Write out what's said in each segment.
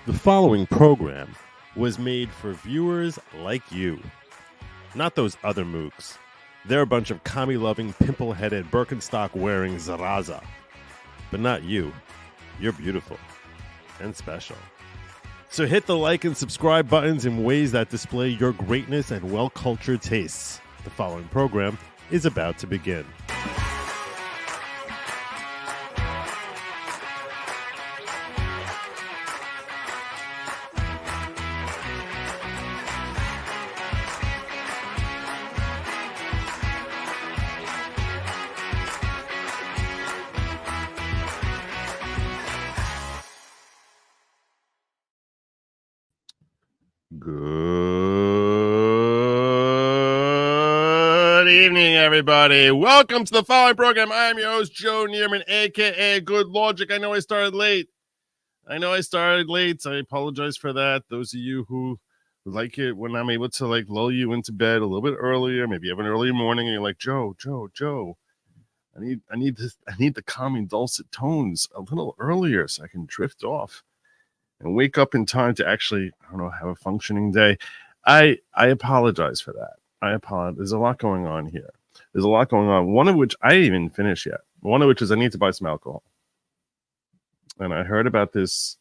The following program was made for viewers like you. Not those other mooks. They're a bunch of commie-loving, pimple-headed, Birkenstock-wearing zaraza. But not you. You're beautiful. And special. So hit the like and subscribe buttons in ways that display your greatness and well-cultured tastes. The following program is about to begin. Good evening, everybody. Welcome to the following program. I am your host, Joe Neerman, a.k.a. Good Lawgic. I know I started late. I apologize for that. Those of you who like it when I'm able to lull you into bed a little bit earlier, maybe you have an early morning and you're like, Joe, I need the calming dulcet tones a little earlier so I can drift off and wake up in time to actually, have a functioning day. I apologize for that. I apologize. There's a lot going on here. There's a lot going on. One of which I didn't even finish yet. One of which is I need to buy some alcohol. And I heard about this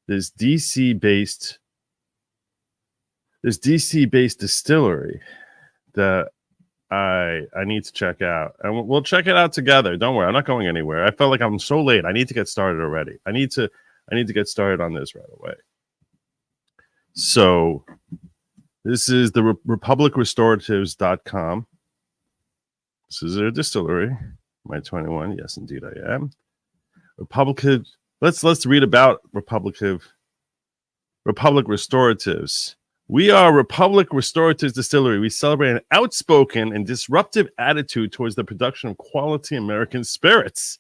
DC-based distillery that I need to check out. And we'll check it out together. Don't worry. I'm not going anywhere. I felt like I'm so late. I need to get started already. I need to get started on this right away. So this is the republicrestoratives.com. This is a distillery. Am I 21? Yes, indeed I am. Republic. Let's read about Republic Restoratives. We are Republic Restoratives Distillery. We celebrate an outspoken and disruptive attitude towards the production of quality American spirits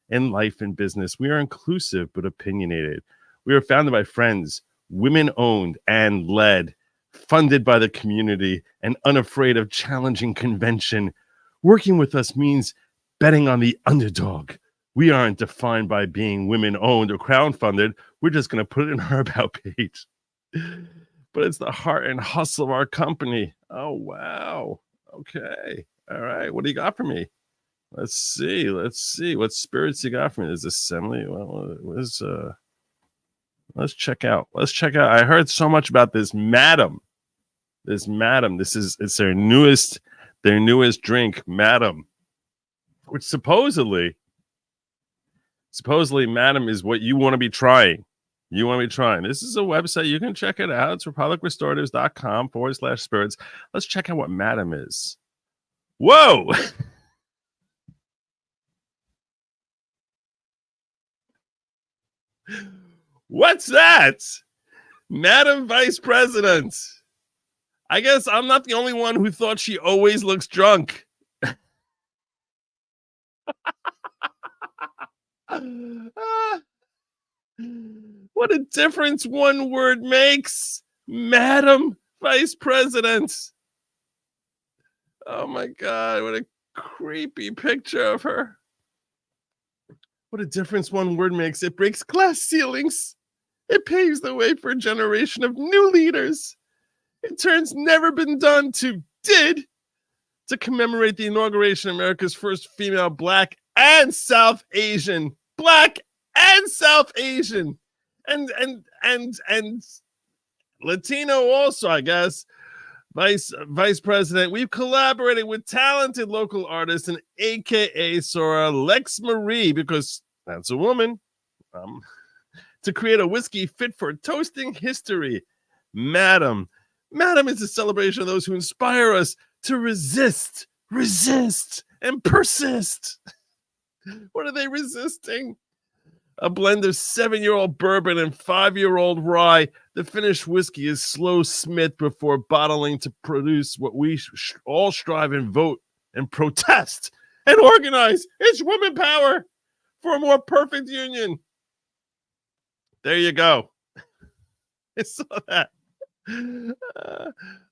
in life and business. We are inclusive but opinionated. We are founded by friends, women-owned and led, funded by the community, and unafraid of challenging convention. Working with us means betting on the underdog. We aren't defined by being women-owned or crowd-funded. We're just going to put it in our about page. But it's the heart and hustle of our company. Oh, wow. Okay. All right. What do you got for me? Let's see what spirits you got for me. There's assembly. Well, let's check out. I heard so much about this madam. It's their newest drink, madam, which supposedly madam is what you want to be trying. This is a website. You can check it out. It's republicrestoratives.com/spirits. Let's check out what madam is. Whoa. What's that? Madam Vice President. I guess I'm not the only one who thought she always looks drunk. What a difference one word makes. Madam Vice President. Oh my God, what a creepy picture of her. What a difference one word makes. It breaks glass ceilings. It paves the way for a generation of new leaders. It turns never been done to did to commemorate the inauguration of America's first female Black and South Asian. And Latino also, I guess. Vice President, we've collaborated with talented local artists and AKA Sora Lex Marie, because that's a woman, to create a whiskey fit for toasting history. Madam is a celebration of those who inspire us to resist, and persist. What are they resisting? A blend of 7-year-old bourbon and 5-year-old rye. The finished whiskey is slow smith before bottling to produce what we all strive and vote and protest and organize. It's women power for a more perfect union. There you go. I saw that. I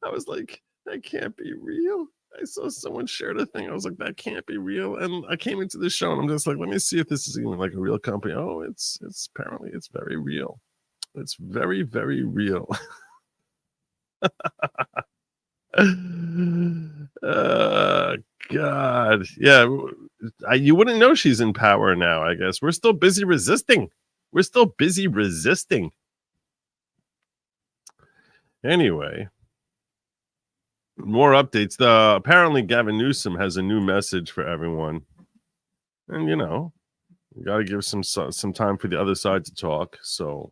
was like, that can't be real. I saw someone shared a thing. I was like, that can't be real. And I came into the show and I'm just like, let me see if this is even like a real company. Oh, it's apparently it's very real. That's very, very real. God. Yeah. You wouldn't know she's in power now, I guess. We're still busy resisting. Anyway, more updates. Apparently Gavin Newsom has a new message for everyone. And, you got to give some time for the other side to talk. So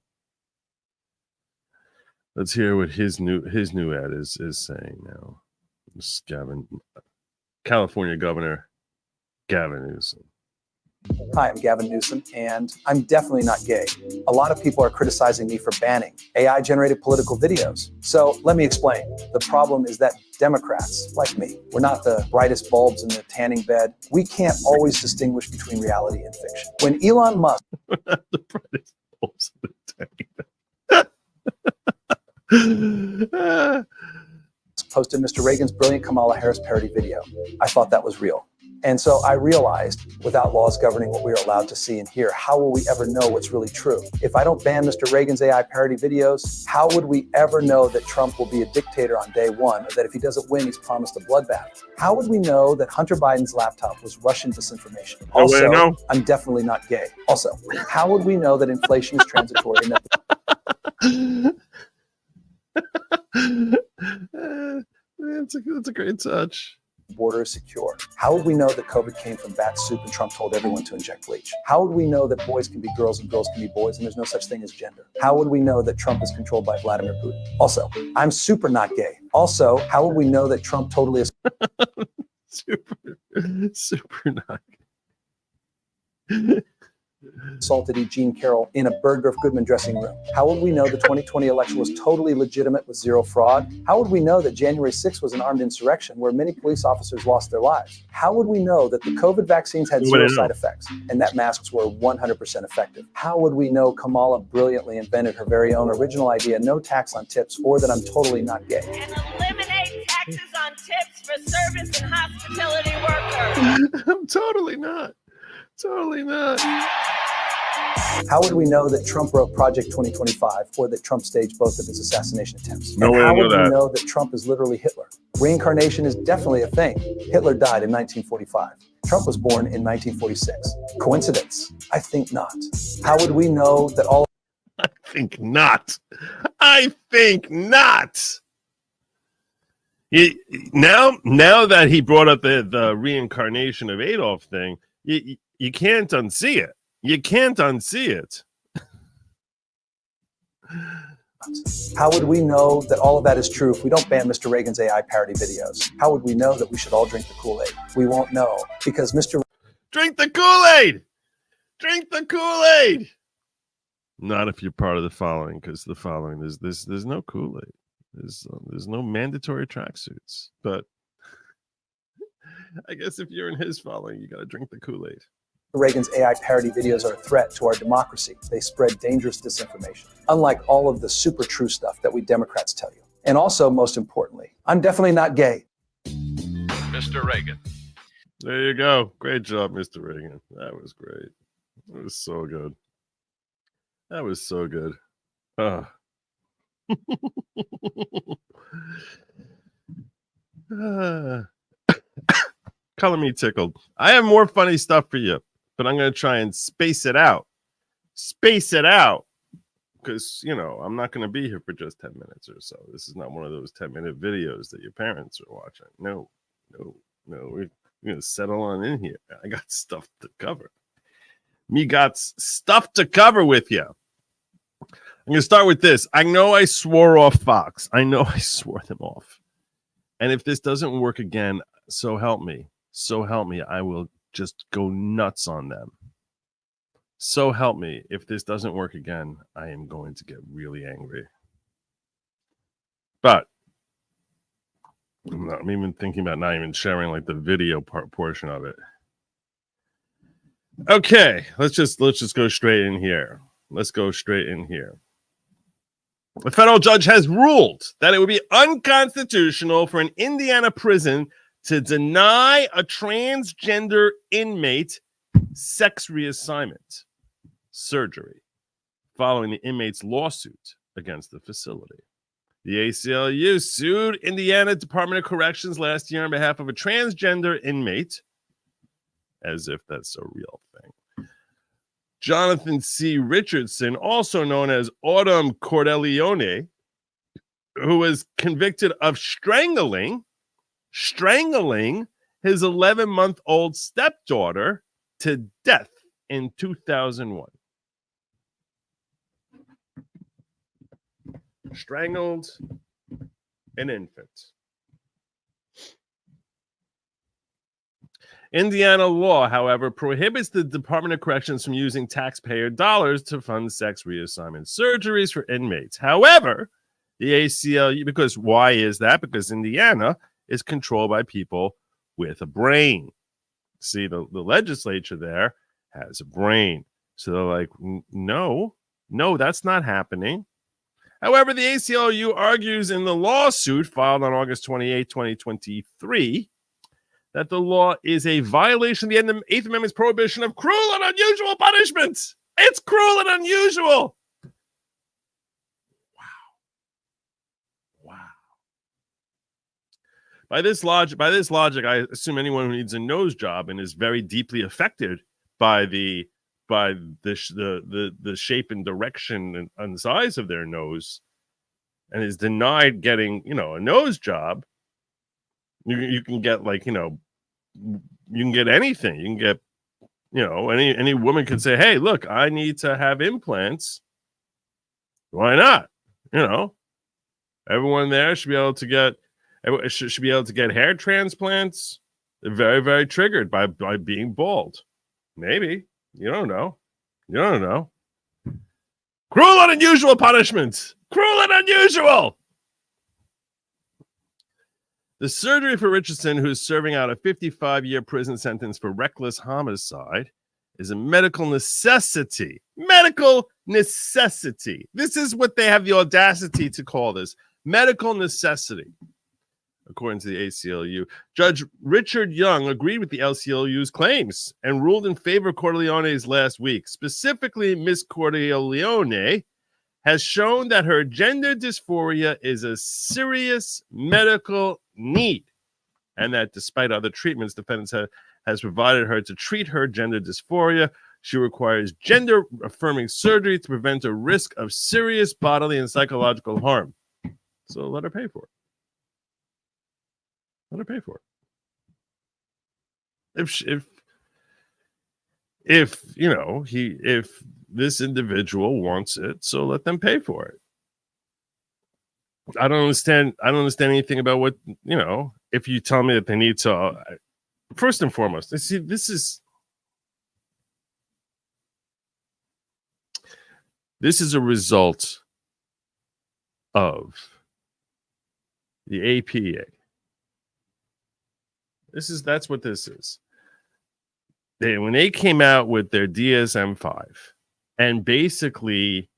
let's hear what his new ad is saying now. This California Governor Gavin Newsom. Hi, I'm Gavin Newsom, and I'm definitely not gay. A lot of people are criticizing me for banning AI-generated political videos. So let me explain. The problem is that Democrats, like me, we're not the brightest bulbs in the tanning bed. We can't always distinguish between reality and fiction. When Elon Musk... We're not the brightest bulbs in the tanning bed. posted Mr. Reagan's brilliant Kamala Harris parody video. I thought that was real. And so I realized, without laws governing what we are allowed to see and hear, how will we ever know what's really true? If I don't ban Mr. Reagan's AI parody videos, how would we ever know that Trump will be a dictator on day one, or that if he doesn't win, he's promised a bloodbath? How would we know that Hunter Biden's laptop was Russian disinformation? Also, I'm definitely not gay. Also, how would we know that inflation is transitory and that That's a great touch. border is secure? How would we know that COVID came from bat soup and Trump told everyone to inject bleach? How would we know that boys can be girls and girls can be boys and there's no such thing as gender? How would we know that Trump is controlled by Vladimir Putin? Also, I'm super not gay. Also, how would we know that Trump totally is super not assaulted E. Jean Carroll in a Bergdorf Goodman dressing room? How would we know the 2020 election was totally legitimate with zero fraud? How would we know that January 6th was an armed insurrection where many police officers lost their lives? How would we know that the COVID vaccines had zero side effects and that masks were 100% effective? How would we know Kamala brilliantly invented her very own original idea, no tax on tips, or that I'm totally not gay? And eliminate taxes on tips for service and hospitality workers. I'm totally not. How would we know that Trump wrote Project 2025 or that Trump staged both of his assassination attempts? No way how to know would that. we know that Trump is literally Hitler? Reincarnation is definitely a thing. Hitler died in 1945. Trump was born in 1946. Coincidence? I think not. How would we know that all... I think not. Now that he brought up the reincarnation of Adolf thing, you can't unsee it. How would we know that all of that is true if we don't ban Mr. Reagan's AI parody videos? How would we know that we should all drink the Kool-Aid? We won't know because Mr. Drink the Kool-Aid. Not if you're part of the following, because the following there's no Kool-Aid. There's no mandatory tracksuits. But I guess if you're in his following, you got to drink the Kool-Aid. Reagan's AI parody videos are a threat to our democracy. They spread dangerous disinformation, unlike all of the super true stuff that we Democrats tell you. And also, most importantly, I'm definitely not gay. Mr. Reagan. There you go. Great job, Mr. Reagan. That was great. It was so good. Color me tickled. I have more funny stuff for you, but I'm going to try and space it out. Because, I'm not going to be here for just 10 minutes or so. This is not one of those 10-minute videos that your parents are watching. No. We're going to settle on in here. I got stuff to cover. Me got stuff to cover with you. I'm going to start with this. I know I swore off Fox. I know I swore them off. And if this doesn't work again, so help me, I will just go nuts on them. So help me, if this doesn't work again, I am going to get really angry. But I'm even thinking about not even sharing like the video portion of it. Okay, let's just go straight in here. A federal judge has ruled that it would be unconstitutional for an Indiana prison to deny a transgender inmate sex reassignment surgery following the inmate's lawsuit against the facility. The ACLU sued Indiana Department of Corrections last year on behalf of a transgender inmate, as if that's a real thing. Jonathan C. Richardson, also known as Autumn Cordeleone, who was convicted of strangling his 11-month-old stepdaughter to death in 2001. Strangled an infant. Indiana law, however, prohibits the Department of Corrections from using taxpayer dollars to fund sex reassignment surgeries for inmates. However, the ACLU, because why is that? Because Indiana is controlled by people with a brain. See, the legislature there has a brain. So they're like, no, that's not happening. However, the ACLU argues in the lawsuit filed on August 28, 2023, that the law is a violation of the Eighth Amendment's prohibition of cruel and unusual punishments. It's cruel and unusual. Wow. By this logic, I assume anyone who needs a nose job and is very deeply affected by the shape and direction and size of their nose, and is denied getting, a nose job, you can get you can get anything. You can get, any woman could say, hey, look, I need to have implants. Why not? Everyone there should be able to get hair transplants. They're very, very triggered by being bald. Maybe. You don't know. Cruel and unusual punishments. Cruel and unusual. The surgery for Richardson, who is serving out a 55-year prison sentence for reckless homicide, is a medical necessity. Medical necessity. This is what they have the audacity to call this. Medical necessity. According to the ACLU, Judge Richard Young agreed with the ACLU's claims and ruled in favor of Cordeleone's last week. Specifically, Ms. Cordeleone has shown that her gender dysphoria is a serious medical need, and that despite other treatments defendants has provided her to treat her gender dysphoria, she requires gender-affirming surgery to prevent a risk of serious bodily and psychological harm. So let her pay for it. Let her pay for it. If this individual wants it, so let them pay for it. I don't understand anything about what, if you tell me that they need to, first and foremost, see, this is a result of the APA. That's what this is. When they came out with their DSM-5 and basically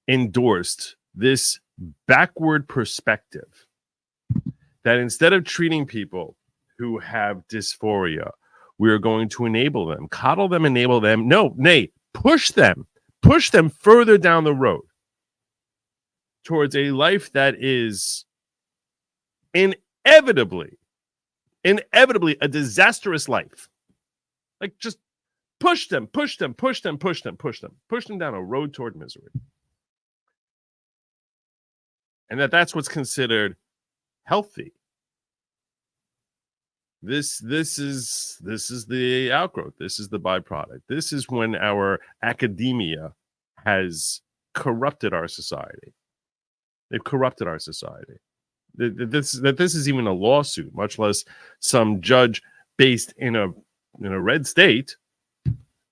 endorsed this backward perspective that instead of treating people who have dysphoria, we are going to enable them, coddle them, enable them. No, nay, push them further down the road towards a life that is inevitably a disastrous life. Like, just push them down a road toward misery. And that's what's considered healthy. This is the outgrowth. This is the byproduct. This is when our academia has corrupted our society. They've corrupted our society. This is even a lawsuit, much less some judge based in a red state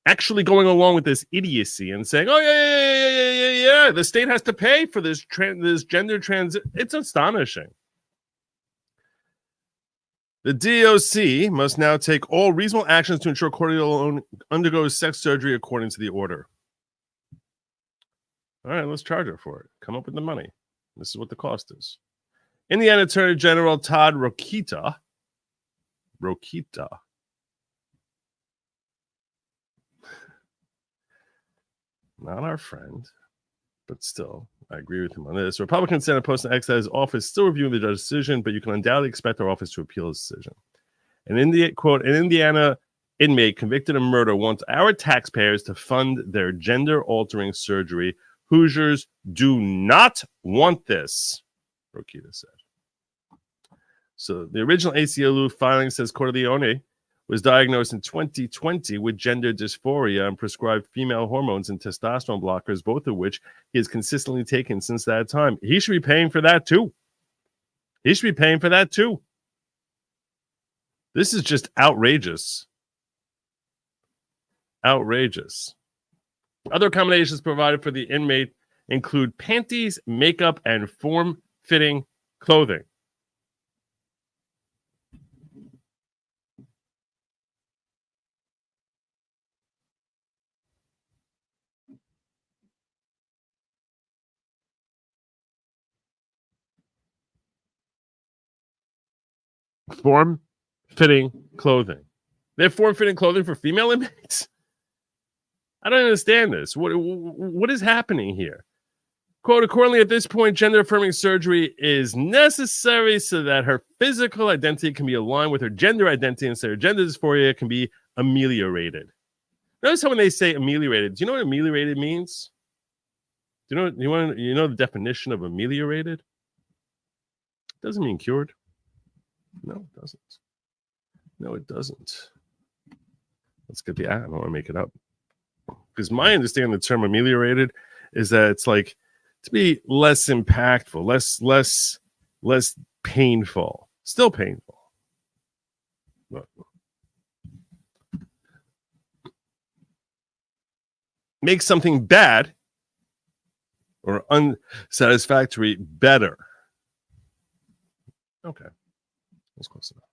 actually going along with this idiocy and saying, oh yeah, the state has to pay for this gender transit. It's astonishing. The DOC must now take all reasonable actions to ensure Cordeleone undergoes sex surgery according to the order. All right, let's charge her for it. Come up with the money. This is what the cost is. Indiana Attorney General Todd Rokita not our friend, but still, I agree with him on this. Republican Senate Post X that his office still reviewing the judge's decision, but you can undoubtedly expect our office to appeal his decision. And in the quote, an Indiana inmate convicted of murder wants our taxpayers to fund their gender-altering surgery. Hoosiers do not want this, Rokita said. So the original ACLU filing says Corleone was diagnosed in 2020 with gender dysphoria and prescribed female hormones and testosterone blockers, both of which he has consistently taken since that time. He should be paying for that too. He should be paying for that too. This is just outrageous. Outrageous. Other accommodations provided for the inmate include panties, makeup, and form-fitting clothing. Form-fitting clothing. They have form-fitting clothing for female inmates? I don't understand this. What is happening here? Quote, accordingly, at this point, gender-affirming surgery is necessary so that her physical identity can be aligned with her gender identity and so her gender dysphoria can be ameliorated. Notice how when they say ameliorated, do you know what ameliorated means? Do you know the definition of ameliorated? It doesn't mean cured. No, it doesn't. No, it doesn't. Let's get the I don't want to make it up. Because my understanding of the term ameliorated is that it's like to be less impactful, less painful. Still painful. But make something bad or unsatisfactory better. Okay. That's close enough.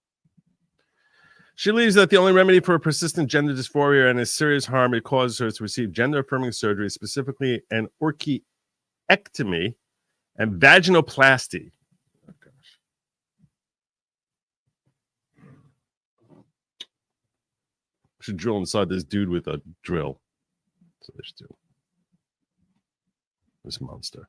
She believes that the only remedy for persistent gender dysphoria and a serious harm it causes her to receive gender-affirming surgery, specifically an orchiectomy and vaginoplasty. Oh, gosh. Should drill inside this dude with a drill. So they should do. This monster.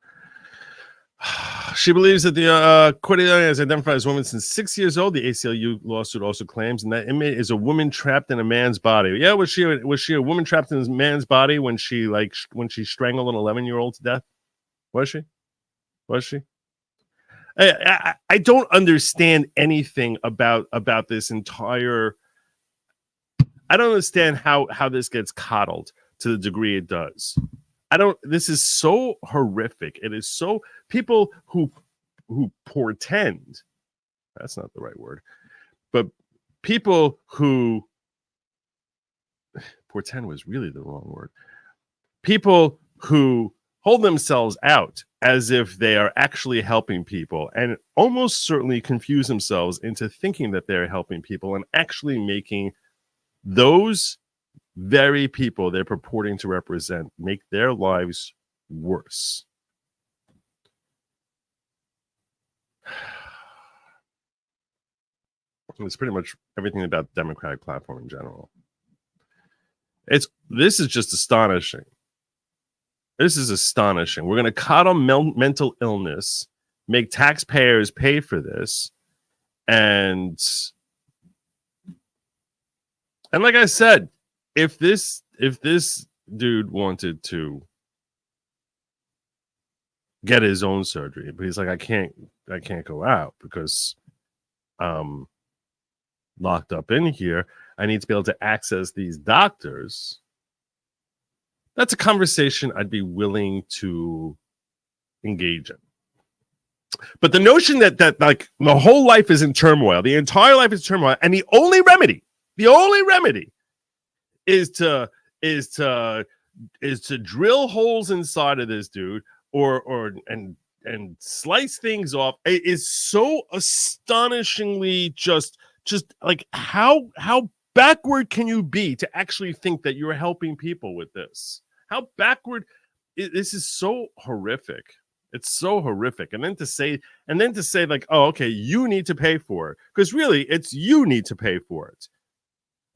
She believes that the Cordelia has identified as a woman since 6 years old. The ACLU lawsuit also claims, and that inmate is a woman trapped in a man's body. Yeah, was she a woman trapped in a man's body when she strangled an 11-year-old to death? Was she? I don't understand anything about this entire. I don't understand how this gets coddled to the degree it does. This is so horrific. It is so people who portend, that's not the right word, but people who portend was really the wrong word. People who hold themselves out as if they are actually helping people and almost certainly confuse themselves into thinking that they're helping people and actually making those very people they're purporting to represent make their lives worse. It's pretty much everything about the Democratic platform in general. This is just astonishing. This is astonishing. We're going to coddle mental illness, make taxpayers pay for this, and like I said, if this dude wanted to get his own surgery, but he's like, I can't go out because I'm locked up in here. I need to be able to access these doctors. That's a conversation I'd be willing to engage in. But the notion that like the whole life is in turmoil, the entire life is turmoil, and the only remedy is to drill holes inside of this dude and slice things off. It is so astonishingly just like how backward can you be to actually think that you're helping people with this? How backward this is so horrific. It's so horrific. And then to say like, oh, okay, you need to pay for it. Because really, it's you need to pay for it.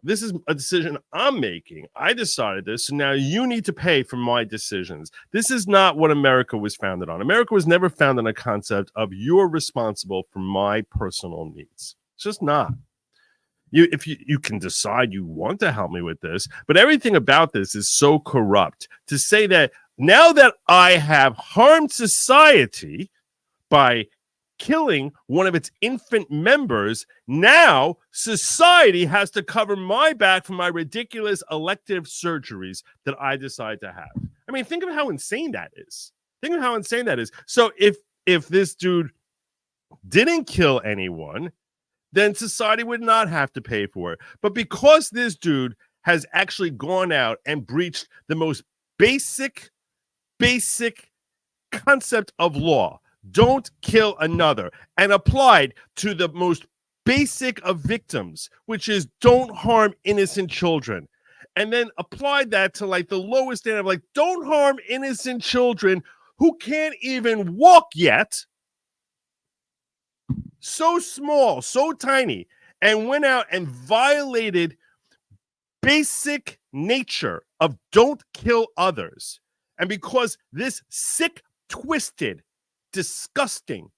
This is a decision I'm making. I decided this, so now you need to pay for my decisions. This is not what America was founded on. America was never founded on a concept of you're responsible for my personal needs. It's just not. If you can decide you want to help me with this, but everything about this is so corrupt. To say that now that I have harmed society by killing one of its infant members, now society has to cover my back for my ridiculous elective surgeries that I decide to have. I mean, think of how insane that is. Think of how insane that is. So if this dude didn't kill anyone, then society would not have to pay for it. But because this dude has actually gone out and breached the most basic concept of law, don't kill another, and applied to the most basic of victims, which is don't harm innocent children, and then applied that to like the lowest standard of like don't harm innocent children who can't even walk yet, so small, so tiny, and went out and violated basic nature of don't kill others. And because this sick, twisted, disgusting,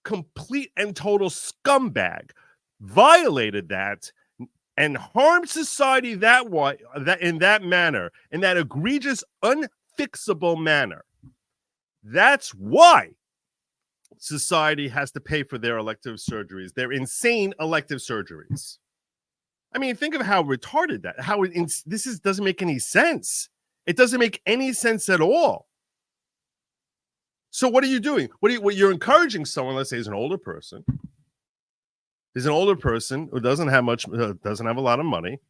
complete and total scumbag violated that and harmed society that in that manner, in that egregious, unfixable manner. That's why society has to pay for their elective surgeries, their insane elective surgeries. I mean, think of how retarded that, doesn't make any sense. It doesn't make any sense at all. So what are you doing? What you're encouraging someone, let's say is an older person. He's an older person who doesn't have a lot of money,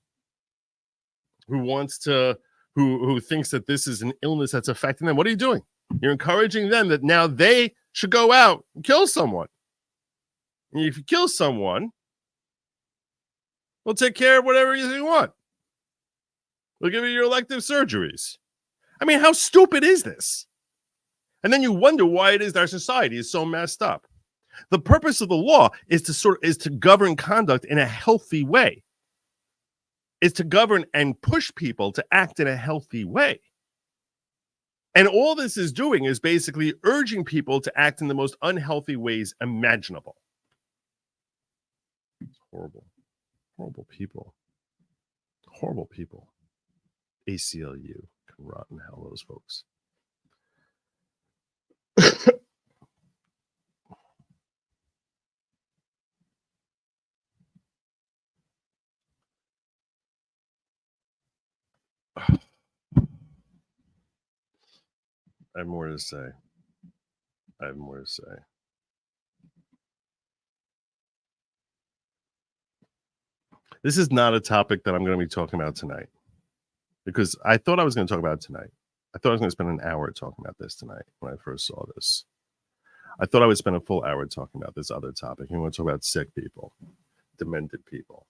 who thinks that this is an illness that's affecting them. What are you doing? You're encouraging them that now they should go out and kill someone. And if you kill someone, we'll take care of whatever you want. We'll give you your elective surgeries. I mean, how stupid is this? And then you wonder why it is that our society is so messed up. The purpose of the law is to govern conduct in a healthy way. Is to govern and push people to act in a healthy way. And all this is doing is basically urging people to act in the most unhealthy ways imaginable. Horrible. Horrible people. Horrible people. ACLU can rot in hell, those folks. I have more to say. This is not a topic that I'm going to be talking about tonight, because I thought I was going to talk about it tonight. I thought I was going to spend an hour talking about this tonight when I first saw this. I thought I would spend a full hour talking about this other topic. You want to talk about sick people, demented people.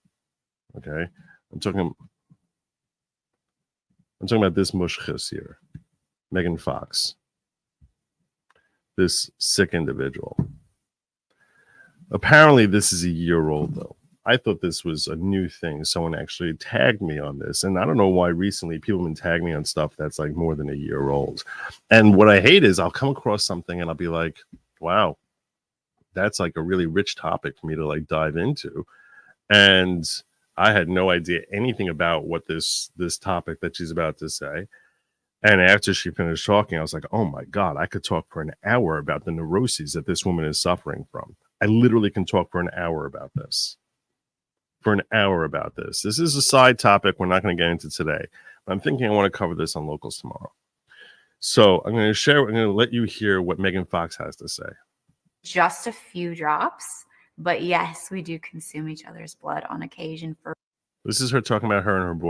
Okay? I'm talking about this mushchis here, Megan Fox, this sick individual. Apparently, this is a year old, though. I thought this was a new thing. Someone actually tagged me on this. And I don't know why recently people have been tagging me on stuff that's like more than a year old. And what I hate is I'll come across something and I'll be like, wow, that's like a really rich topic for me to like dive into. And I had no idea anything about what this topic that she's about to say. And after she finished talking, I was like, oh my God, I could talk for an hour about the neuroses that this woman is suffering from. I literally can talk for an hour about this. This is a side topic we're not going to get into today. But I'm thinking I want to cover this on Locals tomorrow. So I'm going to let you hear what Megan Fox has to say. Just a few drops. But yes, we do consume each other's blood on occasion. This is her talking about her and her boy.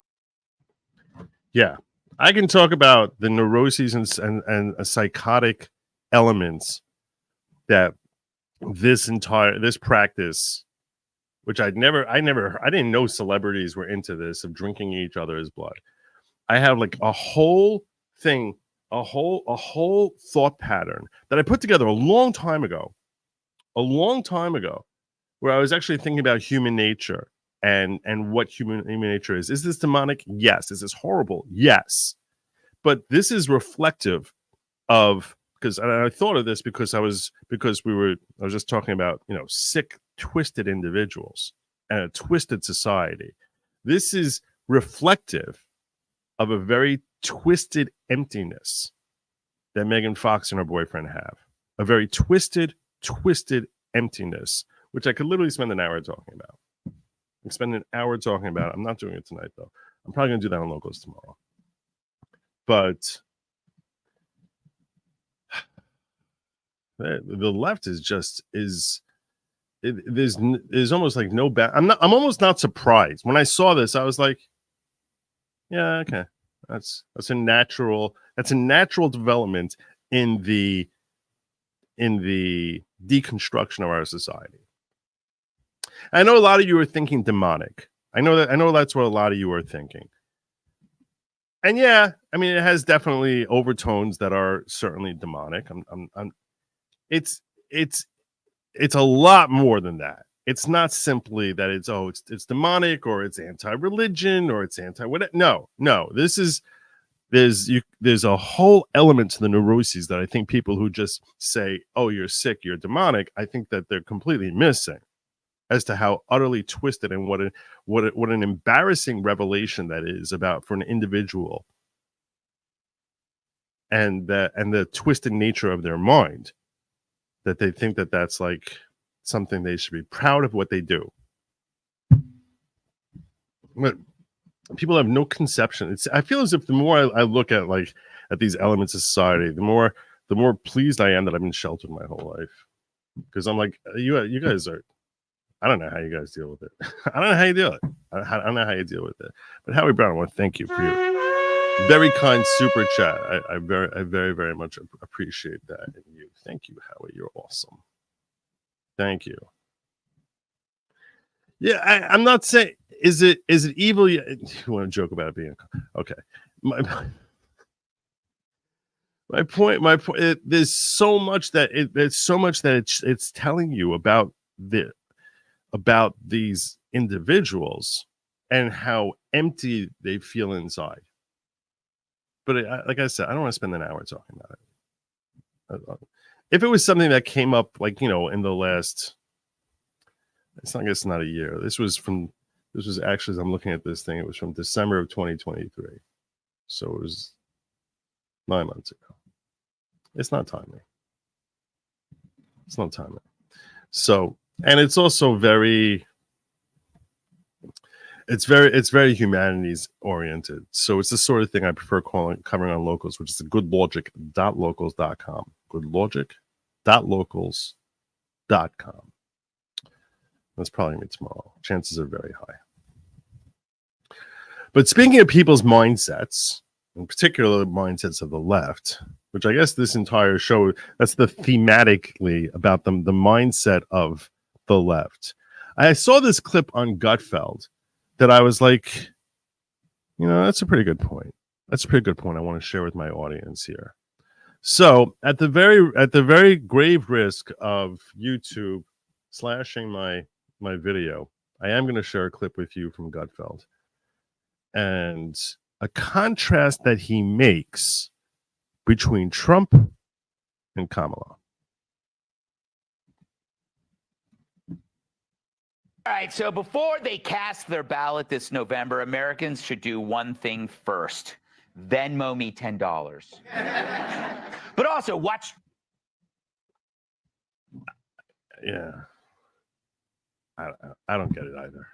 Yeah, I can talk about the neuroses and psychotic elements that this practice, which I didn't know celebrities were into this, of drinking each other's blood. I have like a whole thing, a whole thought pattern that I put together a long time ago, where I was actually thinking about human nature and what human nature is. Is this demonic? Yes. Is this horrible? Yes. But this is reflective of, because I thought of this because I was just talking about, sick, twisted individuals and a twisted society. This is reflective of a very twisted emptiness that Megan Fox and her boyfriend have. A very twisted emptiness, which I could literally spend an hour talking about. I can spend an hour talking about it. I'm not doing it tonight, though. I'm probably going to do that on Locals tomorrow. But the left there's almost like no bad. I'm almost not surprised. When I saw this, I was like, yeah, okay. That's a natural development in the deconstruction of our society. I know a lot of you are thinking demonic. I know that's what a lot of you are thinking. And yeah, I mean, it has definitely overtones that are certainly demonic. It's a lot more than that. It's not simply that it's demonic or it's anti-religion or it's anti-whatever. No. There's a whole element to the neuroses that I think people who just say, "Oh, you're sick, you're demonic," I think that they're completely missing as to how utterly twisted and what an embarrassing revelation that is about for an individual, and the twisted nature of their mind, that they think that that's like something they should be proud of what they do. But people have no conception. I feel as if the more I look at these elements of society, the more pleased I am that I've been sheltered my whole life. Because I'm like, you guys are, I don't know how you guys deal with it. I don't know how you deal with it. I don't know how you deal with it. But Howie Brown, I want to thank you for your very kind super chat. I very, very much appreciate that in you. Thank you, Howie. You're awesome. Thank you. Yeah, I'm not saying is it evil? You want to joke about it being okay? My point. There's so much that it's telling you about these individuals and how empty they feel inside. But like I said, I don't want to spend an hour talking about it. If it was something that came up, in the last, I guess not a year. This was actually, as I'm looking at this thing, it was from December of 2023. So it was 9 months ago. It's not timely. So, and it's also very humanities oriented. So it's the sort of thing I prefer covering on Locals, which is goodlogic.locals.com. Goodlogic.locals.com. That's probably me tomorrow. Chances are very high. But speaking of people's mindsets, in particular mindsets of the left, which I guess this entire show, that's the thematically about the mindset of the left. I saw this clip on Gutfeld that I was like, that's a pretty good point. I want to share with my audience here. So at the very grave risk of YouTube slashing my video, I am going to share a clip with you from Gutfeld and a contrast that he makes between Trump and Kamala. All right, so before they cast their ballot this November, Americans should do one thing first. Venmo me $10. But also watch. Yeah. I don't get it either.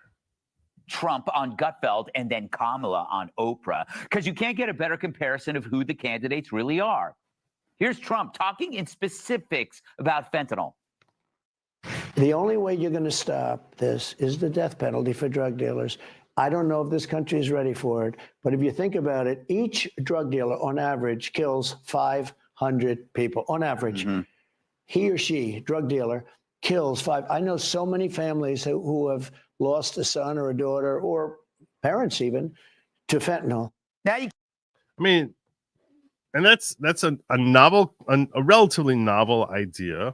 Trump on Gutfeld and then Kamala on Oprah, because you can't get a better comparison of who the candidates really are. Here's Trump talking in specifics about fentanyl. The only way you're going to stop this is the death penalty for drug dealers. I don't know if this country is ready for it, but if you think about it, each drug dealer on average kills 500 people on average. Mm-hmm. He or she, drug dealer, kills 5. I know so many families who have lost a son or a daughter or parents even to fentanyl. I mean, and that's a novel, a relatively novel idea.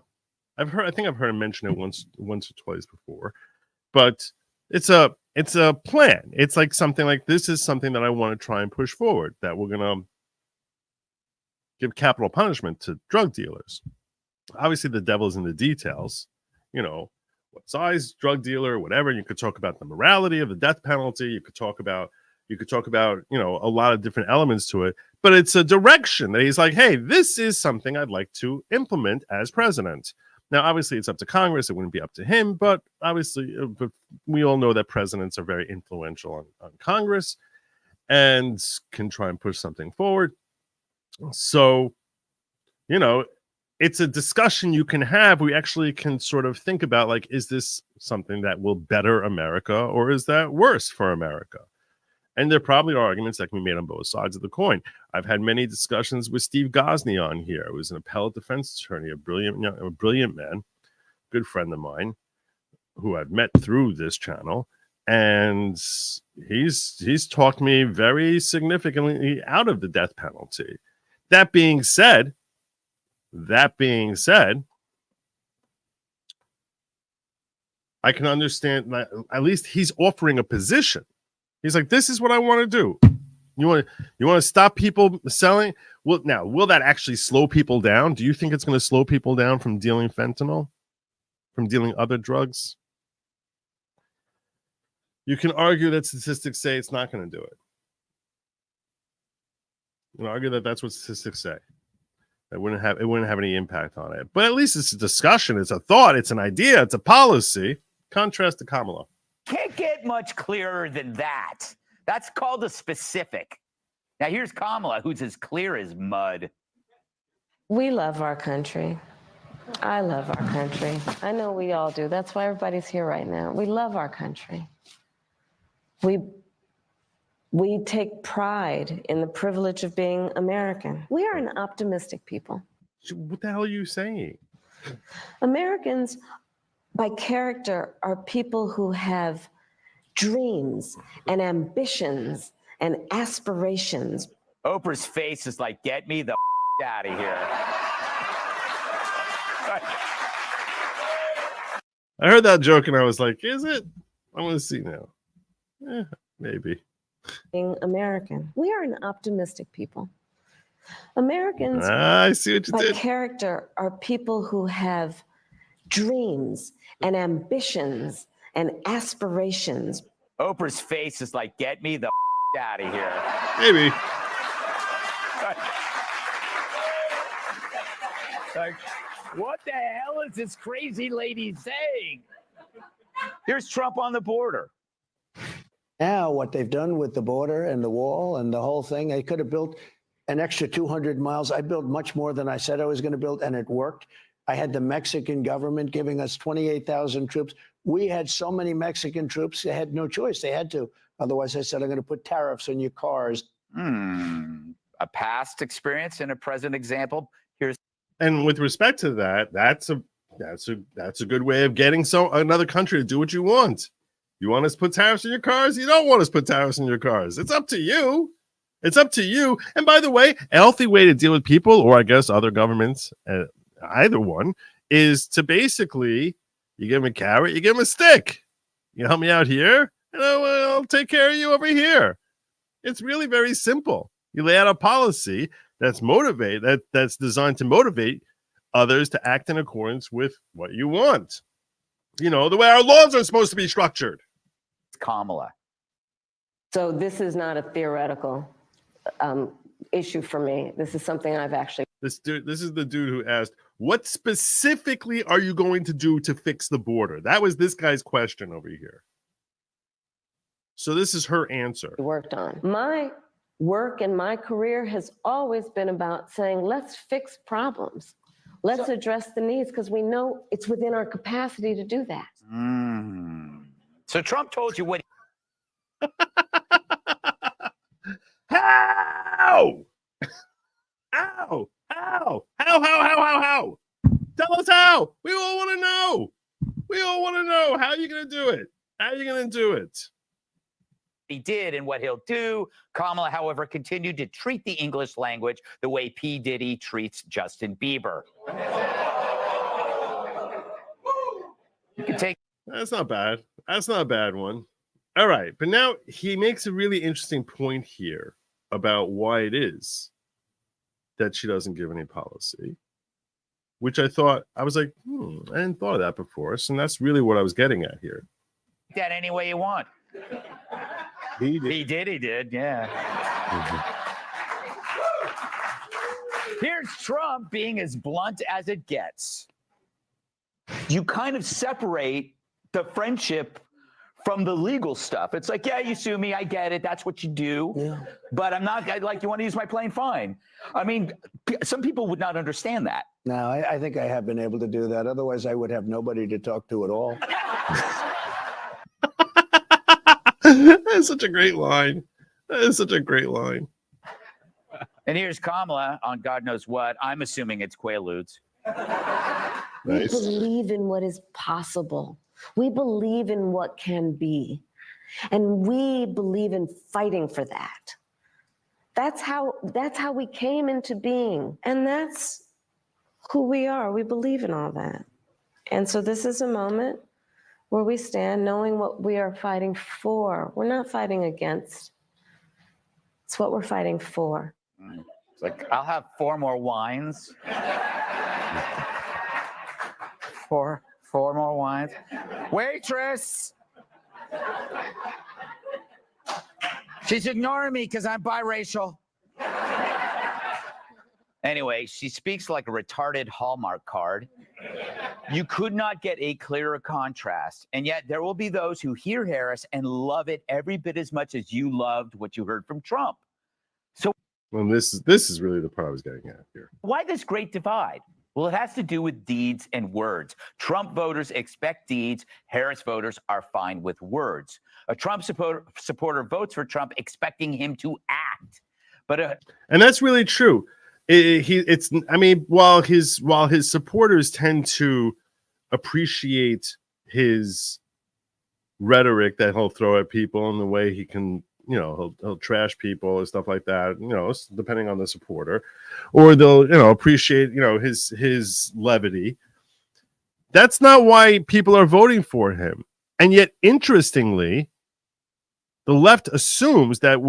I think I've heard him mention it once or twice before, but it's a it's a plan. It's like something like, this is something that I want to try and push forward, that we're going to give capital punishment to drug dealers. Obviously, the devil is in the details. What size drug dealer, whatever. You could talk about the morality of the death penalty. You could talk about, a lot of different elements to it. But it's a direction that he's like, hey, this is something I'd like to implement as president. Now, obviously, it's up to Congress. It wouldn't be up to him. But obviously, but we all know that presidents are very influential on Congress and can try and push something forward. So, it's a discussion you can have. We actually can sort of think about, like, is this something that will better America, or is that worse for America? And there probably are arguments that can be made on both sides of the coin. I've had many discussions with Steve Gosney on here, who is an appellate defense attorney, a brilliant man, good friend of mine, who I've met through this channel. And he's talked me very significantly out of the death penalty. That being said, I can understand that at least he's offering a position. He's like, this is what I want to do. You want to stop people selling? Well, now, will that actually slow people down? Do you think it's going to slow people down from dealing fentanyl, from dealing other drugs? You can argue that statistics say it's not going to do it. You can argue that that's what statistics say. It wouldn't have any impact on it. But at least it's a discussion, it's a thought, it's an idea, it's a policy. Contrast to Kamala. Can't get much clearer than that. That's called a specific. Now here's Kamala, who's as clear as mud. We love our country. I love our country. I know we all do. That's why everybody's here right now. We love our country. We take pride in the privilege of being American. We are an optimistic people. What the hell are you saying? Americans, by character, are people who have dreams and ambitions and aspirations. Oprah's face is like, get me the out of here. I heard that joke and I was like, is it? I want to see now. Maybe. Being American. We are an optimistic people. Americans, I see what you by did. character, are people who have dreams and ambitions and aspirations. Oprah's face is like, get me the out of here. Maybe. Like, what the hell is this crazy lady saying? Here's Trump on the border. Now, what they've done with the border and the wall and the whole thing, they could have built an extra 200 miles. I built much more than I said I was going to build, and it worked. I had the Mexican government giving us 28,000 troops. We had so many Mexican troops, they had no choice. They had to. Otherwise, I said, I'm going to put tariffs on your cars. A past experience and a present example. Here's. And with respect to that, that's a good way of getting another country to do what you want. You want us to put tariffs on your cars? You don't want us to put tariffs on your cars. It's up to you. It's up to you. And by the way, a healthy way to deal with people, or I guess other governments, either one, is to basically, you give them a carrot, you give them a stick. You help me out here, and I'll take care of you over here. It's really very simple. You lay out a policy that's designed to motivate others to act in accordance with what you want. You know, the way our laws are supposed to be structured. Kamala. So this is not a theoretical issue for me. This is something I've actually. This is the dude who asked, what specifically are you going to do to fix the border? That was this guy's question over here. So this is her answer. Worked on. My work and my career has always been about saying, let's fix problems. Let's address the needs, because we know it's within our capacity to do that. So Trump told you what. How? How? How? Tell us how. We all want to know. How are you going to do it? He did and what he'll do. Kamala, however, continued to treat the English language the way P. Diddy treats Justin Bieber. You can take. That's not bad. That's not a bad one. All right, but now he makes a really interesting point here about why it is that she doesn't give any policy, which I was like, I hadn't thought of that before. So that's really what I was getting at here. That any way you want. He did, yeah. Here's Trump being as blunt as it gets. You kind of separate the friendship from the legal stuff. It's like, yeah, you sue me, I get it, that's what you do. Yeah. But I'm not like, you want to use my plane, fine. I mean, some people would not understand that. No, I think I have been able to do that. Otherwise, I would have nobody to talk to at all. That's such a great line. That is such a great line. And here's Kamala on God knows what. I'm assuming it's Quaaludes. We believe in what is possible. We believe in what can be. And we believe in fighting for that. That's how we came into being. And that's who we are. We believe in all that. And so this is a moment where we stand knowing what we are fighting for. We're not fighting against. It's what we're fighting for. It's like, I'll have 4 more wines. 4 more wines. Waitress! She's ignoring me because I'm biracial. Anyway, she speaks like a retarded Hallmark card. You could not get a clearer contrast. And yet there will be those who hear Harris and love it every bit as much as you loved what you heard from Trump. So this is really the part I was getting at here. Why this great divide? Well, it has to do with deeds and words. Trump voters expect deeds. Harris voters are fine with words. A Trump supporter votes for Trump expecting him to act. And that's really true. While his supporters tend to appreciate his rhetoric that he'll throw at people and the way he can, he'll trash people and stuff like that, depending on the supporter, or they'll, appreciate, his levity. That's not why people are voting for him. And yet, interestingly, the left assumes that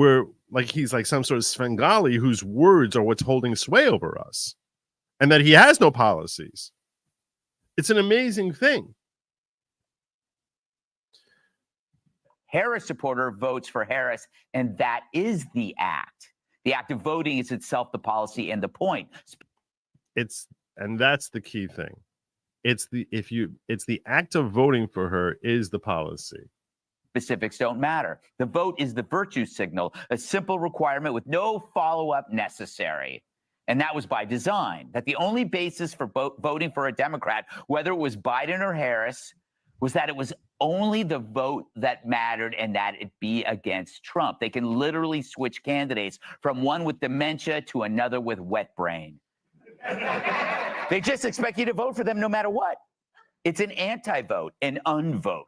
he's like some sort of Svengali whose words are what's holding sway over us, and that he has no policies. It's an amazing thing. Harris supporter votes for Harris, and that is the act. The act of voting is itself the policy and the point. And that's the key thing. It's the act of voting for her is the policy. Specifics don't matter. The vote is the virtue signal, a simple requirement with no follow-up necessary. And that was by design, that the only basis for voting for a Democrat, whether it was Biden or Harris, was that it was only the vote that mattered and that it be against Trump. They can literally switch candidates from one with dementia to another with wet brain. They just expect you to vote for them no matter what. It's an anti-vote, an unvote.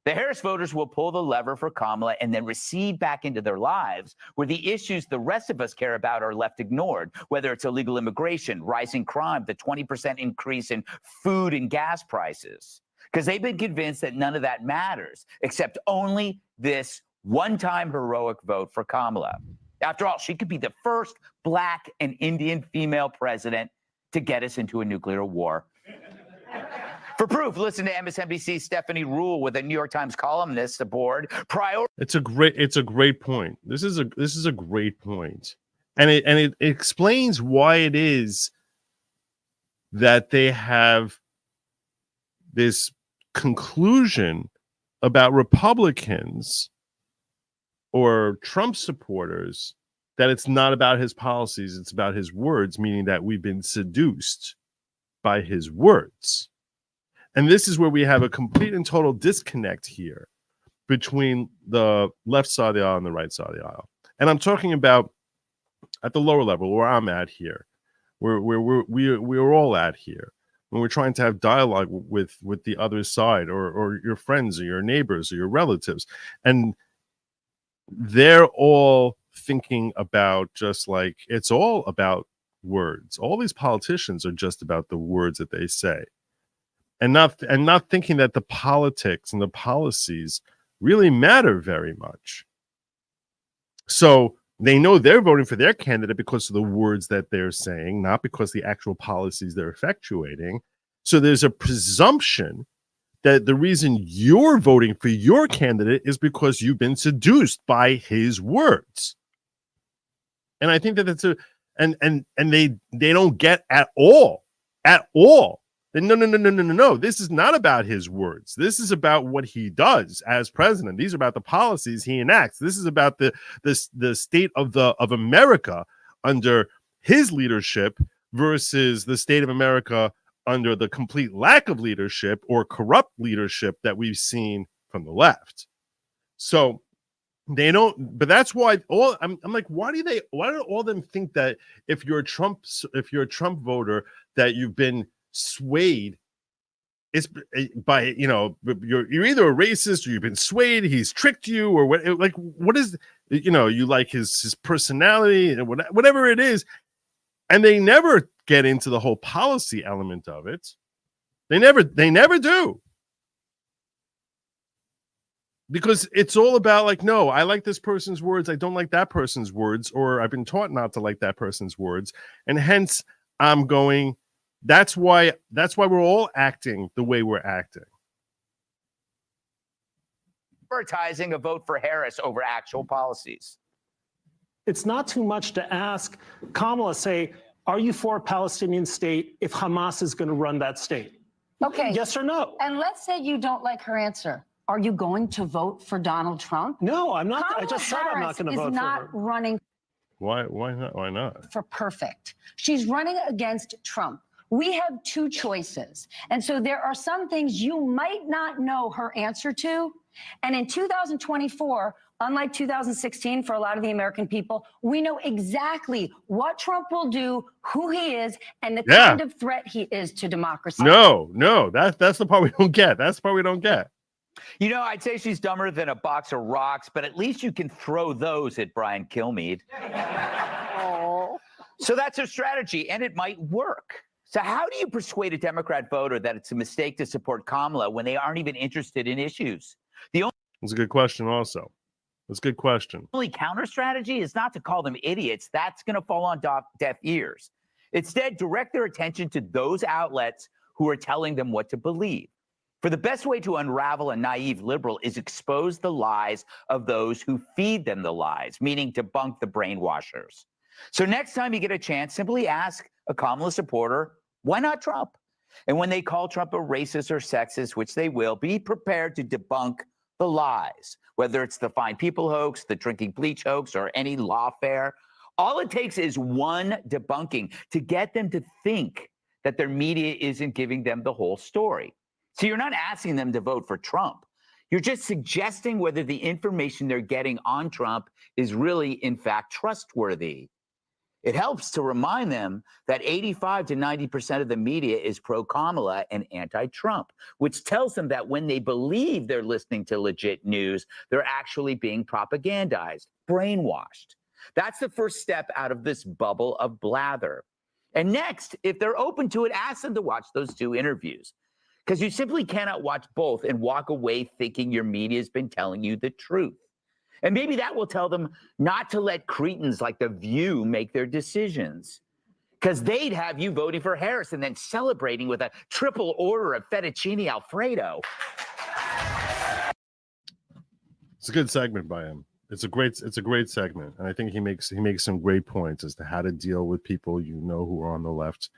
The Harris voters will pull the lever for Kamala and then recede back into their lives, where the issues the rest of us care about are left ignored, whether it's illegal immigration, rising crime, the 20% increase in food and gas prices, because they've been convinced that none of that matters, except only this one-time heroic vote for Kamala. After all, she could be the first Black and Indian female president to get us into a nuclear war. For proof, listen to MSNBC's Stephanie Rule with a New York Times columnist aboard. It's a great point. This is a great point. And it explains why it is that they have this conclusion about Republicans or Trump supporters that it's not about his policies, it's about his words, meaning that we've been seduced by his words. And this is where we have a complete and total disconnect here between the left side of the aisle and the right side of the aisle. And I'm talking about at the lower level where I'm at here, where we're all at here, when we're trying to have dialogue with the other side or your friends or your neighbors or your relatives. And they're all thinking about just like it's all about words. All these politicians are just about the words that they say. And not thinking that the politics and the policies really matter very much. So they know they're voting for their candidate because of the words that they're saying, not because the actual policies they're effectuating. So there's a presumption that the reason you're voting for your candidate is because you've been seduced by his words. And I think that that's and they don't get at all. No. This is not about his words. This is about what he does as president. These are about the policies he enacts. This is about the state of America under his leadership versus the state of America under the complete lack of leadership or corrupt leadership that we've seen from the left. So they don't, but that's why I'm like, why do all of them think that if you're a Trump voter that you've been swayed it's by, you're either a racist or you've been swayed, he's tricked you, or what is, you like his personality and whatever it is. And they never get into the whole policy element of it. They never do. Because it's all about like, no, I like this person's words, I don't like that person's words, or I've been taught not to like that person's words, and hence I'm going. That's why we're all acting the way we're acting. Advertising a vote for Harris over actual policies. It's not too much to ask Kamala, say, are you for a Palestinian state if Hamas is going to run that state? Okay. Yes or no? And let's say you don't like her answer. Are you going to vote for Donald Trump? No, I'm not. Kamala I just said I'm not going to vote for her. Harris is not running Why not? Why not? for perfect. She's running against Trump. We have two choices. And so there are some things you might not know her answer to. And in 2024, unlike 2016 for a lot of the American people, we know exactly what Trump will do, who he is, and the kind of threat he is to democracy. No, that's the part we don't get. That's the part we don't get. I'd say she's dumber than a box of rocks, but at least you can throw those at Brian Kilmeade. So that's her strategy, and it might work. So how do you persuade a Democrat voter that it's a mistake to support Kamala when they aren't even interested in issues? That's a good question also. That's a good question. The only counter strategy is not to call them idiots. That's going to fall on deaf ears. Instead, direct their attention to those outlets who are telling them what to believe. For the best way to unravel a naive liberal is expose the lies of those who feed them the lies, meaning debunk the brainwashers. So next time you get a chance, simply ask a Kamala supporter, why not Trump? And when they call Trump a racist or sexist, which they will, be prepared to debunk the lies, whether it's the fine people hoax, the drinking bleach hoax, or any lawfare. All it takes is one debunking to get them to think that their media isn't giving them the whole story. So you're not asking them to vote for Trump. You're just suggesting whether the information they're getting on Trump is really, in fact, trustworthy. It helps to remind them that 85 to 90% of the media is pro-Kamala and anti-Trump, which tells them that when they believe they're listening to legit news, they're actually being propagandized, brainwashed. That's the first step out of this bubble of blather. And next, if they're open to it, ask them to watch those two interviews, because you simply cannot watch both and walk away thinking your media has been telling you the truth. And maybe that will tell them not to let cretins like The View make their decisions, because they'd have you voting for Harris and then celebrating with a triple order of fettuccine Alfredo. It's a good segment by him. It's a great segment, and I think he makes some great points as to how to deal with people who are on the left,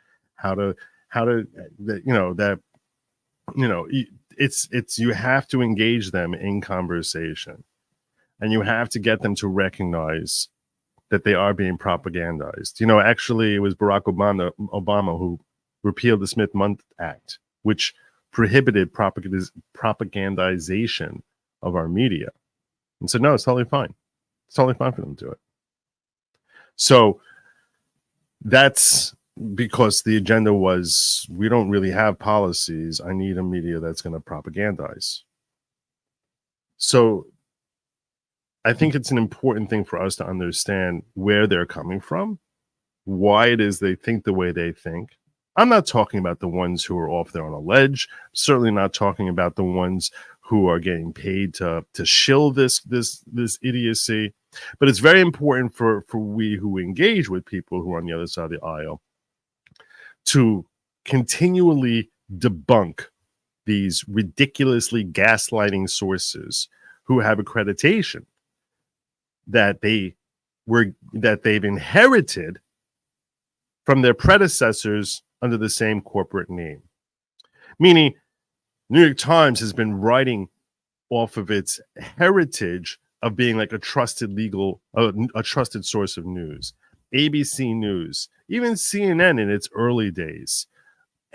it's you have to engage them in conversation. And you have to get them to recognize that they are being propagandized. Actually, it was Barack Obama who repealed the Smith-Mundt Act, which prohibited propagandization of our media. And so, no, it's totally fine. It's totally fine for them to do it. So that's because the agenda was, we don't really have policies. I need a media that's going to propagandize. So I think it's an important thing for us to understand where they're coming from, why it is they think the way they think. I'm not talking about the ones who are off there on a ledge. Certainly not talking about the ones who are getting paid to shill this idiocy. But it's very important for we who engage with people who are on the other side of the aisle to continually debunk these ridiculously gaslighting sources who have accreditation that they've inherited from their predecessors under the same corporate name. Meaning, New York Times has been writing off of its heritage of being like a trusted source of news. ABC News, even CNN in its early days,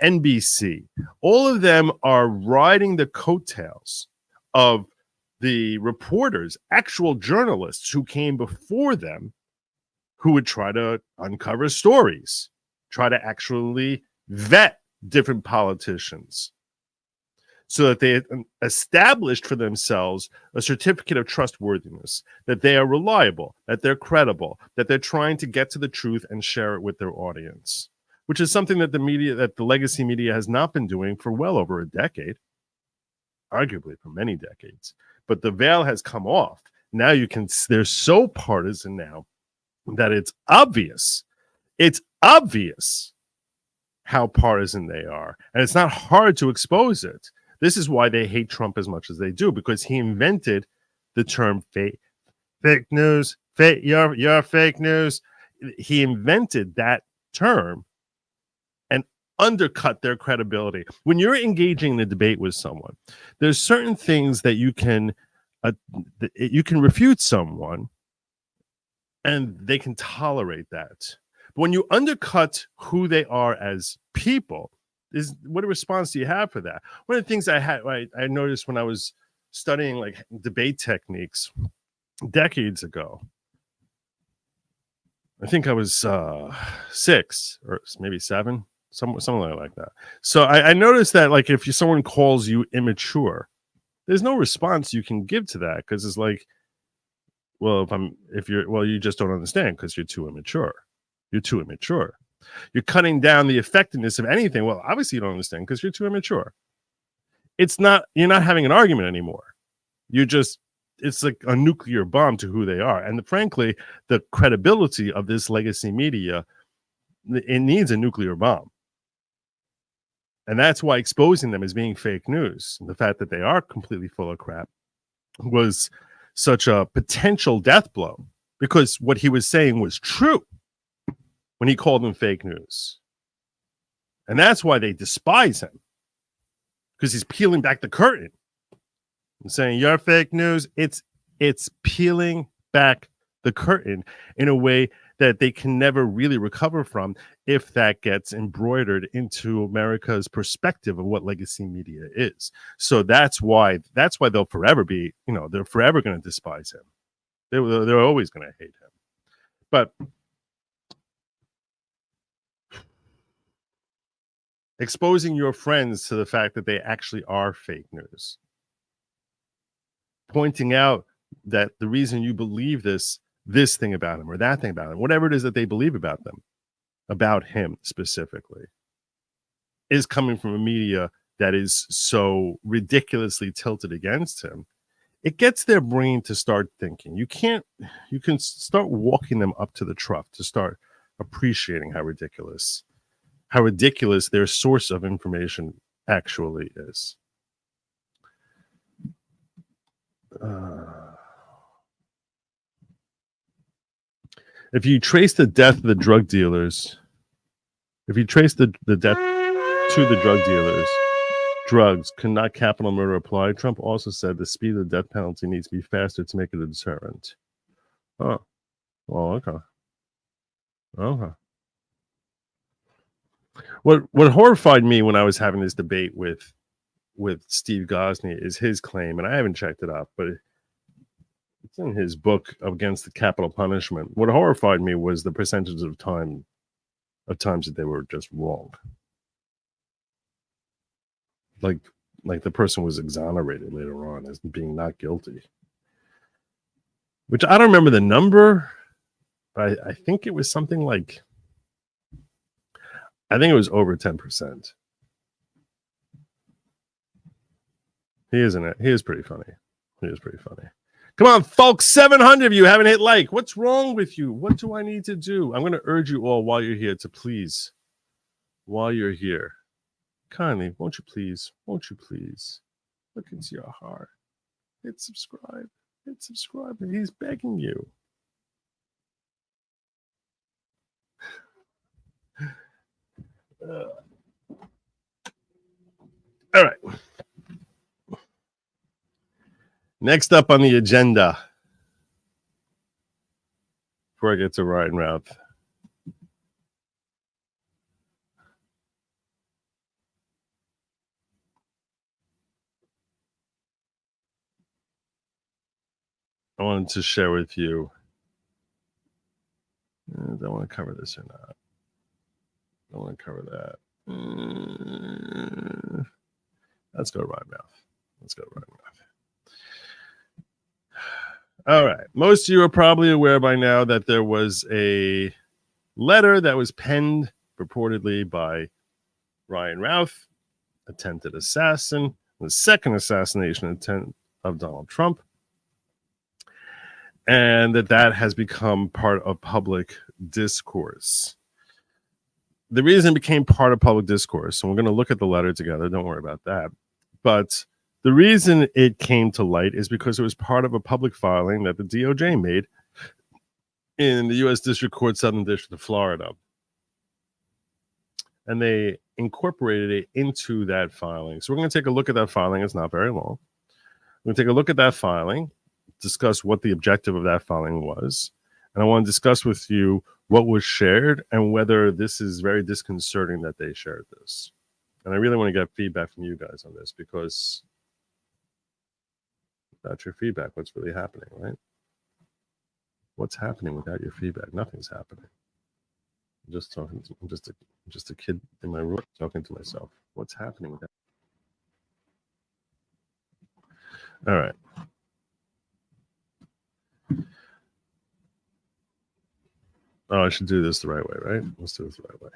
NBC, all of them are riding the coattails of the reporters, actual journalists who came before them, who would try to uncover stories, try to actually vet different politicians, so that they established for themselves a certificate of trustworthiness, that they are reliable, that they're credible, that they're trying to get to the truth and share it with their audience, which is something that the legacy media has not been doing for well over a decade, arguably for many decades. But the veil has come off. Now they're so partisan now that it's obvious how partisan they are. And it's not hard to expose it. This is why they hate Trump as much as they do, because he invented the term fake news, you're fake news. He invented that term and undercut their credibility. When you're engaging in a debate with someone, there's certain things that you can refute someone and they can tolerate that. But when you undercut who they are as people, what response do you have for that? One of the things I noticed when I was studying like debate techniques decades ago, I think I was 6 or maybe 7, something like that. So I noticed that like if someone calls you immature, there's no response you can give to that, because it's like, well, you just don't understand because you're too immature. You're too immature. You're cutting down the effectiveness of anything. Well, obviously you don't understand because you're too immature. You're not having an argument anymore. It's like a nuclear bomb to who they are. And frankly, the credibility of this legacy media, it needs a nuclear bomb. And that's why exposing them as being fake news, and the fact that they are completely full of crap, was such a potential death blow, because what he was saying was true when he called them fake news. And that's why they despise him, because he's peeling back the curtain and saying, you're fake news. It's peeling back the curtain in a way that they can never really recover from if that gets embroidered into America's perspective of what legacy media is. So that's why they'll forever be, they're forever going to despise him. They're always going to hate him. But exposing your friends to the fact that they actually are fake news, pointing out that the reason you believe this thing about him or that thing about him, whatever it is that they believe about them, about him specifically, is coming from a media that is so ridiculously tilted against him, it gets their brain to start thinking. You can start walking them up to the trough to start appreciating how ridiculous their source of information actually is. If you trace the death of the drug dealers, if you trace the death to the drug dealers, drugs cannot capital murder apply. Trump also said the speed of the death penalty needs to be faster to make it a deterrent. Oh, well, okay. What horrified me when I was having this debate with Steve Gosney is his claim, and I haven't checked it up, but it's in his book Against the Capital Punishment. What horrified me was the percentage of times that they were just wrong. Like the person was exonerated later on as being not guilty. Which I don't remember the number, but I think it was something like, I think it was over 10%. He isn't it. He is pretty funny. He is pretty funny. Come on, folks. 700 of you haven't hit like. What's wrong with you? What do I need to do? I'm going to urge you all while you're here to please, while you're here, kindly, won't you please look into your heart. Hit subscribe. Hit subscribe. He's begging you. All right. Next up on the agenda, before I get to Ryan Routh, I wanted to share with you. I don't want to cover this or not. I don't want to cover that. Let's go to Ryan Routh. Let's go to Ryan Routh. All right. Most of you are probably aware by now that there was a letter that was penned purportedly by Ryan Routh, attempted assassin, the second assassination attempt of Donald Trump, and that has become part of public discourse. The reason it became part of public discourse, and we're going to look at the letter together, don't worry about that, but the reason it came to light is because it was part of a public filing that the DOJ made in the U.S. District Court, Southern District of Florida. And they incorporated it into that filing. So we're going to take a look at that filing. It's not very long. We're going to take a look at that filing, discuss what the objective of that filing was. And I want to discuss with you what was shared and whether this is very disconcerting that they shared this. And I really want to get feedback from you guys on this, because without your feedback, what's really happening, right? What's happening without your feedback? Nothing's happening. I'm just talking. I'm just a kid in my room talking to myself. What's happening with that? All right. Oh, I should do this the right way, right? Let's do this the right way.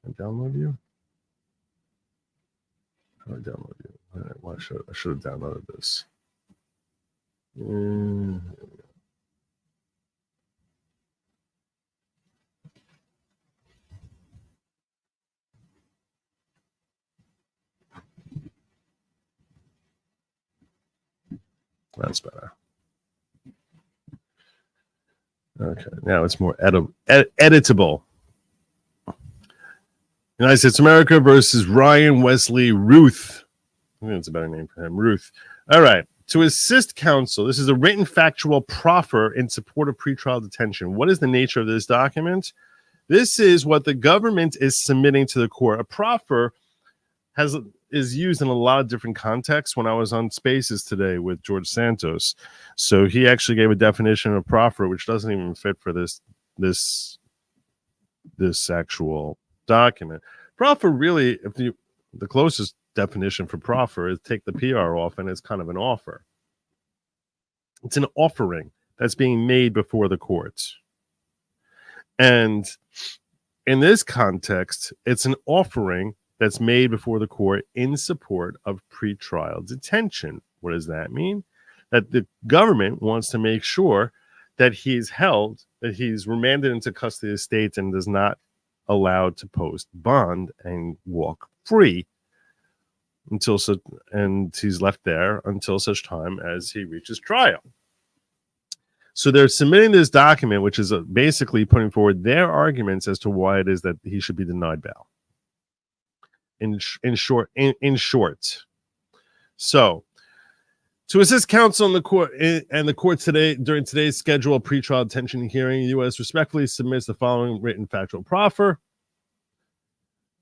Can I download you? How do I download you? All right, well, I should have downloaded this. That's better. Okay, now it's more editable. United States of America versus Ryan Wesley Ruth. I think that's a better name for him, Ruth. All right. To assist counsel, this is a written factual proffer in support of pretrial detention. What is the nature of this document? This is what the government is submitting to the court. A proffer is used in a lot of different contexts. When I was on Spaces today with George Santos, so he actually gave a definition of proffer, which doesn't even fit for this actual document. Proffer really, the closest definition for proffer is take the PR off, and it's kind of an offer. It's an offering that's being made before the courts. And in this context, it's an offering that's made before the court in support of pretrial detention. What does that mean? That the government wants to make sure that he's held, that he's remanded into custody of the state and is not allowed to post bond and walk free and he's left there until such time as he reaches trial. So they're submitting this document, which is basically putting forward their arguments as to why it is that he should be denied bail. In short. So, to assist counsel in the court and the court today during today's scheduled pretrial detention hearing, the U.S. respectfully submits the following written factual proffer.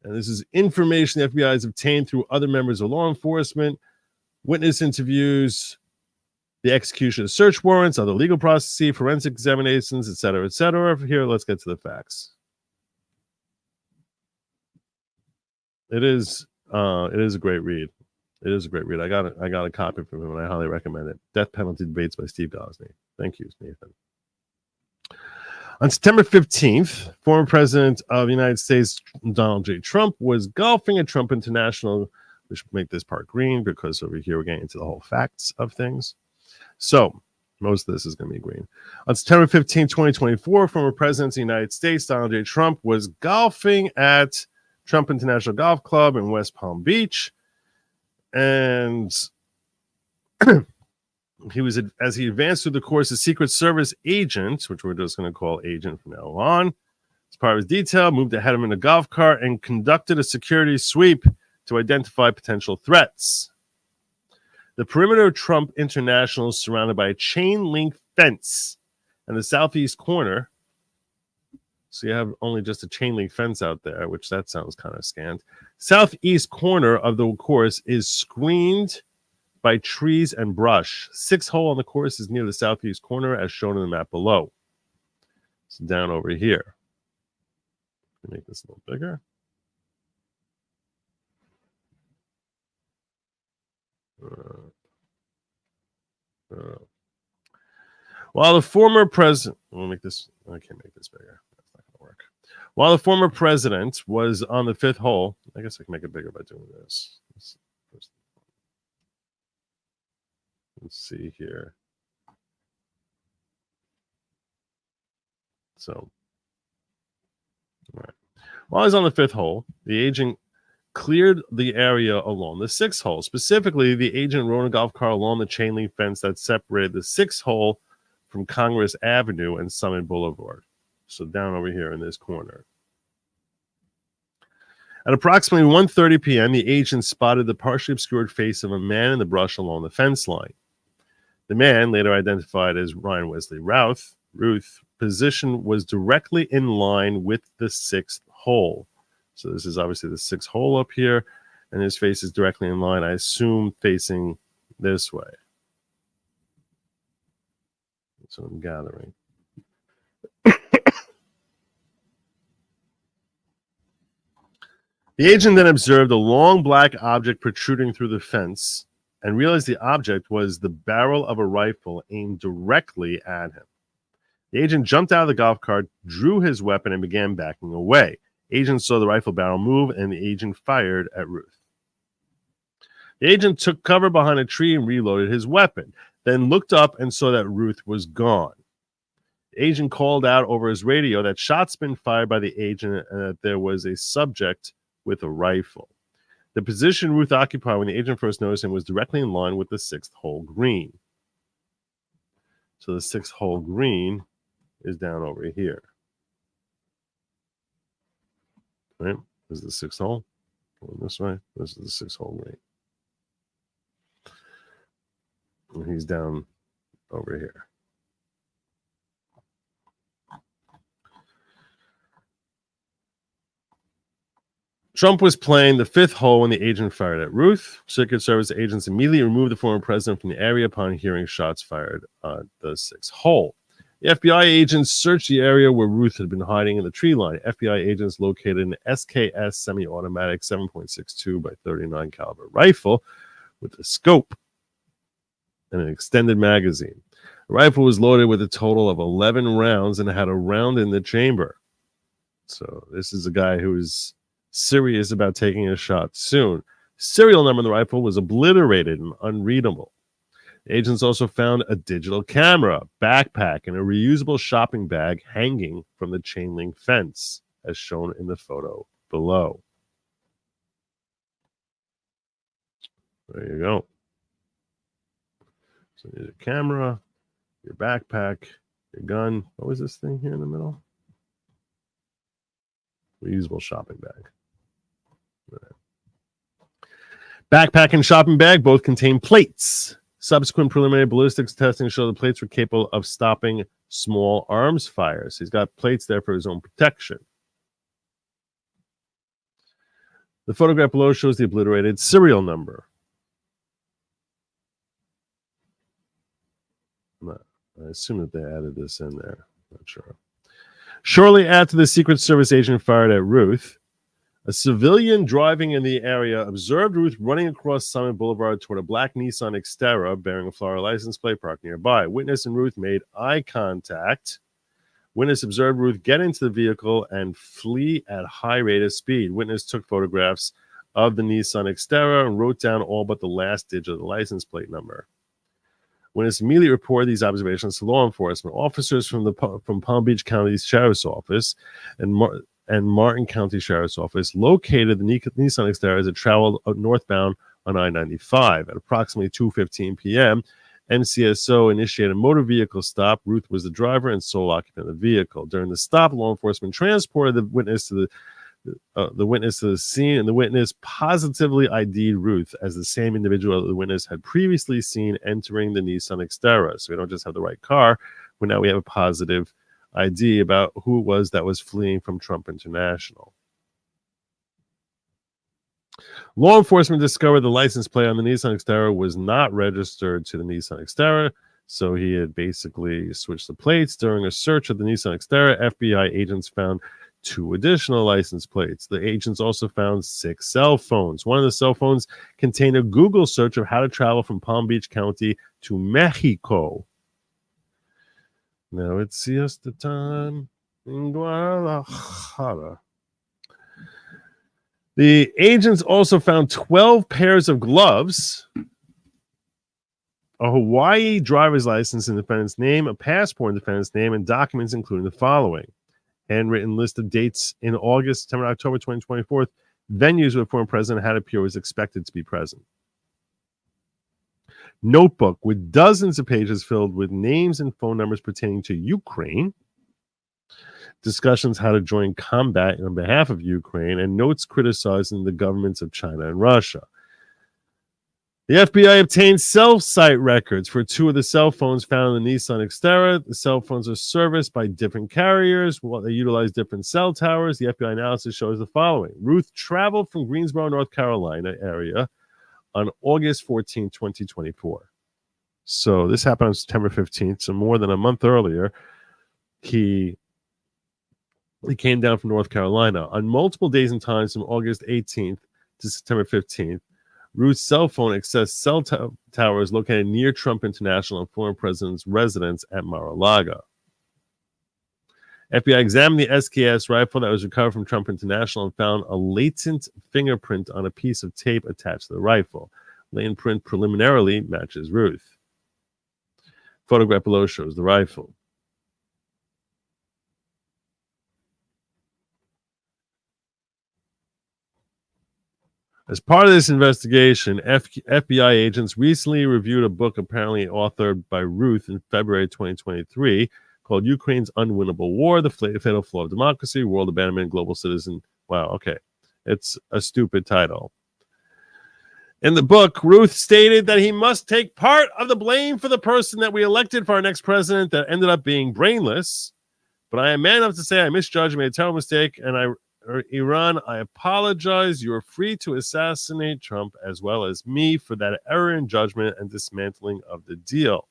And this is information the FBI has obtained through other members of law enforcement, witness interviews, the execution of search warrants, other legal processes, forensic examinations, et cetera, et cetera. Here, let's get to the facts. It is a great read. It is a great read. I got a copy from him, and I highly recommend it. Death Penalty Debates by Steve Gosney. Thank you, Nathan. On September 15th, former President of the United States, Donald J. Trump, was golfing at Trump International We should make this part green because over here we're getting into the whole facts of things. So most of this is going to be green. On September 15, 2024, former President of the United States, Donald J. Trump, was golfing at Trump International Golf Club in West Palm Beach. And he was, as he advanced through the course, a Secret Service agent, which we're just going to call agent from now on, as part of his detail, moved ahead of him in a golf cart and conducted a security sweep to identify potential threats. The perimeter of Trump International is surrounded by a chain link fence in the southeast corner. So you have only just a chain link fence out there, which that sounds kind of scant. Southeast corner of the course is screened by trees and brush. 6th hole on the course is near the southeast corner, as shown in the map below. It's down over here. Let me make this a little bigger. While the former president, we'll make this, I can't make this bigger. That's not going to work. While the former president was on the 5th hole, I guess I can make it bigger by doing this. Let's see here. So, all right. While he's on the 5th hole, the agent cleared the area along the 6th hole. Specifically, the agent rode a golf cart along the chain link fence that separated the 6th hole from Congress Avenue and Summit Boulevard. So down over here in this corner. At approximately 1:30 p.m., the agent spotted the partially obscured face of a man in the brush along the fence line. The man, later identified as Ryan Wesley Ruth, position was directly in line with the 6th hole. So this is obviously the 6th hole up here, and his face is directly in line, I assume, facing this way. That's what I'm gathering. The agent then observed a long black object protruding through the fence and realized the object was the barrel of a rifle aimed directly at him. The agent jumped out of the golf cart, drew his weapon, and began backing away. Agent saw the rifle barrel move, and the agent fired at Ruth. The agent took cover behind a tree and reloaded his weapon, then looked up and saw that Ruth was gone. The agent called out over his radio that shots had been fired by the agent and that there was a subject with a rifle. The position Ruth occupied when the agent first noticed him was directly in line with the 6th hole green. So the 6th hole green is down over here. Right? This is the 6th hole. Going this way. This is the 6th hole green. And he's down over here. Trump was playing the 5th hole when the agent fired at Ruth. Secret Service agents immediately removed the former president from the area upon hearing shots fired on the 6th hole. The FBI agents searched the area where Ruth had been hiding in the tree line. FBI agents located an SKS semi-automatic 7.62 by 39 caliber rifle with a scope and an extended magazine. The rifle was loaded with a total of 11 rounds and had a round in the chamber. So this is a guy who is serious about taking a shot soon. Serial number on the rifle was obliterated and unreadable. The agents also found a digital camera, backpack, and a reusable shopping bag hanging from the chain link fence, as shown in the photo below. There you go. So there's a camera, your backpack, your gun. What was this thing here in the middle? Reusable shopping bag. Backpack and shopping bag both contain plates. Subsequent preliminary ballistics testing showed the plates were capable of stopping small arms fires. He's got plates there for his own protection. The photograph below shows the obliterated serial number. I assume that they added this in there. Not sure. Shortly after the Secret Service agent fired at Ruth, a civilian driving in the area observed Ruth running across Summit Boulevard toward a black Nissan Xterra bearing a Florida license plate parked nearby. Witness and Ruth made eye contact. Witness observed Ruth get into the vehicle and flee at high rate of speed. Witness took photographs of the Nissan Xterra and wrote down all but the last digit of the license plate number. Witness immediately reported these observations to law enforcement. Officers from Palm Beach County Sheriff's Office and Martin County Sheriff's Office located the Nissan Xterra as it traveled northbound on I-95. At approximately 2:15 p.m., MCSO initiated a motor vehicle stop. Ruth was the driver and sole occupant of the vehicle. During the stop, law enforcement transported the witness to the scene, and the witness positively ID'd Ruth as the same individual the witness had previously seen entering the Nissan Xterra. So we don't just have the right car, but now we have a positive ID about who it was that was fleeing from Trump International. Law enforcement discovered the license plate on the Nissan Xterra was not registered to the Nissan Xterra, so he had basically switched the plates. During a search of the Nissan Xterra, FBI agents found 2 additional license plates. The agents also found 6 cell phones. One of the cell phones contained a Google search of how to travel from Palm Beach County to Mexico. Now it's siesta time in Guadalajara. The agents also found 12 pairs of gloves, a Hawaii driver's license in the defendant's name, a passport in the defendant's name, and documents including the following: handwritten list of dates in August, September, October 2024, venues where former President had appeared was expected to be present. Notebook with dozens of pages filled with names and phone numbers pertaining to Ukraine. Discussions how to join combat on behalf of Ukraine, and notes criticizing the governments of China and Russia. The FBI obtained cell site records for 2 of the cell phones found in the Nissan Xterra. The cell phones are serviced by different carriers. While they utilize different cell towers, the FBI analysis shows the following. Ruth traveled from Greensboro, North Carolina area on August 14, 2024. So this happened on September 15th, so more than a month earlier. He came down from North Carolina. On multiple days and times from August 18th to September 15th, Ruth's cell phone accessed cell towers located near Trump International and former president's residence at Mar-a-Lago. FBI examined the SKS rifle that was recovered from Trump International and found a latent fingerprint on a piece of tape attached to the rifle. Latent print preliminarily matches Ruth. Photograph below shows the rifle. As part of this investigation, FBI agents recently reviewed a book apparently authored by Ruth in February 2023 called Ukraine's Unwinnable War, The Fatal Flaw of Democracy, World Abandonment, Global Citizen. Wow, okay. It's a stupid title. In the book, Ruth stated that he must take part of the blame for the person that we elected for our next president that ended up being brainless. But I am man enough to say I misjudged, made a terrible mistake, and Iran, I apologize. You are free to assassinate Trump as well as me for that error in judgment and dismantling of the deal.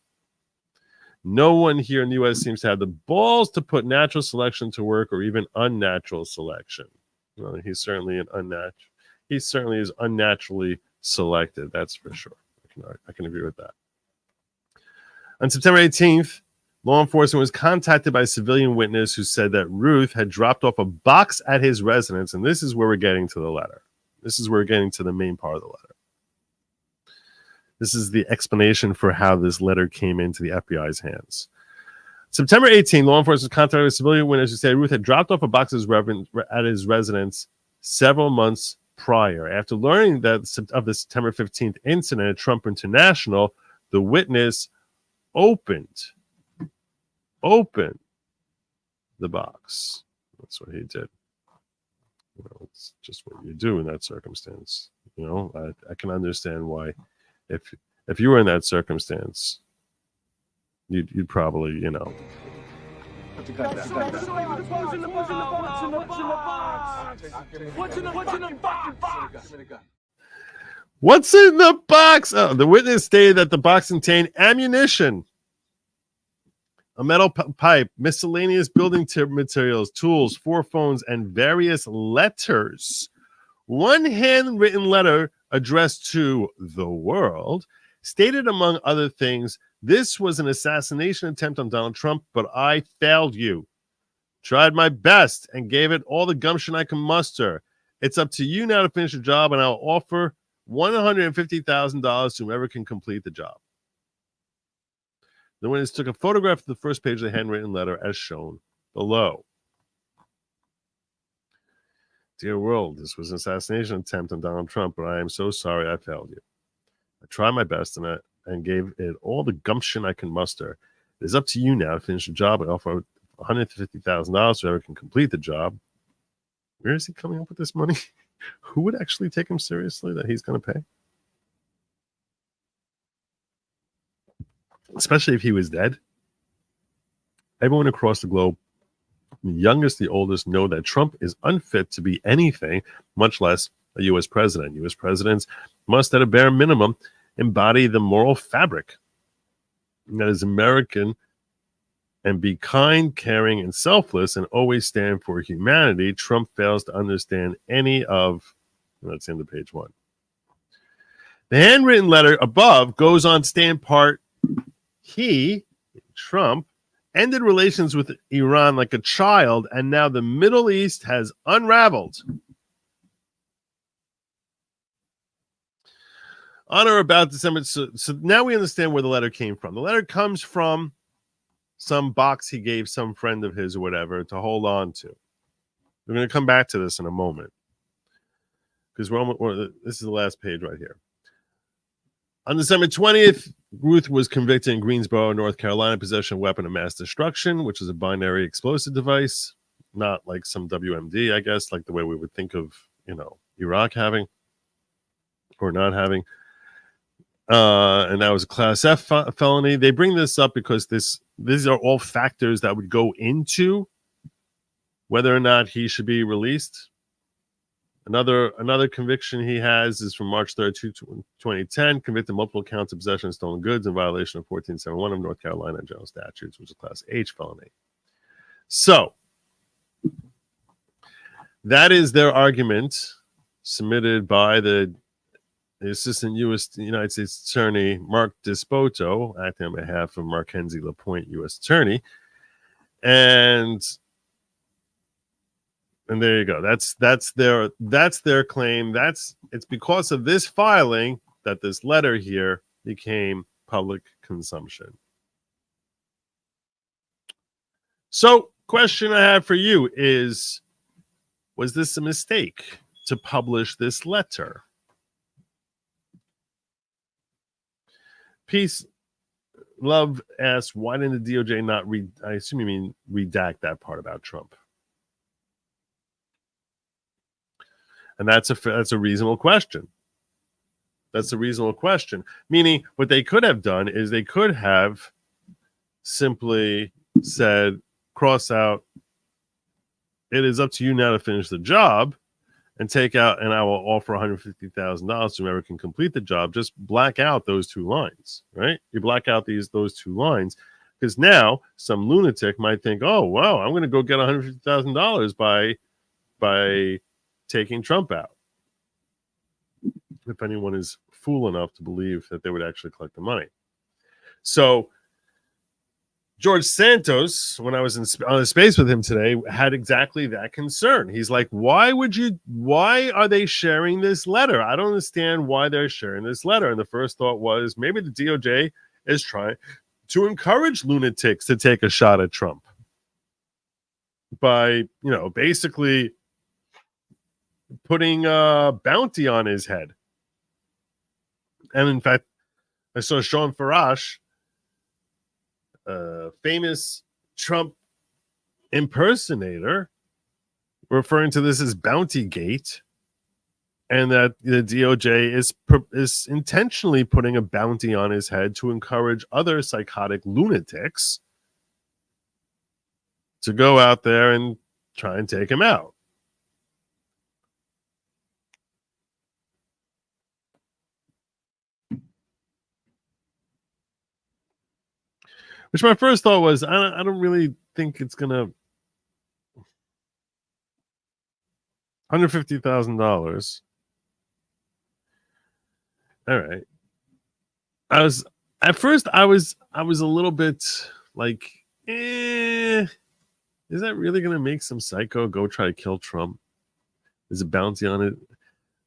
No one here in the U.S. seems to have the balls to put natural selection to work, or even unnatural selection. Well, he's certainly he certainly is unnaturally selected. That's for sure. I can agree with that. On September 18th, law enforcement was contacted by a civilian witness who said that Ruth had dropped off a box at his residence, and this is where we're getting to the letter. This is where we're getting to the main part of the letter. This is the explanation for how this letter came into the FBI's hands. September 18, law enforcement contacted a civilian witness who said Ruth had dropped off a box at his residence several months prior. After learning that of the September 15th incident at Trump International, the witness opened the box. That's what he did. You know, it's just what you do in that circumstance. You know, I can understand why, if you were in that circumstance, you'd probably, you know. What's in the box? Oh, the witness stated that the box contained ammunition, a metal pipe, miscellaneous building materials, tools, 4 phones, and various letters. One handwritten letter addressed to the world stated, among other things, "This was an assassination attempt on Donald Trump, but I failed you. Tried my best and gave it all the gumption I can muster. It's up to you now to finish the job, and I'll offer $150,000 to whoever can complete the job. The witness took a photograph of the first page of the handwritten letter as shown below. Dear world, this was an assassination attempt on Donald Trump, but I am so sorry I failed you. I tried my best and gave it all the gumption I can muster. It is up to you now to finish the job. I offer $150,000 to whoever can complete the job. Where is he coming up with this money? Who would actually take him seriously that he's going to pay? Especially if he was dead. Everyone across the globe, the youngest, the oldest, know that Trump is unfit to be anything, much less a U.S. president. U.S. presidents must, at a bare minimum, embody the moral fabric that is American and be kind, caring, and selfless, and always stand for humanity. Trump fails to understand any of, that's the end of page 1. The handwritten letter above goes on to stand part, he, Trump, ended relations with Iran like a child, and now the Middle East has unraveled. On or about December, so now we understand where the letter came from. The letter comes from some box he gave some friend of his or whatever to hold on to. We're going to come back to this in a moment, because this is the last page right here. On December 20th, Ruth was convicted in Greensboro, North Carolina, possession of a weapon of mass destruction, which is a binary explosive device, not like some WMD, I guess, like the way we would think of, Iraq having or not having. And that was a Class F felony. They bring this up because these are all factors that would go into whether or not he should be released. Another conviction he has is from March 3rd, 2010, convicted multiple counts of possession of stolen goods in violation of 1471 of North Carolina General Statutes, which is a Class H felony. So, that is their argument submitted by the Assistant United States Attorney Mark Dispoto, acting on behalf of Markenzie LaPointe, U.S. Attorney. And there you go. That's their claim. It's because of this filing that this letter here became public consumption. So, question I have for you is, was this a mistake to publish this letter? Peace Love asks, why didn't the DOJ not I assume you mean redact that part about Trump? And that's a reasonable question. That's a reasonable question. Meaning, what they could have done is they could have simply said, cross out, it is up to you now to finish the job, and take out, and I will offer $150,000 to whoever can complete the job. Just black out those two lines, right? You black out those two lines, because now some lunatic might think, oh, wow, I'm going to go get $150,000 by taking Trump out. If anyone is fool enough to believe that they would actually collect the money. So George Santos, when I was on a space with him today, had exactly that concern. He's like, why are they sharing this letter? I don't understand why they're sharing this letter. And the first thought was, maybe the DOJ is trying to encourage lunatics to take a shot at Trump by, basically putting a bounty on his head. And in fact, I saw Sean Farash, famous Trump impersonator, referring to this as Bounty Gate, and that the DOJ is intentionally putting a bounty on his head to encourage other psychotic lunatics to go out there and try and take him out. Which my first thought was, I don't really think it's gonna $150,000. All right. I was a little bit like, is that really gonna make some psycho go try to kill Trump? There's a bounty on it.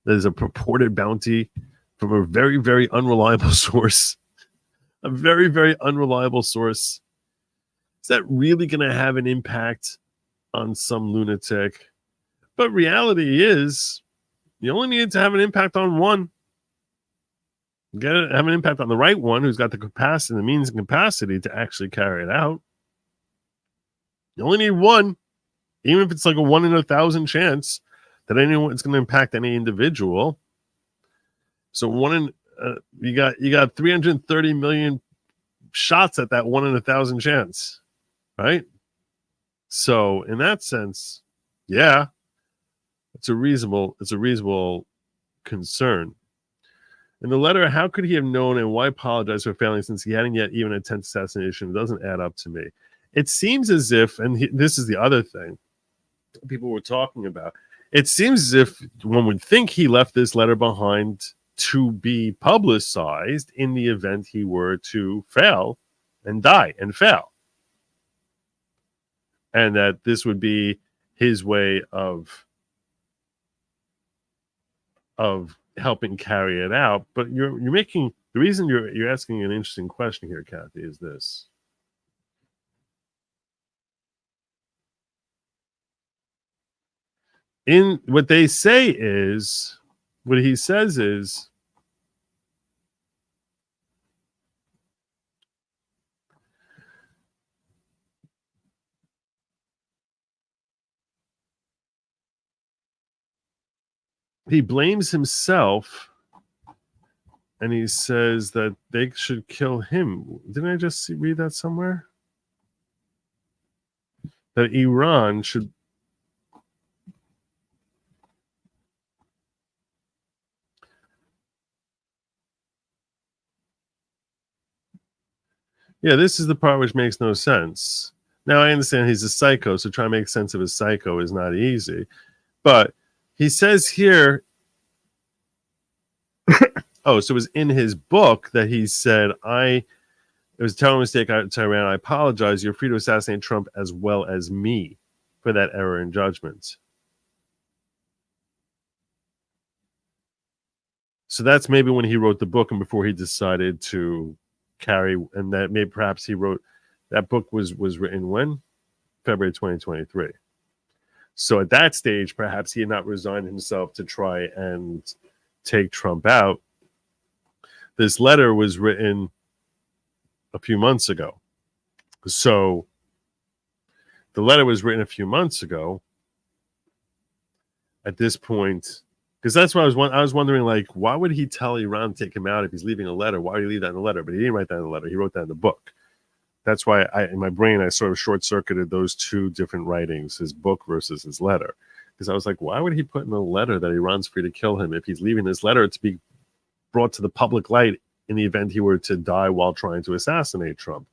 There's a purported bounty from a very, very unreliable source. A very, very unreliable source. Is that really going to have an impact on some lunatic? But reality is, you only need to have an impact on one. Have an impact on the right one who's got the capacity, the means and capacity to actually carry it out. You only need one, even if it's like a 1 in 1,000 chance that it's going to impact any individual. So you got 330 million shots at that 1 in 1,000 chance, right? So in that sense, yeah, it's a reasonable concern. In the letter, how could he have known and why apologize for failing since he hadn't yet even attempted assassination? It doesn't add up to me. It seems as if, and this is the other thing people were talking about, it seems as if one would think he left this letter behind to be publicized in the event he were to fail and die and fail. And that this would be his way of helping carry it out. But you're making the reason you're asking an interesting question here, Kathy, is this. In what they say is, what he says is, he blames himself and he says that they should kill him. Didn't I just read that somewhere? That Iran should. Yeah, this is the part which makes no sense. Now, I understand he's a psycho, so trying to make sense of a psycho is not easy. But he says here, so it was in his book that he said, it was a terrible mistake to Iran. I apologize. You're free to assassinate Trump as well as me for that error in judgment. So that's maybe when he wrote the book and before he decided to carry, and that maybe perhaps he wrote, that book was written when? February 2023. So at that stage, perhaps he had not resigned himself to try and take Trump out. This letter was written a few months ago. So the letter was written a few months ago. At this point, because that's what I was wondering, like, why would he tell Iran to take him out if he's leaving a letter? Why would he leave that in the letter? But he didn't write that in the letter. He wrote that in the book. That's why in my brain, I sort of short-circuited those two different writings, his book versus his letter. Because I was like, why would he put in the letter that Iran's free to kill him if he's leaving this letter to be brought to the public light in the event he were to die while trying to assassinate Trump?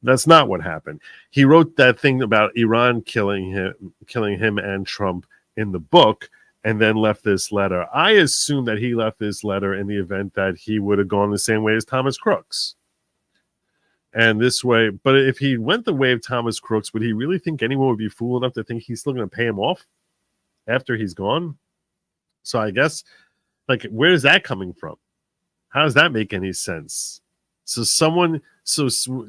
That's not what happened. He wrote that thing about Iran killing him and Trump in the book, and then left this letter. I assume that he left this letter in the event that he would have gone the same way as Thomas Crooks. And this way, but if he went the way of Thomas Crooks, would he really think anyone would be fool enough to think he's still going to pay him off after he's gone? So I guess, like, where is that coming from? How does that make any sense? So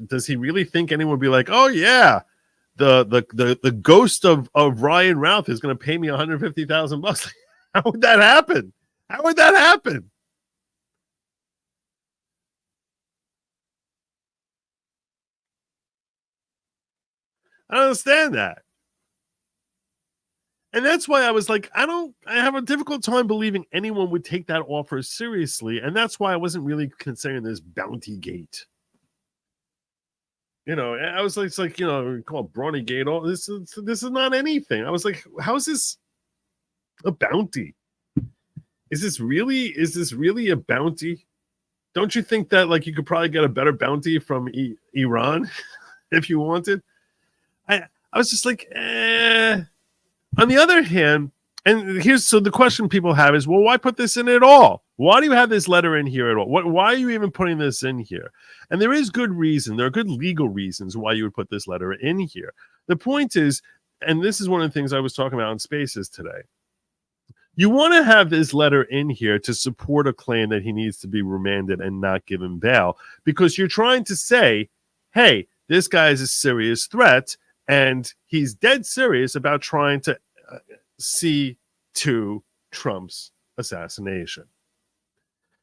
does he really think anyone would be like, oh yeah, the ghost of Ryan Routh is going to pay me $150,000? How would that happen? How would that happen? I don't understand that. And that's why I was like, I have a difficult time believing anyone would take that offer seriously. And that's why I wasn't really considering this bounty gate. You know, I was like, it's like, you know, call it Brawny Gate. All this is not anything. I was like, how is this a bounty? Is this really a bounty? Don't you think that, like, you could probably get a better bounty from Iran if you wanted? I was just like, On the other hand, and so the question people have is, well, why put this in at all? Why do you have this letter in here at all? Why are you even putting this in here? And there is good reason. There are good legal reasons why you would put this letter in here. The point is, and this is one of the things I was talking about in Spaces today. You want to have this letter in here to support a claim that he needs to be remanded and not given bail, because you're trying to say, hey, this guy is a serious threat and he's dead serious about trying to see to Trump's assassination.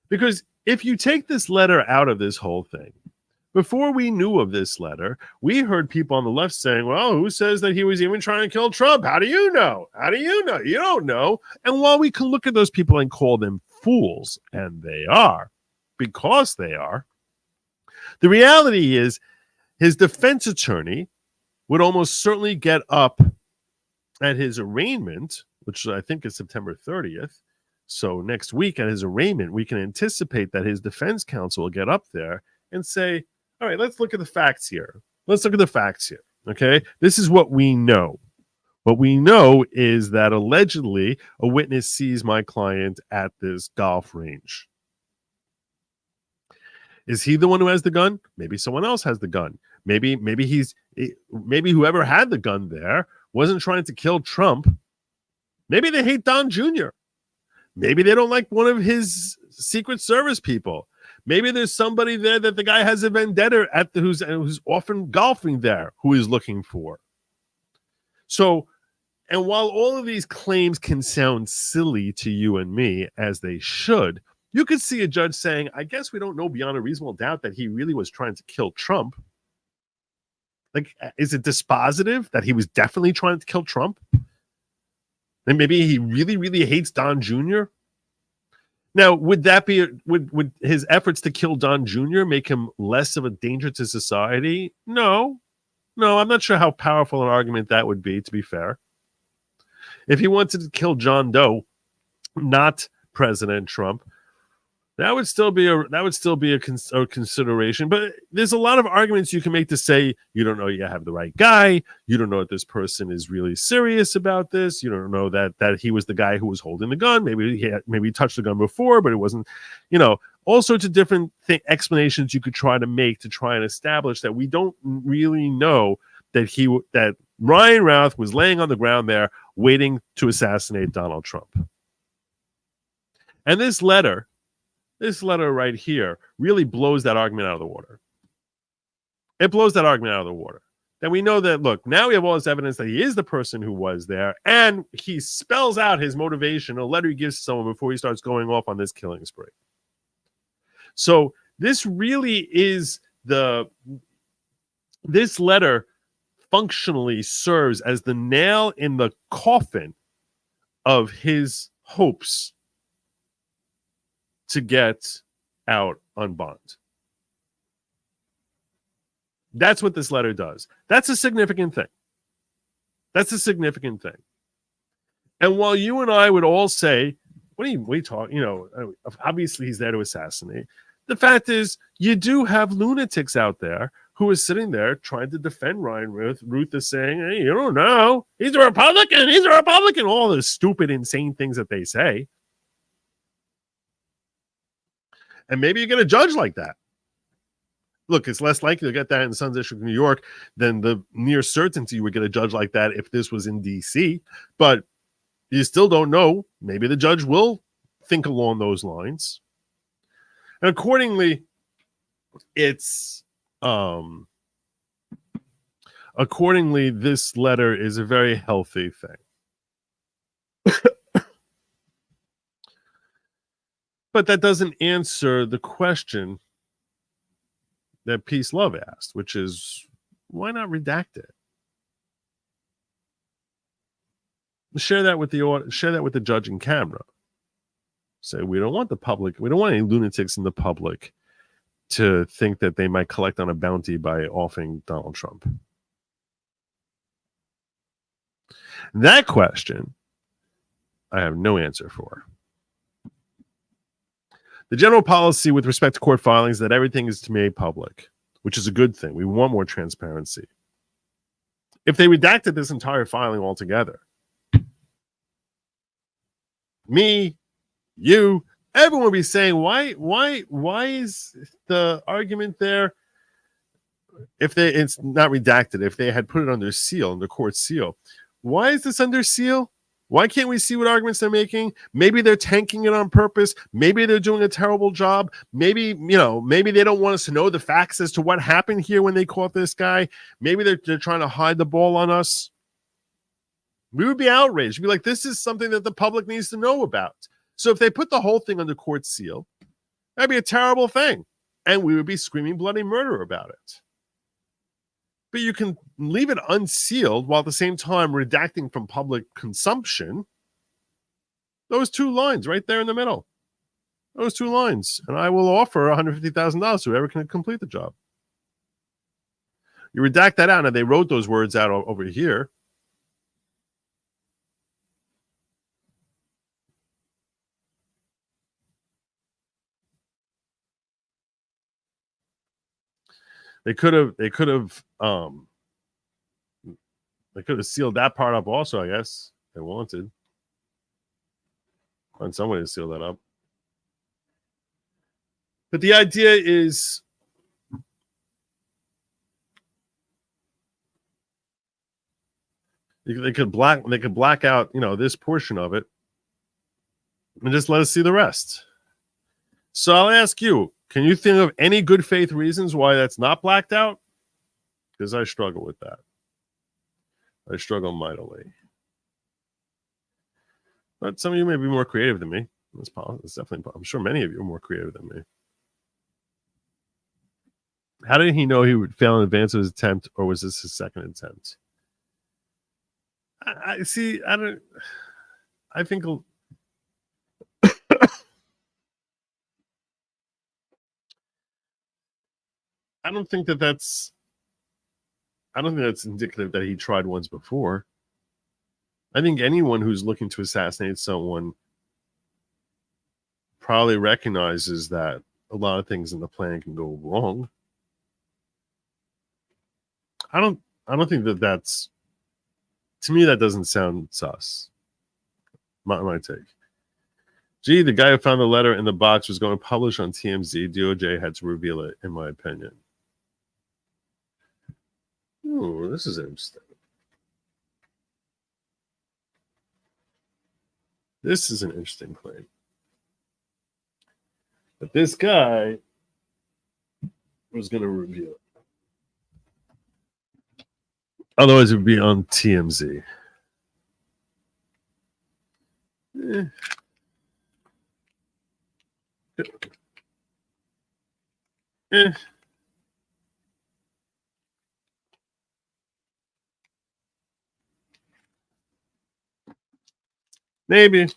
Because if you take this letter out of this whole thing, before we knew of this letter, we heard people on the left saying, well, who says that he was even trying to kill Trump? How do you know? How do you know? You don't know. And while we can look at those people and call them fools, and they are, because they are, the reality is his defense attorney would almost certainly get up at his arraignment, which I think is September 30th. So next week at his arraignment, we can anticipate that his defense counsel will get up there and say, all right, let's look at the facts here. Let's look at the facts here. Okay. This is what we know. What we know is that allegedly a witness sees my client at this golf range. Is he the one who has the gun? Maybe someone else has the gun. Maybe whoever had the gun there wasn't trying to kill Trump. Maybe they hate Don Jr. Maybe they don't like one of his Secret Service people. Maybe there's somebody there that the guy has a vendetta at who's often golfing there who is looking for. So, and while all of these claims can sound silly to you and me, as they should, you could see a judge saying, I guess we don't know beyond a reasonable doubt that he really was trying to kill Trump. Like, is it dispositive that he was definitely trying to kill Trump? And maybe he really, really hates Don Jr.? Now, would that be would his efforts to kill Don Jr. make him less of a danger to society? No, I'm not sure how powerful an argument that would be, to be fair. If he wanted to kill John Doe, not President Trump, that would still be a consideration. But there's a lot of arguments you can make to say you don't know you have the right guy. You don't know that this person is really serious about this. You don't know that he was the guy who was holding the gun. Maybe he touched the gun before, but it wasn't. All sorts of different explanations you could try to make to try and establish that we don't really know that Ryan Routh was laying on the ground there waiting to assassinate Donald Trump. And this letter right here really blows that argument out of the water. It blows that argument out of the water. Then we know that, look, now we have all this evidence that he is the person who was there, and he spells out his motivation, a letter he gives to someone before he starts going off on this killing spree. So this really is this letter functionally serves as the nail in the coffin of his hopes to get out on bond. That's what this letter does. That's a significant thing. And while you and I would all say, what are you talking? Obviously he's there to assassinate. The fact is, you do have lunatics out there who is sitting there trying to defend Ryan Ruth. Ruth is saying, hey, you don't know. He's a Republican. All the stupid, insane things that they say. And maybe you get a judge like that. Look, it's less likely to get that in the Southern District of New York than the near certainty you would get a judge like that if this was in D.C. But you still don't know. Maybe the judge will think along those lines. And accordingly, this letter is a very healthy thing. But that doesn't answer the question that Peace Love asked, which is, why not redact it? Share that with the judge in camera. Say, we don't want the public, we don't want any lunatics in the public to think that they might collect on a bounty by offing Donald Trump. That question, I have no answer for. The general policy with respect to court filings is that everything is to be made public, which is a good thing. We want more transparency. If they redacted this entire filing altogether, me, you, everyone would be saying, why is the argument there? If it's not redacted, if they had put it under seal, under court seal, why is this under seal? Why can't we see what arguments they're making? Maybe they're tanking it on purpose. Maybe they're doing a terrible job. Maybe, maybe they don't want us to know the facts as to what happened here when they caught this guy. Maybe they're trying to hide the ball on us. We would be outraged. We'd be like, this is something that the public needs to know about. So if they put the whole thing under court seal, that'd be a terrible thing. And we would be screaming bloody murder about it. But you can leave it unsealed while at the same time redacting from public consumption. Those two lines right there in the middle. Those two lines. And I will offer $150,000 to whoever can complete the job. You redact that out, and they wrote those words out over here. They could have sealed that part up also, I guess. They wanted. Find some way to seal that up. But the idea is they could black out, this portion of it and just let us see the rest. So I'll ask you, can you think of any good faith reasons why that's not blacked out? Because I struggle with that. I struggle mightily. But some of you may be more creative than me. It's definitely, I'm sure many of you are more creative than me. How did he know he would fail in advance of his attempt, or was this his second attempt? I think I don't think that's indicative that he tried once before. I think anyone who's looking to assassinate someone probably recognizes that a lot of things in the plan can go wrong. I don't think that's, to me, that doesn't sound sus. My take. Gee, the guy who found the letter in the box was going to publish on TMZ. DOJ had to reveal it, in my opinion. Ooh, this is interesting. This is an interesting claim. But this guy was going to reveal it. Otherwise, it would be on TMZ. Maybe.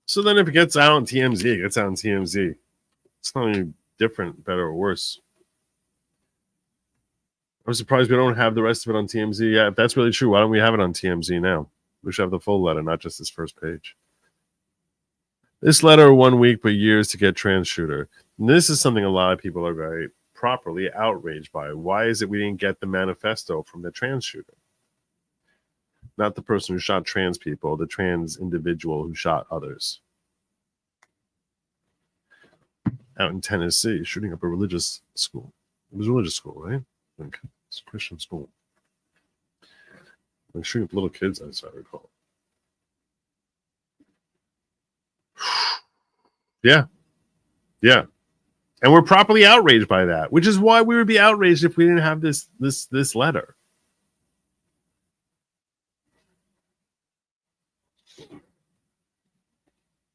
So then if it gets out on TMZ, it gets out on TMZ. It's not any different, better, or worse. I'm surprised we don't have the rest of it on TMZ. Yeah, if that's really true, why don't we have it on TMZ now? We should have the full letter, not just this first page. This letter, 1 week, but years to get trans shooter. And this is something a lot of people are very properly outraged by. Why is it we didn't get the manifesto from the trans shooter? Not the person who shot trans people, the trans individual who shot others. Out in Tennessee, shooting up a religious school. It was a religious school, right? I think it's a Christian school. Like shooting up little kids, as I recall. Yeah. Yeah. And we're properly outraged by that, which is why we would be outraged if we didn't have this letter.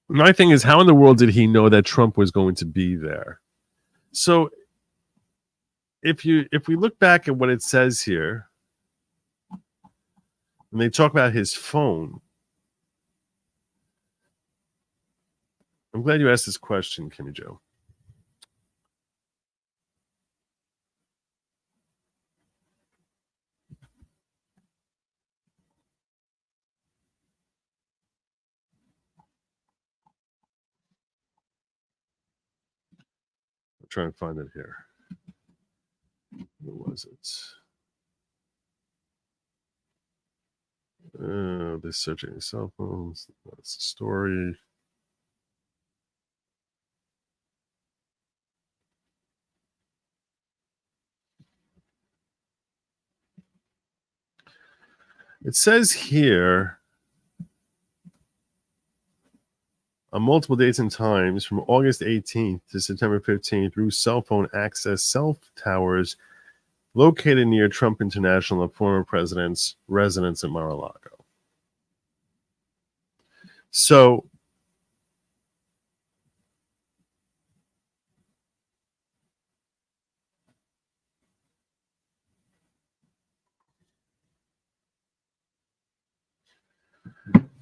My thing is, how in the world did he know that Trump was going to be there? So if we look back at what it says here, and they talk about his phone, I'm glad you asked this question, Kimmy Joe. I'll try and find it here. Where was it? They're searching cell phones. That's the story. It says here on multiple dates and times from August 18th to September 15th through cell phone access cell towers located near Trump International and former president's residence in Mar-a-Lago. So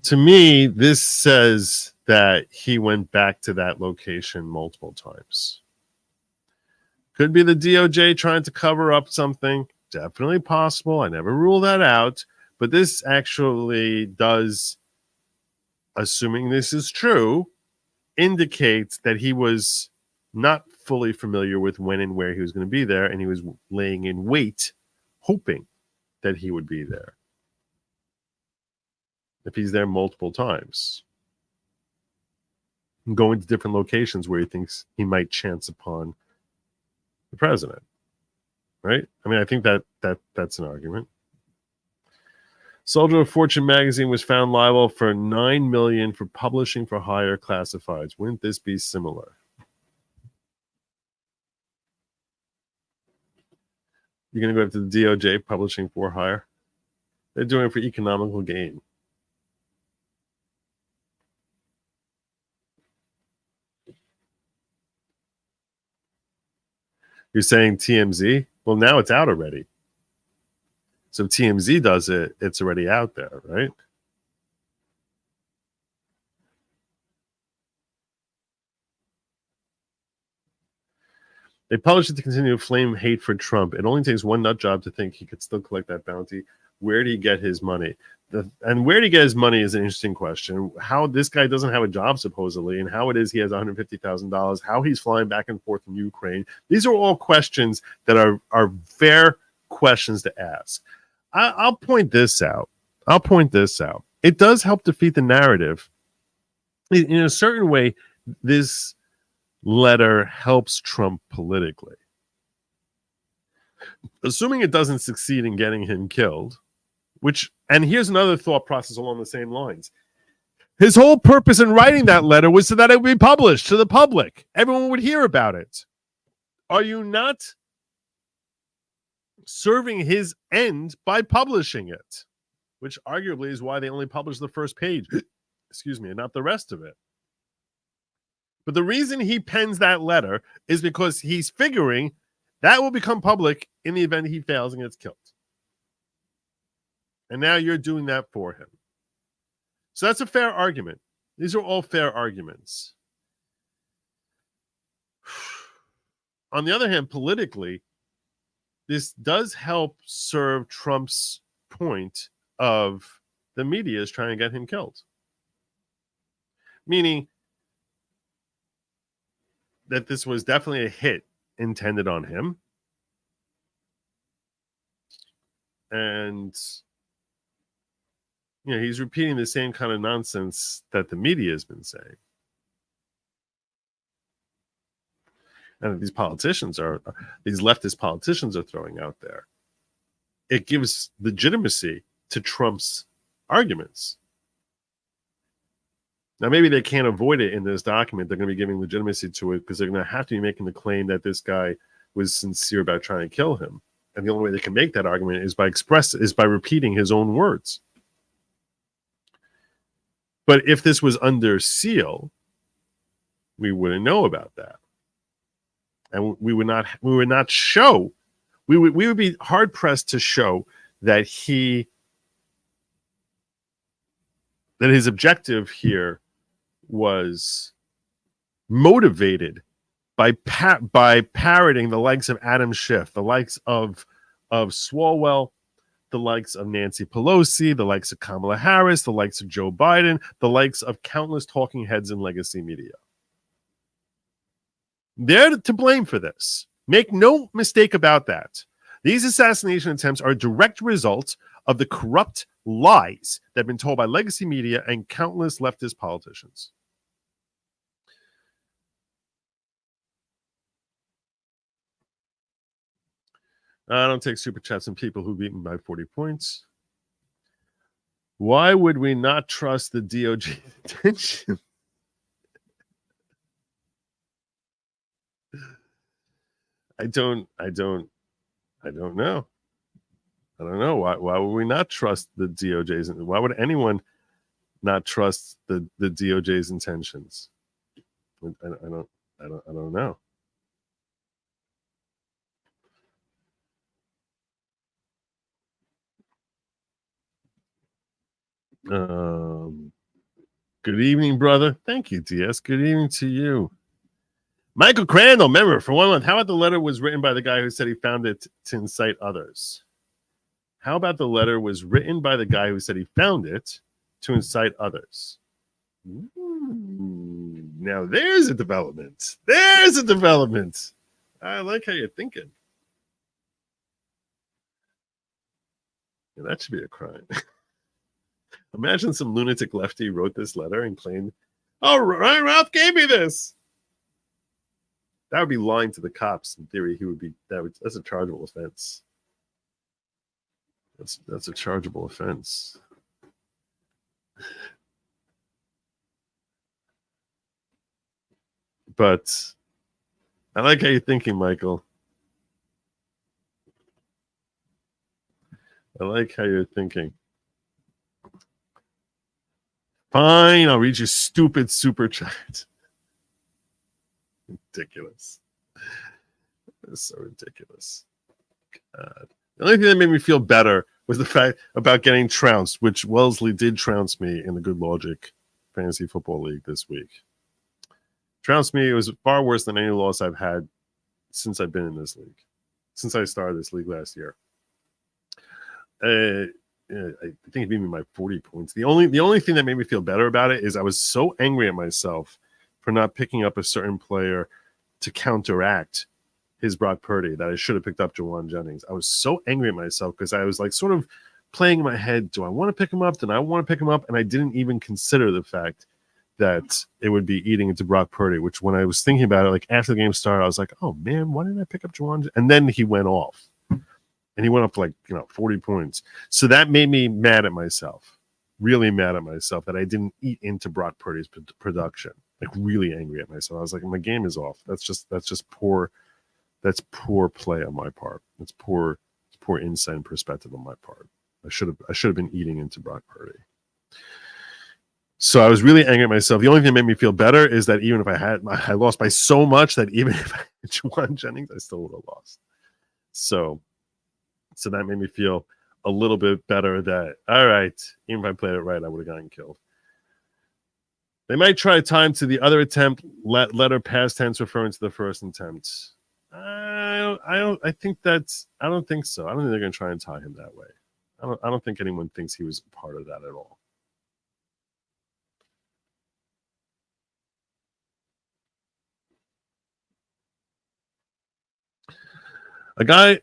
to me, this says that he went back to that location multiple times. Could be the DOJ trying to cover up something. Definitely possible. I never rule that out. But this actually does, assuming this is true, indicates that he was not fully familiar with when and where he was going to be there, and he was laying in wait, hoping that he would be there. If he's there multiple times, going to different locations where he thinks he might chance upon the president, right? I mean, I think that's an argument. Soldier of Fortune magazine was found liable for $9 million for publishing for hire classifieds. Wouldn't this be similar? You're going to go after the DOJ publishing for hire? They're doing it for economical gain. You're saying TMZ? Well, now it's out already. So if TMZ does it, it's already out there, right? They published it to continue to flame hate for Trump. It only takes one nut job to think he could still collect that bounty. Where did he get his money? And where did he get his money is an interesting question. How this guy doesn't have a job, supposedly, and how it is he has $150,000, how he's flying back and forth from Ukraine. These are all questions that are fair questions to ask. I'll point this out. It does help defeat the narrative. In a certain way, this letter helps Trump politically. Assuming it doesn't succeed in getting him killed, and here's another thought process along the same lines. His whole purpose in writing that letter was so that it would be published to the public. Everyone would hear about it. Are you not serving his end by publishing it? Which arguably is why they only published the first page, and not the rest of it. But the reason he pens that letter is because he's figuring that will become public in the event he fails and gets killed. And now you're doing that for him. So that's a fair argument. These are all fair arguments. On the other hand, politically, this does help serve Trump's point of the media is trying to get him killed. Meaning that this was definitely a hit intended on him. And he's repeating the same kind of nonsense that the media has been saying. And these leftist politicians are throwing out there. It gives legitimacy to Trump's arguments. Now, maybe they can't avoid it in this document. They're going to be giving legitimacy to it because they're going to have to be making the claim that this guy was sincere about trying to kill him. And the only way they can make that argument is by repeating his own words. But if this was under seal, we wouldn't know about that. And we would not show, we would be hard pressed to show that his objective here was motivated by parroting the likes of Adam Schiff, the likes of Swalwell, the likes of Nancy Pelosi, the likes of Kamala Harris, the likes of Joe Biden, the likes of countless talking heads in legacy media. They're to blame for this. Make no mistake about that. These assassination attempts are a direct result of the corrupt lies that have been told by legacy media and countless leftist politicians. I don't take super chats from people who beat me by 40 points. Why would we not trust the DOJ attention? I don't know. I don't know. Why would we not trust the DOJ's? Why would anyone not trust the DOJ's intentions? I don't know. Good evening, brother. Thank you, DS. Good evening to you. Michael Crandall, member for 1 month. How about the letter was written by the guy who said he found it to incite others? How about the letter was written by the guy who said he found it to incite others? Ooh, now there's a development. There's a development. I like how you're thinking. Yeah, that should be a crime. Imagine some lunatic lefty wrote this letter and claimed, "Oh, Ryan Ralph gave me this." That would be lying to the cops. In theory, he would be. That's a chargeable offense. That's a chargeable offense. But I like how you're thinking, Michael. I like how you're thinking. Fine, I'll read your stupid super chat. Ridiculous. It's so ridiculous. God. The only thing that made me feel better was the fact about getting trounced, which Wellesley did trounce me in the Good Lawgic Fantasy Football League this week. Trounced me. It was far worse than any loss I've had since I've been in this league, since I started this league last year. I think it beat me by 40 points. The only thing that made me feel better about it is I was so angry at myself for not picking up a certain player to counteract his Brock Purdy that I should have picked up Jawan Jennings. I was so angry at myself because I was like sort of playing in my head, do I want to pick him up? Did I want to pick him up? And I didn't even consider the fact that it would be eating into Brock Purdy, which when I was thinking about it, like after the game started, I was like, oh man, why didn't I pick up Jawan? And then he went off. And he went up to 40 points. So that made me mad at myself, really mad at myself that I didn't eat into Brock Purdy's production. Like really angry at myself. I was like, my game is off. That's just poor. That's poor play on my part. It's poor insight and perspective on my part. I should have been eating into Brock Purdy. So I was really angry at myself. The only thing that made me feel better is that even if I lost by so much that even if I had Jawan Jennings, I still would have lost. So that made me feel a little bit better that, all right, even if I played it right, I would have gotten killed. They might try time to the other attempt, letter past tense referring to the first attempt. I don't think so. I don't think they're going to try and tie him that way. I don't think anyone thinks he was part of that at all. A guy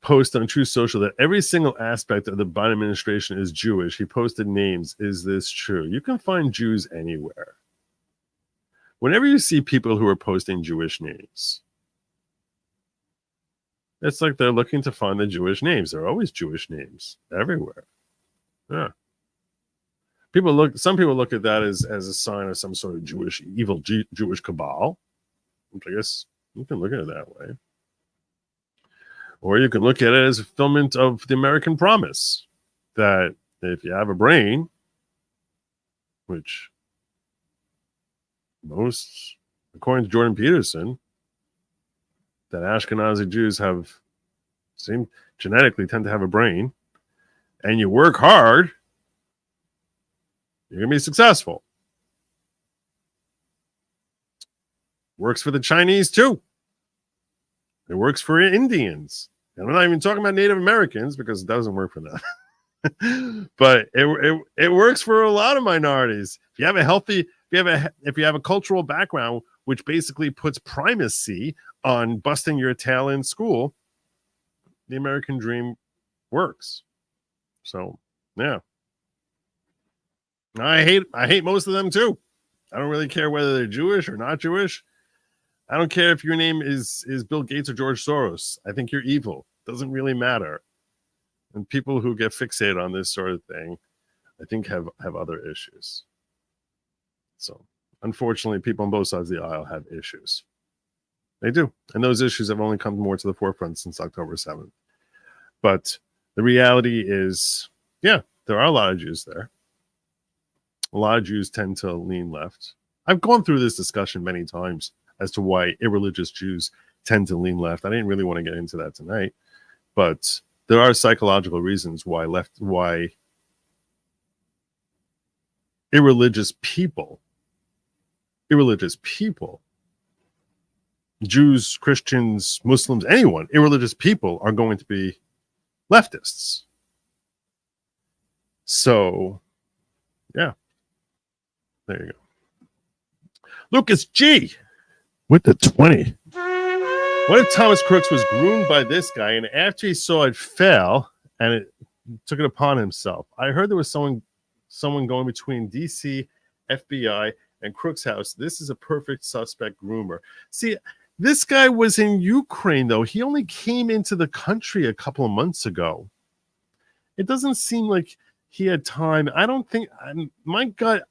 post on True Social that every single aspect of the Biden administration is Jewish. He posted names. Is this true? You can find Jews anywhere. Whenever you see people who are posting Jewish names, it's like they're looking to find the Jewish names. There are always Jewish names everywhere. Yeah. Some people look at that as a sign of some sort of evil Jewish cabal. I guess you can look at it that way. Or you can look at it as a fulfillment of the American promise that if you have a brain, which most, according to Jordan Peterson, that Ashkenazi Jews genetically tend to have a brain, and you work hard, you're going to be successful. Works for the Chinese too. It works for Indians. And I'm not even talking about Native Americans because it doesn't work for them. But it works for a lot of minorities. If you have a cultural background which basically puts primacy on busting your tail in school, the American dream works. So yeah. I hate most of them too. I don't really care whether they're Jewish or not Jewish. I don't care if your name is Bill Gates or George Soros. I think you're evil. Doesn't really matter. And people who get fixated on this sort of thing I think have other issues. So unfortunately, people on both sides of the aisle have issues. They do. And those issues have only come more to the forefront since October 7th. But the reality is, yeah, there are a lot of Jews there. A lot of Jews tend to lean left. I've gone through this discussion many times as to why irreligious Jews tend to lean left. I didn't really want to get into that tonight, but there are psychological reasons why irreligious people, Jews, Christians, Muslims, anyone, irreligious people are going to be leftists. So, yeah. There you go. Lucas G with the 20. What if Thomas Crooks was groomed by this guy, and after he saw it fail and it took it upon himself? I heard there was someone going between DC, FBI, and Crooks' house. This is a perfect suspect groomer. See, this guy was in Ukraine, though. He only came into the country a couple of months ago. It doesn't seem like he had time. I don't think, my gut,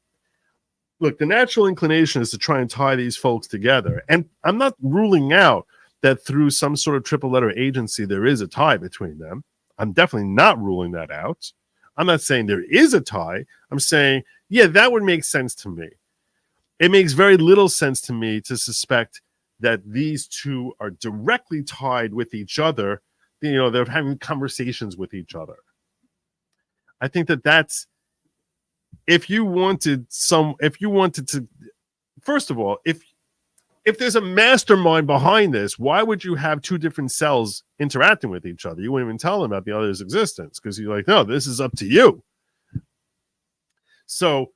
look, the natural inclination is to try and tie these folks together. And I'm not ruling out that through some sort of triple letter agency, there is a tie between them. I'm definitely not ruling that out. I'm not saying there is a tie. I'm saying, yeah, that would make sense to me. It makes very little sense to me to suspect that these two are directly tied with each other. You know, they're having conversations with each other. I think that's, if you wanted to, first of all, if there's a mastermind behind this, why would you have two different cells interacting with each other? You wouldn't even tell them about the other's existence because you're like, no, this is up to you. So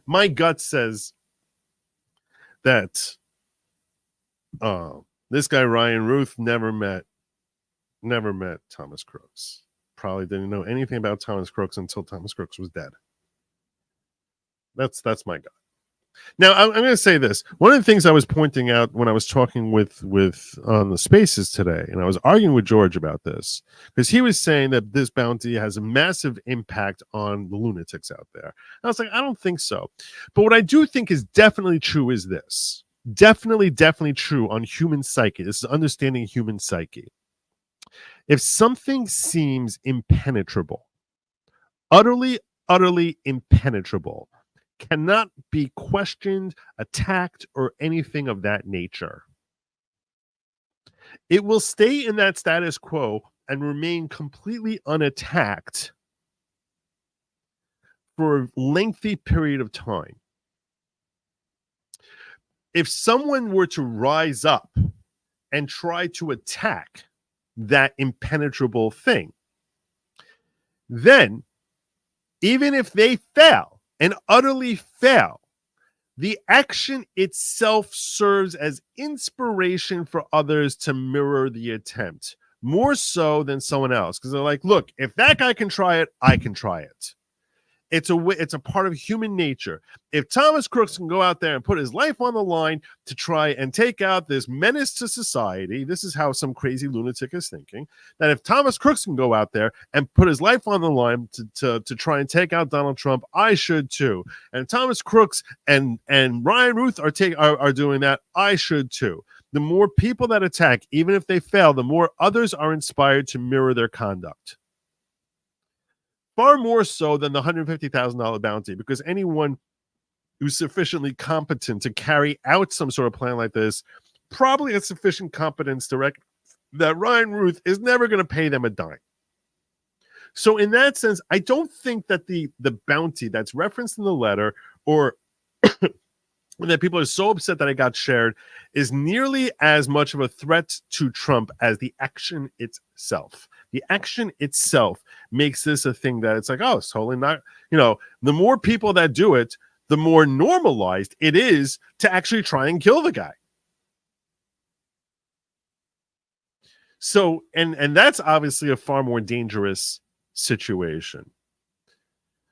my gut says that this guy Ryan Ruth never met Thomas Crooks. Probably didn't know anything about Thomas Crooks until Thomas Crooks was dead. That's my gut. Now, I'm going to say this. One of the things I was pointing out when I was talking with on the Spaces today, and I was arguing with George about this, because he was saying that this bounty has a massive impact on the lunatics out there. And I was like, I don't think so. But what I do think is definitely true is this. Definitely true on human psyche. This is understanding human psyche. If something seems impenetrable, utterly impenetrable, cannot be questioned, attacked, or anything of that nature, it will stay in that status quo and remain completely unattacked for a lengthy period of time. If someone were to rise up and try to attack that impenetrable thing, then even if they fail and utterly fail, the action itself serves as inspiration for others to mirror the attempt, more so than someone else. Because they're like, look, if that guy can try it, I can try it. It's a part of human nature. If Thomas Crooks can go out there and put his life on the line to try and take out this menace to society, this is how some crazy lunatic is thinking, that if Thomas Crooks can go out there and put his life on the line to try and take out Donald Trump, I should too. And if Thomas Crooks and Ryan Ruth are doing that, I should too. The more people that attack, even if they fail, the more others are inspired to mirror their conduct. Far more so than the $150,000 bounty, because anyone who's sufficiently competent to carry out some sort of plan like this probably has sufficient competence to recognize that Ryan Ruth is never going to pay them a dime. So in that sense, I don't think that the bounty that's referenced in the letter, or that people are so upset that it got shared, is nearly as much of a threat to Trump as the action itself. The action itself makes this a thing that it's like, oh, it's totally not, the more people that do it, the more normalized it is to actually try and kill the guy. So, and that's obviously a far more dangerous situation.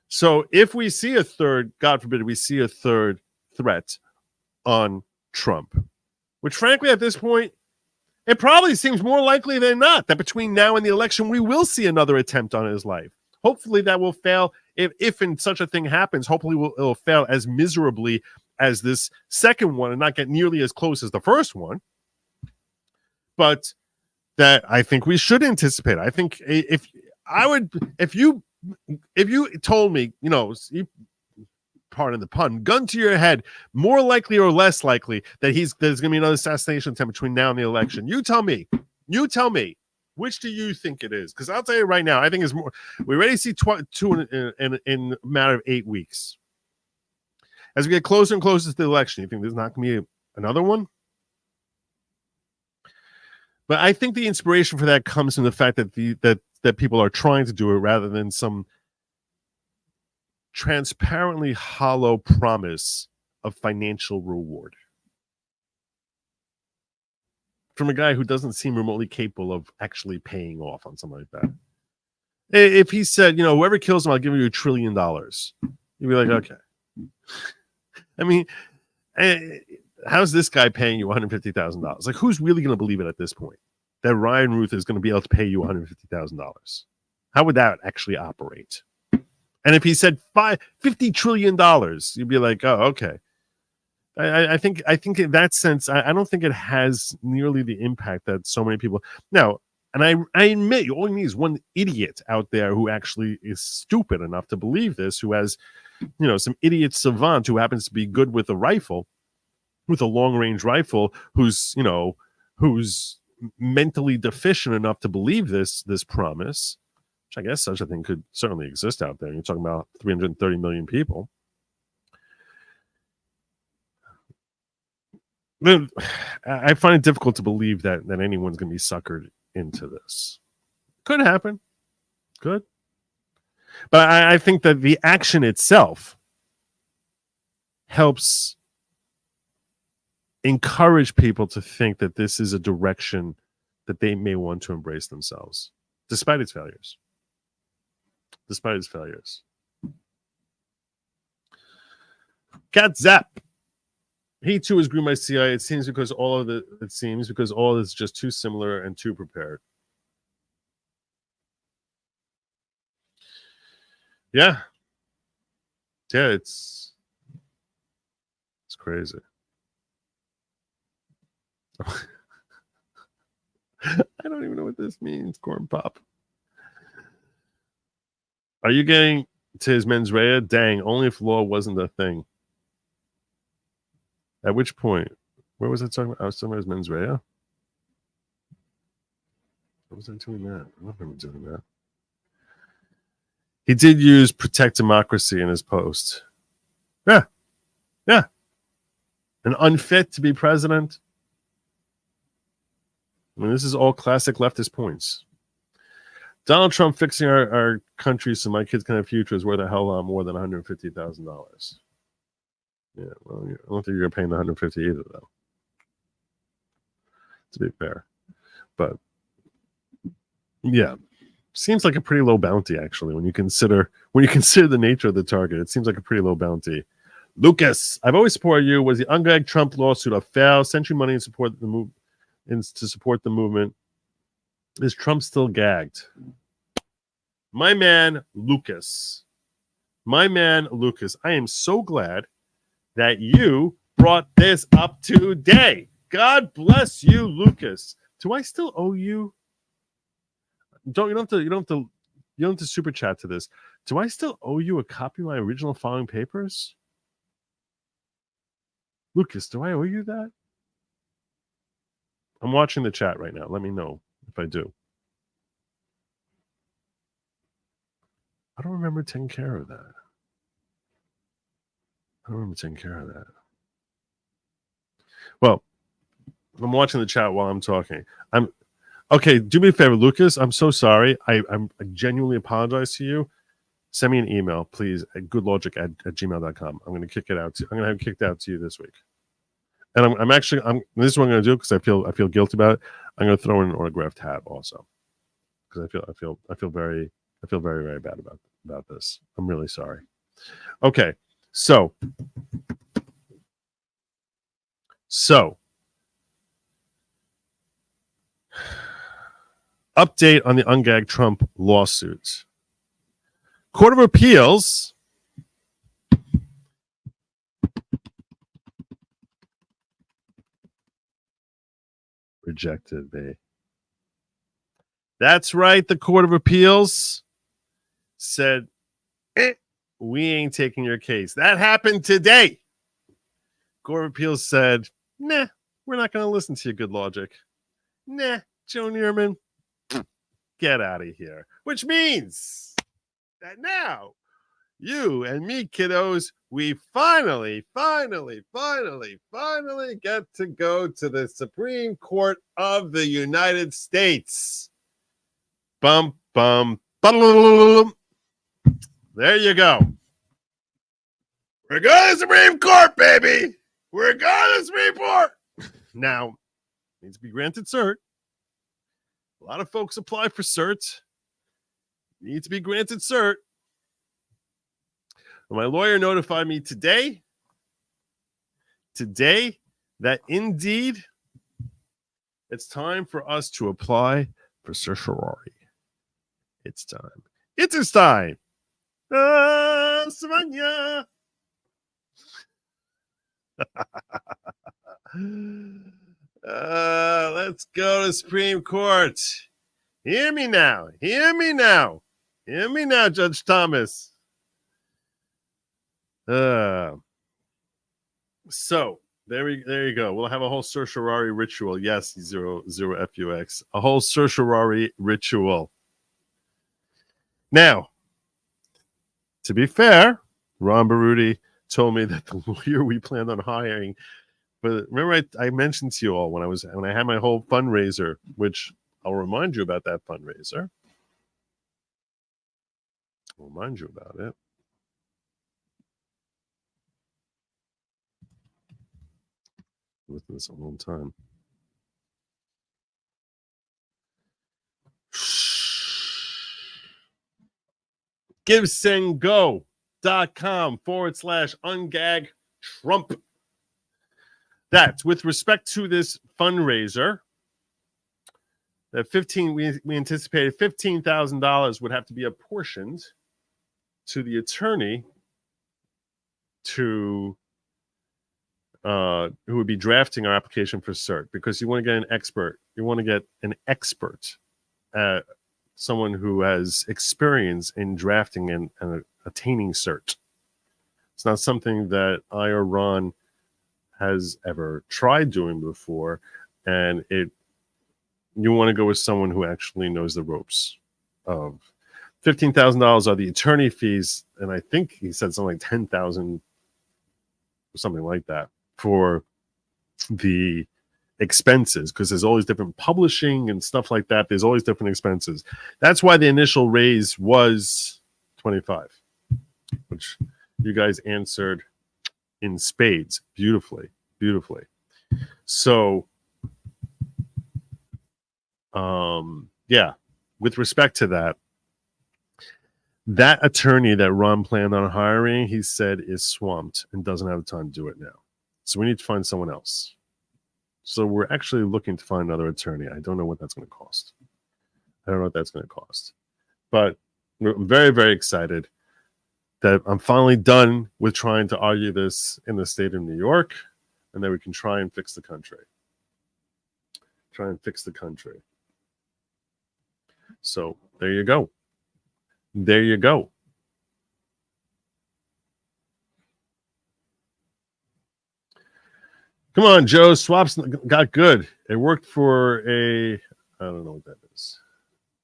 So if we see a third, God forbid, we see a third threat on Trump, which frankly at this point, it probably seems more likely than not that between now and the election, we will see another attempt on his life. Hopefully that will fail. If in such a thing happens, hopefully it'll fail as miserably as this second one and not get nearly as close as the first one. But that I think we should anticipate. I think if you told me, pardon the pun, gun to your head, more likely or less likely that there's going to be another assassination attempt between now and the election. You tell me, which do you think it is? Because I'll tell you right now, I think it's more. We already see two in a matter of 8 weeks. As we get closer and closer to the election, you think there's not going to be another one? But I think the inspiration for that comes from the fact that that people are trying to do it rather than some transparently hollow promise of financial reward from a guy who doesn't seem remotely capable of actually paying off on something like that. If he said, whoever kills him, I'll give you $1 trillion, you'd be like, okay. I mean, how's this guy paying you $150,000? Like, who's really going to believe it at this point that Ryan Ruth is going to be able to pay you $150,000? How would that actually operate? And if he said $50 trillion, you'd be like, oh, okay. I think in that sense, I don't think it has nearly the impact that so many people now. And I admit, you only need one idiot out there who actually is stupid enough to believe this, who has, some idiot savant who happens to be good with a rifle, with a long range rifle, who's mentally deficient enough to believe this promise, which I guess such a thing could certainly exist out there. You're talking about 330 million people. I find it difficult to believe that anyone's going to be suckered into this. Could happen. Could. But I think that the action itself helps encourage people to think that this is a direction that they may want to embrace themselves, despite its failures. Cat Zap. He too is groomed by CIA. It seems because all of it is just too similar and too prepared. Yeah, it's crazy. I don't even know what this means, Corn Pop. Are you getting to his mens rea? Dang, only if law wasn't a thing. At which point? Where was I talking about? I was talking about his mens rea? What was I doing that? I don't remember doing that. He did use protect democracy in his post. Yeah. And unfit to be president. I mean, this is all classic leftist points. Donald Trump fixing our country so my kids can have futures worth a hell of a lot more than $150,000. Yeah, well, I don't think you're paying the $150 either, though. To be fair, but yeah, seems like a pretty low bounty actually. When you consider the nature of the target, it seems like a pretty low bounty. Lucas, I've always supported you. Was the ungagged Trump lawsuit a fail? Sent you money to support the movement. Is Trump still gagged? My man Lucas, I am so glad that you brought this up today. God bless you, Lucas. Do I still owe you? You don't have to super chat to this. Do I still owe you a copy of my original following papers? Lucas, do I owe you that? I'm watching the chat right now. Let me know if I do. I don't remember taking care of that. Well, I'm watching the chat while I'm talking. Okay, do me a favor, Lucas. I'm so sorry. I genuinely apologize to you. Send me an email, please, at goodlogic@gmail.com. I'm going to kick it out. I'm going to have it kicked out to you this week. And I'm this is what I'm going to do because I feel guilty about it. I'm going to throw in an autographed hat also because I feel very very bad about this. I'm really sorry. Okay, so update on the ungagged Trump lawsuits. Court of Appeals rejected me. That's right. The Court of Appeals said, we ain't taking your case. That happened today. Court of Appeals said, nah, we're not going to listen to you, good logic. Nah, Joe Neerman, get out of here. Which means that now you and me, kiddos, we finally get to go to the Supreme Court of the United States. Bum, bum, bum. There you go. We're going to the Supreme Court, baby. We're going to the Supreme Court. Now, needs to be granted cert. A lot of folks apply for cert. Need to be granted cert. My lawyer notified me today that indeed it's time for us to apply for certiorari. It's time. It's time. Savannah. Let's go to Supreme Court. Hear me now. Hear me now, Judge Thomas. So there you go. We'll have a whole certiorari ritual. Yes, 00 FUX. A whole certiorari ritual. Now, to be fair, Ron Baruti told me that the lawyer we planned on hiring, but remember I mentioned to you all when I had my whole fundraiser, which I'll remind you about that fundraiser. I'll remind you about it. With this a long time. GiveSendGo.com/ungag Trump. That with respect to this fundraiser, that we anticipated $15,000 would have to be apportioned to the attorney who would be drafting our application for cert, because you want to get an expert. You want to get an expert, someone who has experience in drafting and attaining cert. It's not something that I or Ron has ever tried doing before, and you want to go with someone who actually knows the ropes of. $15,000 are the attorney fees, and I think he said something like $10,000, something like that, for the expenses, because there's always different publishing and stuff like that. There's always different expenses. That's why the initial raise was 25, which you guys answered in spades beautifully. So yeah, with respect to that attorney that Ron planned on hiring, he said is swamped and doesn't have time to do it now. So we need to find someone else. So we're actually looking to find another attorney. I don't know what that's going to cost. But I'm very, very excited that I'm finally done with trying to argue this in the state of New York, and that we can try and fix the country. So there you go. Come on, Joe. Swaps got good. It worked for I don't know what that is.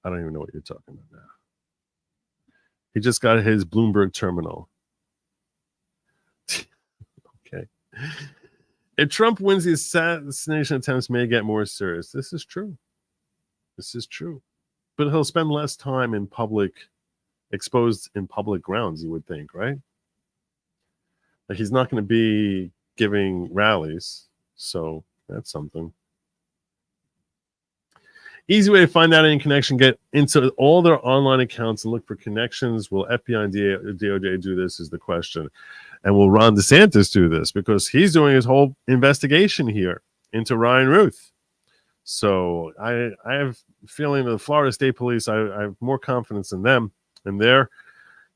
I don't even know what you're talking about now. He just got his Bloomberg terminal. Okay. If Trump wins, the assassination attempts may get more serious. This is true. But he'll spend less time in public, exposed in public grounds, you would think, right? Like, he's not going to be giving rallies, so that's something. Easy way to find out any connection: get into all their online accounts and look for connections. Will FBI and DOJ do this is the question. And will Ron DeSantis do this? Because he's doing his whole investigation here into Ryan Ruth. So I have a feeling that the Florida State Police, I have more confidence in them and their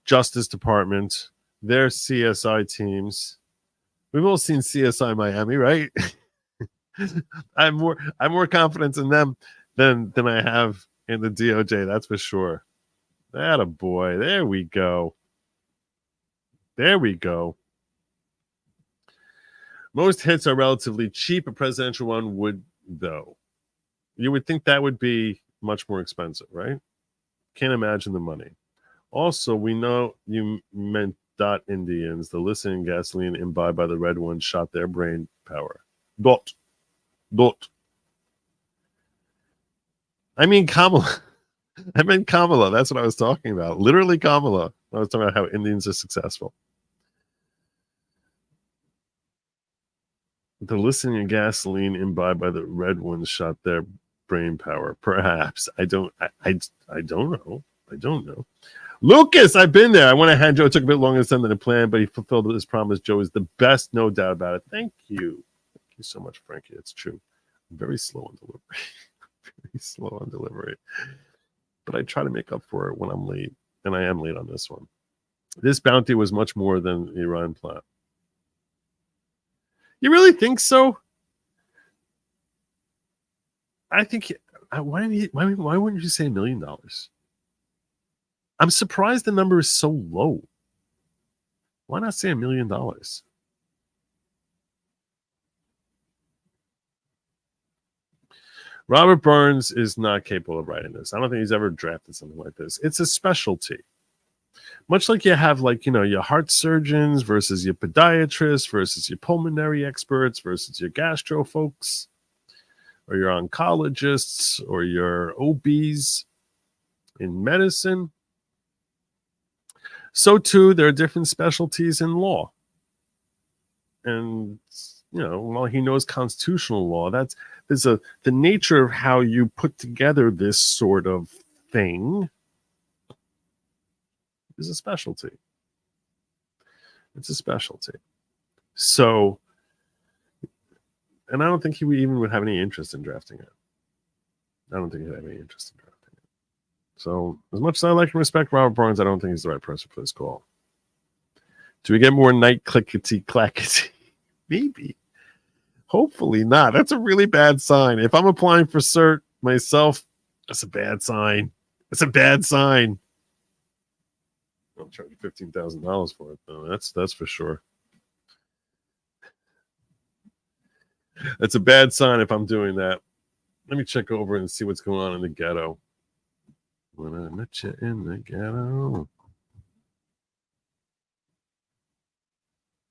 Justice Department, their CSI teams. We've all seen CSI Miami, right? I'm more confidence in them than I have in the DOJ, that's for sure. That a boy. There we go. There we go. Most hits are relatively cheap. A presidential one would, though. You would think that would be much more expensive, right? Can't imagine the money. Also, we know you meant dot Indians. The listening gasoline imbibed by the red ones shot their brain power. Dot. I mean Kamala. I meant Kamala. That's what I was talking about. Literally Kamala. I was talking about how Indians are successful. The listening gasoline imbibed by the red ones shot their brain power. Perhaps. I don't know. I don't know. Lucas, I've been there. I went ahead. Joe took a bit longer than the plan, but he fulfilled his promise. Joe is the best, no doubt about it. Thank you. Thank you so much, Frankie. It's true. I'm very slow on delivery. Very slow on delivery. But I try to make up for it when I'm late. And I am late on this one. This bounty was much more than the Iran plot. You really think so? I think. Why wouldn't you say $1 million? I'm surprised the number is so low. Why not say $1 million? Robert Burns is not capable of writing this. I don't think he's ever drafted something like this. It's a specialty. Much like you have, your heart surgeons versus your podiatrists versus your pulmonary experts versus your gastro folks or your oncologists or your OBs in medicine. So, too, there are different specialties in law. And, while he knows constitutional law, the nature of how you put together this sort of thing is a specialty. It's a specialty. So, and I don't think he would have any interest in drafting it. I don't think he'd have any interest in drafting it. So, as much as I like and respect Robert Burns, I don't think he's the right person for this call. Do we get more night clickety clackety? Maybe. Hopefully not. That's a really bad sign. If I'm applying for cert myself, that's a bad sign. It's a bad sign. I'll charge you $15,000 for it, though. That's for sure. That's a bad sign if I'm doing that. Let me check over and see what's going on in the ghetto. When I met you in the ghetto.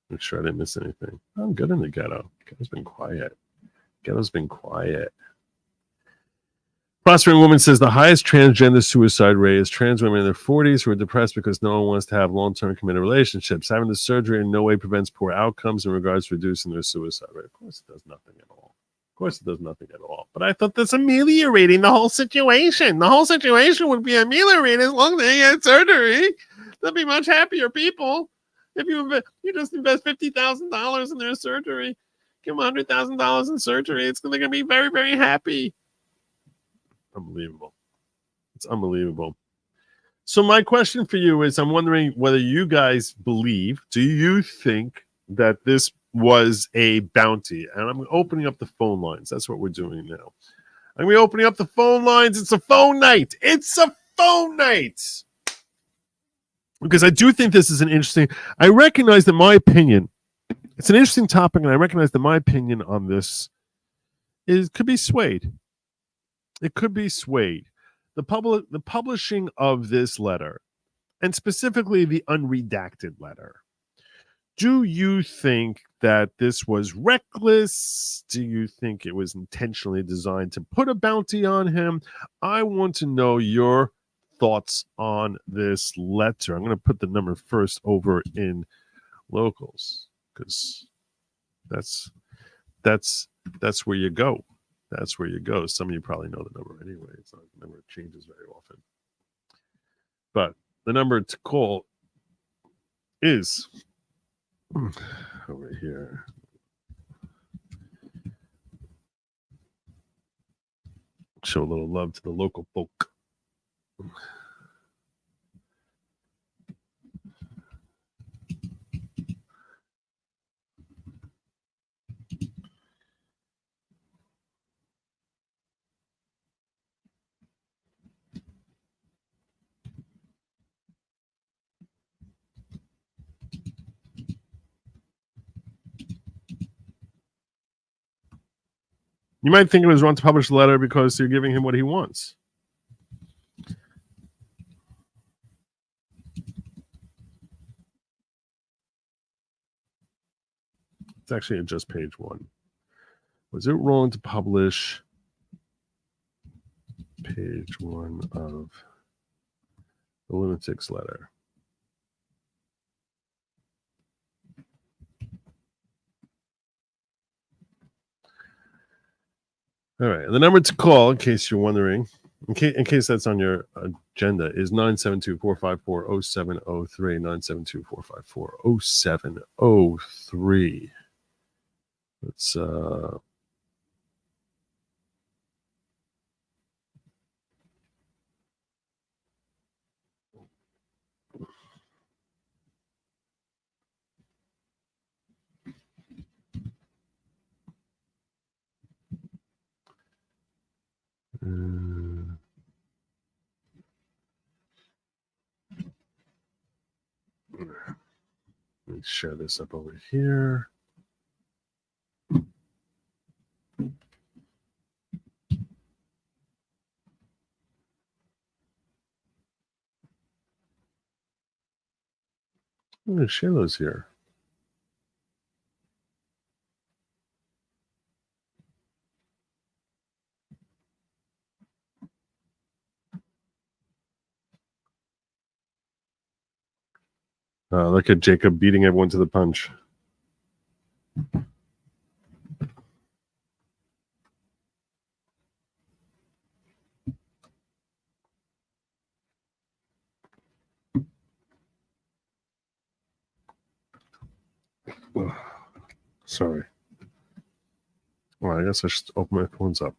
Make sure I didn't miss anything. I'm good in the ghetto. Ghetto's been quiet. Ghetto's been quiet. Prospering woman says the highest transgender suicide rate is trans women in their 40s who are depressed because no one wants to have long-term committed relationships. Having the surgery in no way prevents poor outcomes in regards to reducing their suicide rate. Of course, it does nothing at all. Of course, it does nothing at all. But I thought that's ameliorating the whole situation. The whole situation would be ameliorated as long as they get surgery. They'll be much happier people. If you just invest $50,000 in their surgery, give them $100,000 in surgery, it's going to be very, very happy. Unbelievable. It's unbelievable. So my question for you is, I'm wondering whether you guys believe, do you think that this was a bounty? And I'm opening up the phone lines. That's what we're doing now. I'm going to be opening up the phone lines. It's a phone night. It's a phone night. Because I do think this is an interesting, I recognize that my opinion, it's an interesting topic, and I recognize that my opinion on this could be swayed. It could be swayed. The publishing of this letter, and specifically the unredacted letter, do you think that this was reckless? Do you think it was intentionally designed to put a bounty on him? I want to know your thoughts on this letter. I'm going to put the number first over in locals because that's where you go. That's where you go. Some of you probably know the number anyway. It's not the number changes very often. But the number to call is over here. Show a little love to the local folk. You might think it was wrong to publish the letter because you're giving him what he wants. It's actually just page 1. Was it wrong to publish page 1 of the lunatic's letter? All right. The number to call, in case you're wondering, in case that's on your agenda, is 972-454-0703. 972-454-0703. Let's let me share this up over here. I'm going to share those here. Look at Jacob beating everyone to the punch. Sorry. Well, I guess I should open my phones up.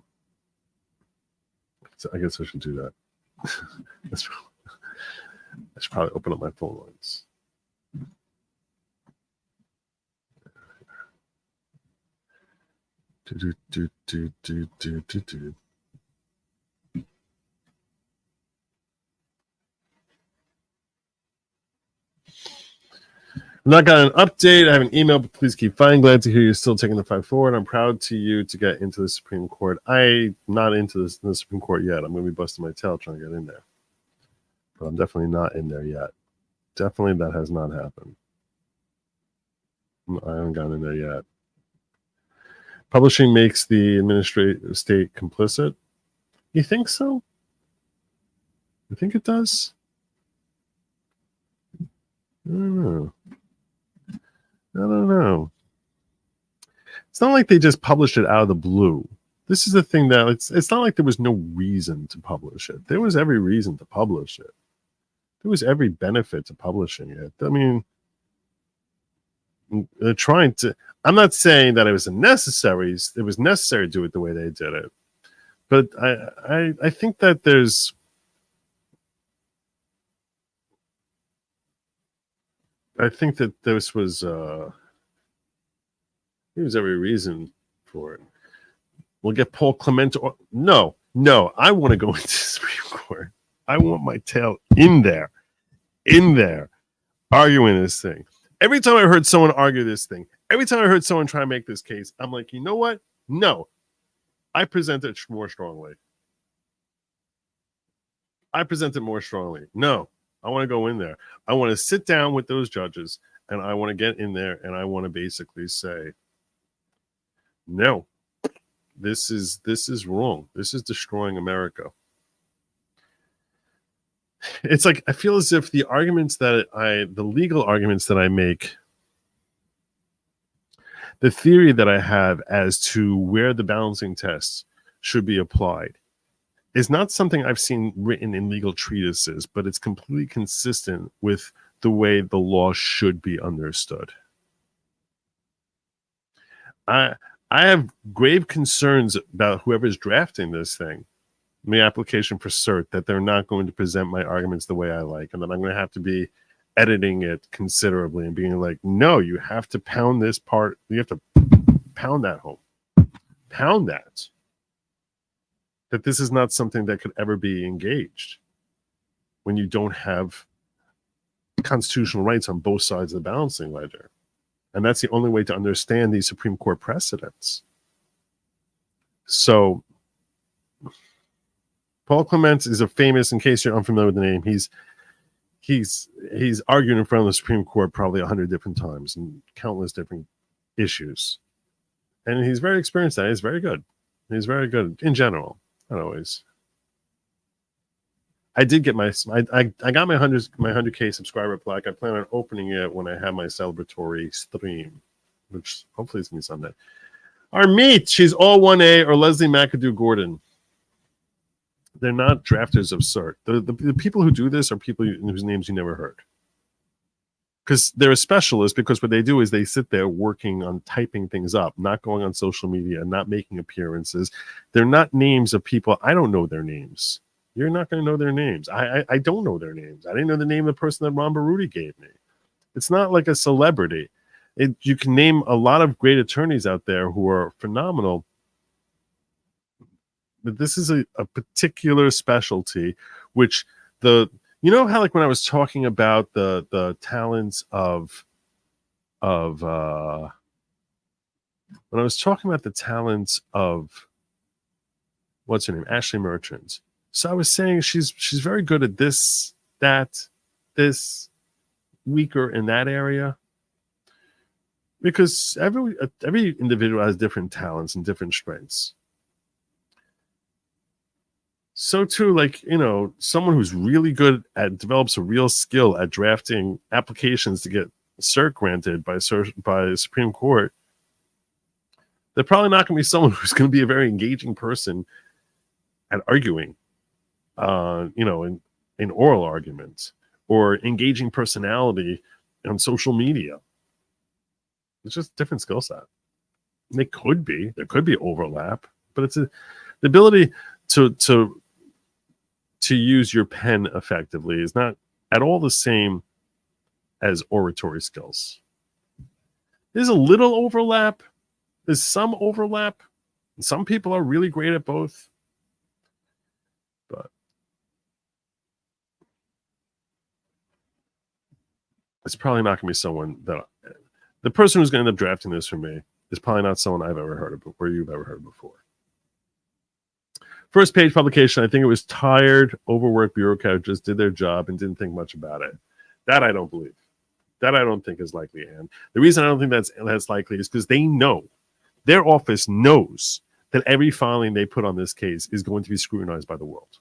I guess I should do that. I should probably open up my phone lines. Do. I'm not got an update. I have an email, but please keep fighting. Glad to hear you're still taking the fight forward. I'm proud to you to get into the Supreme Court. I'm not into the Supreme Court yet. I'm going to be busting my tail trying to get in there. But I'm definitely not in there yet. Definitely that has not happened. I haven't gotten in there yet. Publishing makes the administrative state complicit. You think so? You think it does? I don't know. It's not like they just published it out of the blue. This is the thing that it's not like there was no reason to publish it. There was every reason to publish it. There was every benefit to publishing it. I mean, they're trying to. I'm not saying that it was necessary. It was necessary to do it the way they did it, but I think that there's. I think that this was. There was every reason for it. We'll get Paul Clement. No. I want to go into the Supreme Court. I want my tail in there, arguing this thing. Every time I heard someone argue this thing, every time I heard someone try to make this case, I'm like, you know what? No, I present it more strongly. No, I want to go in there. I want to sit down with those judges, and I want to get in there, and I want to basically say, no, this is wrong. This is destroying America. It's like I feel as if the legal arguments that I make, the theory that I have as to where the balancing tests should be applied is not something I've seen written in legal treatises, but it's completely consistent with the way the law should be understood. I have grave concerns about whoever's drafting this thing, the application for cert, that they're not going to present my arguments the way I like, and that I'm going to have to be editing it considerably and being like, no, you have to pound this part. You have to pound that home. Pound that. That this is not something that could ever be engaged when you don't have constitutional rights on both sides of the balancing ledger. And that's the only way to understand these Supreme Court precedents. So Paul Clements is a famous, in case you're unfamiliar with the name, he's argued in front of the Supreme Court probably 100 different times and countless different issues. And he's very experienced at it. He's very good. He's very good in general. Not always. I did get I got my 100K subscriber plaque. I plan on opening it when I have my celebratory stream, which hopefully is going to be Sunday. Our meet, she's all 1A or Leslie McAdoo Gordon. They're not drafters of cert. The people who do this are people whose names you never heard. Because they're a specialist, because what they do is they sit there working on typing things up, not going on social media, not making appearances. They're not names of people. I don't know their names. You're not going to know their names. I don't know their names. I didn't know the name of the person that Ron Baruti gave me. It's not like a celebrity. You can name a lot of great attorneys out there who are phenomenal. But this is a particular specialty, which you know how, like, when I was talking about the talents of when I was talking about the talents of what's her name, Ashley Merchant. So I was saying she's very good at this, this, weaker in that area. Because every individual has different talents and different strengths. So too, like, you know, someone who's really good at, develops a real skill at drafting applications to get cert granted by the Supreme Court, they're probably not going to be someone who's going to be a very engaging person at arguing, you know, in oral arguments, or engaging personality on social media. It's just a different skill set. There could be overlap, but it's the ability to use your pen effectively is not at all the same as oratory skills. There's a little overlap. There's some overlap. Some people are really great at both. But it's probably not going to be someone that... The person who's going to end up drafting this for me is probably not someone I've ever heard of before, you've ever heard before. First page publication, I think it was tired, overworked bureaucrats just did their job and didn't think much about it. That I don't believe. That I don't think is likely, Anne. The reason I don't think that's likely is because they know, their office knows that every filing they put on this case is going to be scrutinized by the world.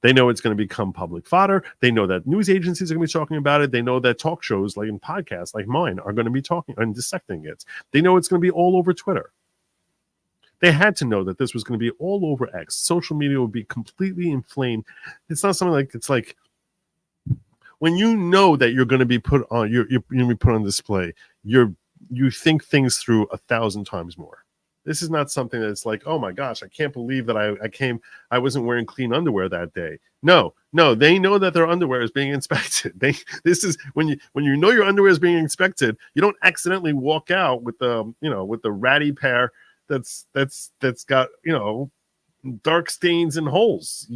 They know it's going to become public fodder. They know that news agencies are going to be talking about it. They know that talk shows, like in podcasts like mine, are going to be talking and dissecting it. They know it's going to be all over Twitter. They had to know that this was going to be all over X. Social media would be completely inflamed. It's not something like, it's like when you know that you're going to be put on, you're going to be put on display, you think things through 1,000 times more. This is not something that's like, oh my gosh, I can't believe that I wasn't wearing clean underwear that day. No, they know that their underwear is being inspected. This is when you know your underwear is being inspected, you don't accidentally walk out with the ratty pair that's got, you know, dark stains and holes.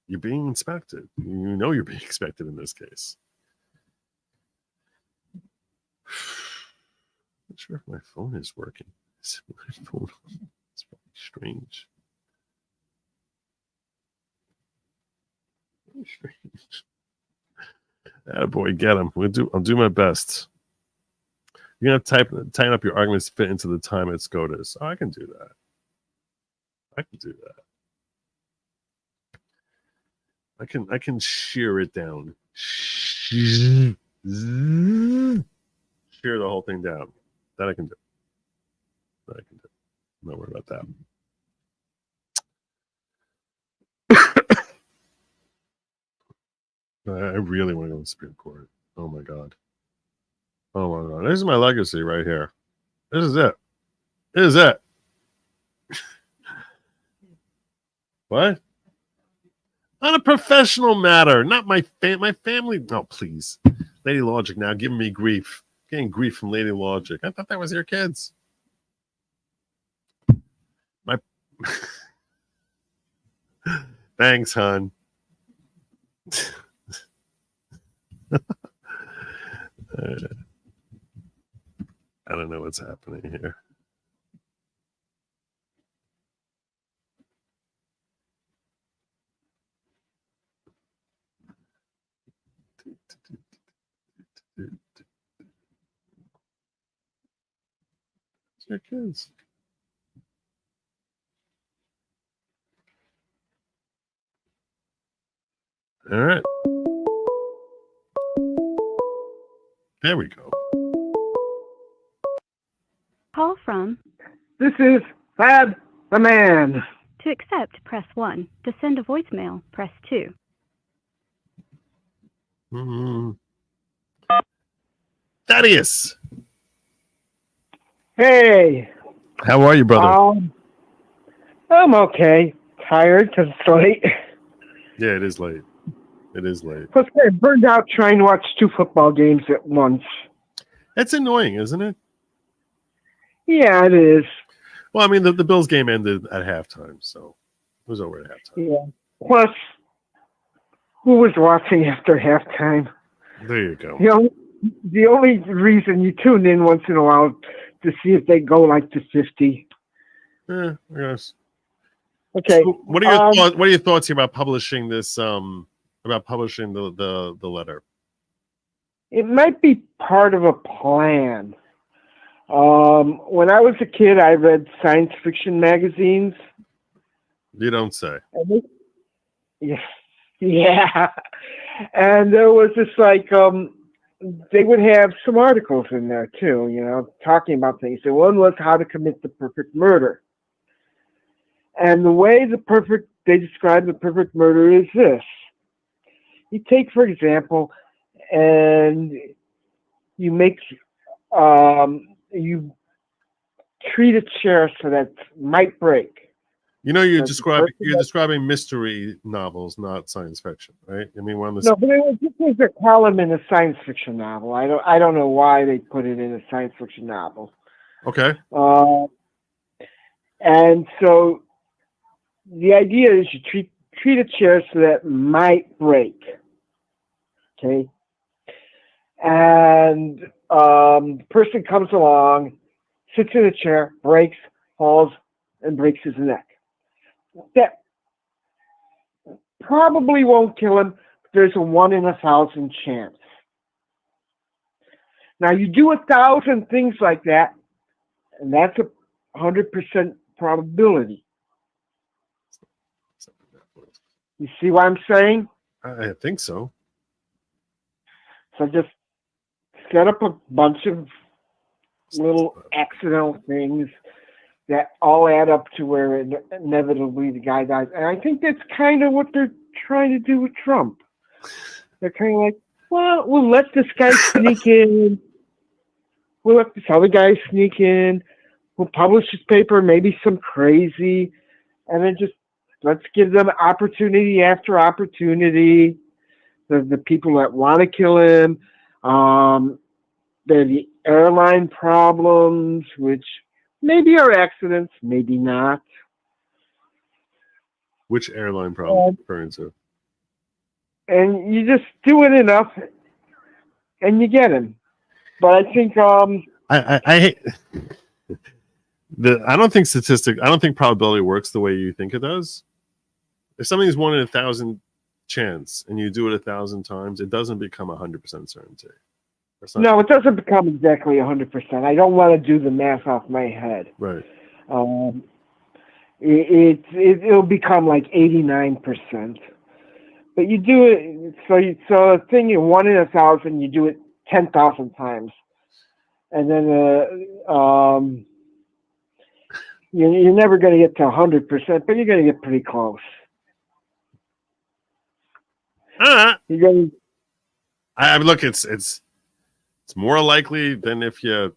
You're being inspected. You know you're being inspected in this case. Not sure if my phone is working. It's probably strange. Very strange. Attaboy, get him. I'll do my best. You're gonna tighten up your arguments to fit into the time at SCOTUS. Oh, I can do that. I can shear it down. Shear the whole thing down. That I can do. I'm not worried about that. I really want to go to the Supreme Court. Oh my God. This is my legacy right here. This is it. What? On a professional matter, not my family. No, please. Lady Lawgic now giving me grief. Getting grief from Lady Lawgic. I thought that was your kids. Thanks, hon. I don't know what's happening here. Check this. All right. There we go. Call from. This is Fab the Man. To accept, press 1. To send a voicemail, press 2. Thaddeus. Hey. How are you, brother? I'm okay. Tired because it's late. Yeah, it is late. It is late. Plus, I burned out trying to watch 2 football games at once. That's annoying, isn't it? Yeah, it is. Well, I mean, the Bills game ended at halftime, so it was over at halftime. Yeah. Plus, who was watching after halftime? There you go. The only reason you tune in once in a while to see if they go like to 50. I guess. Okay. So what are your thoughts? What are your thoughts here about publishing this? About publishing the letter? It might be part of a plan. When I was a kid, I read science fiction magazines. You don't say. Yeah. And there was this they would have some articles in there too, talking about things. And one was how to commit the perfect murder. And the way they describe the perfect murder is this. You take, for example, and you make, you treat a chair so that it might break. You're describing mystery novels, not science fiction, right? I mean, No, but this was a column in a science fiction novel. I don't know why they put it in a science fiction novel. Okay. And so the idea is you treat a chair so that it might break. Okay. And the person comes along, sits in a chair, breaks, falls, and breaks his neck. That probably won't kill him. But there's a 1 in 1,000 chance. Now you do 1,000 things like that, and that's a 100% probability. You see what I'm saying? I think so. So just set up a bunch of little accidental things that all add up to where inevitably the guy dies. And I think that's kind of what they're trying to do with Trump. They're kind of like, well, we'll let this guy sneak in. We'll let this other guy sneak in. We'll publish his paper, maybe some crazy. And then just let's give them opportunity after opportunity. The people that want to kill him. They're the airline problems, which maybe are accidents, maybe not. Which airline problem referring to? And you just do it enough, and you get him. But I think I hate I don't think probability works the way you think it does. If something's 1 in 1,000 chance and you do it 1,000 times, it doesn't become 100% certainty. No, it doesn't become exactly 100%. I don't want to do the math off my head. Right. It'll become like 89%. But you do it, so a thing in 1 in 1,000, you do it 10,000 times. And then you're never going to get to 100%, but you're going to get pretty close. You're going look, it's more likely than if you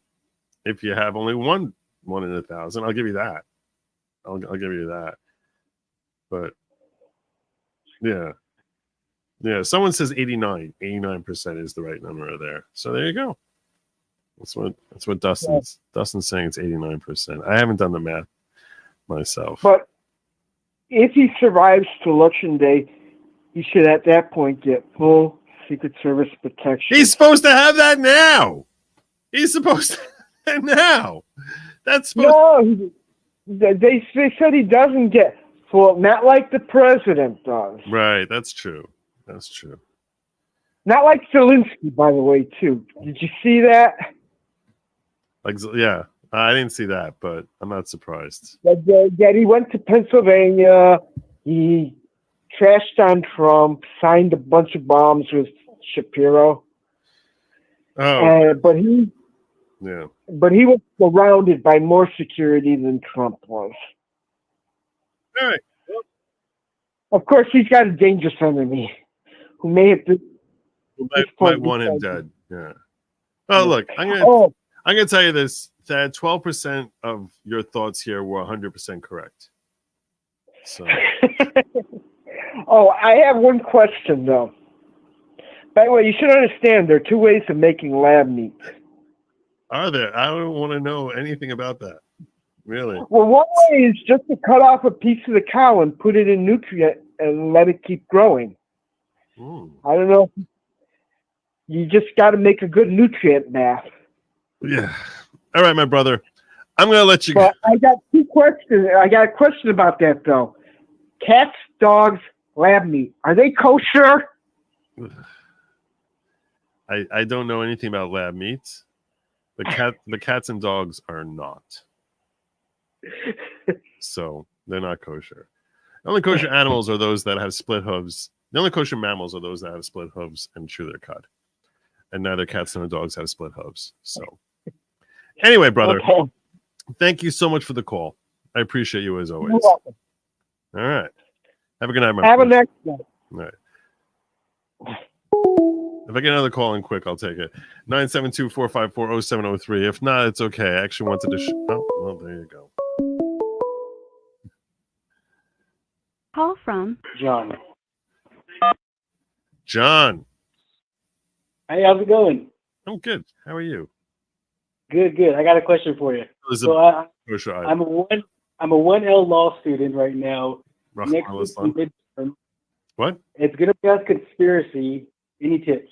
have only one in 1,000. I'll give you that. I'll give you that. But yeah. Someone says 89. 89% is the right number there. So there you go. That's what Dustin's saying. It's 89%. I haven't done the math myself. But if he survives to election day, he should at that point get full Secret Service protection. He's supposed to have that now. He's supposed to. And now that's supposed. No, they said he doesn't get. Well, not like the president does. Right, that's true. That's true. Not like Zelensky, by the way, too. Did you see that? Like, yeah, I didn't see that, but I'm not surprised. That he went to Pennsylvania. He trashed on Trump, signed a bunch of bombs with Shapiro. Oh, but he was surrounded by more security than Trump was. All right. Of course, he's got a dangerous enemy who may have been. Might want him dead. Yeah. Oh, look, I'm gonna tell you this: that 12% of your thoughts here were 100% correct. So. Oh, I have one question though. By the way, you should understand there are two ways of making lab meat. Are there? I don't want to know anything about that. Really? Well, one way is just to cut off a piece of the cow and put it in nutrient and let it keep growing. I don't know. You just got to make a good nutrient math. Yeah. All right, my brother. I'm going to let you go. But I got two questions. I got a question about that, though. Cats, dogs, lab meat. Are they kosher? I don't know anything about lab meat. The cats and dogs are not. So they're not kosher. The only kosher animals are those that have split hooves. The only kosher mammals are those that have split hooves and chew their cud. And neither cats nor dogs have split hooves. So anyway, brother, thank you so much for the call. I appreciate you as always. You're welcome. All right. Have a good night, my Have a friend. next one. All right. If I get another call in quick, I'll take it. 972-454-0703. If not, it's okay. I actually wanted to oh, well, there you go. Call from John. John. Hey, how's it going? I'm good. How are you? Good, good. I got a question for you. So I'm a 1L law student right now. Next week's midterm. What? It's gonna be a conspiracy. Any tips?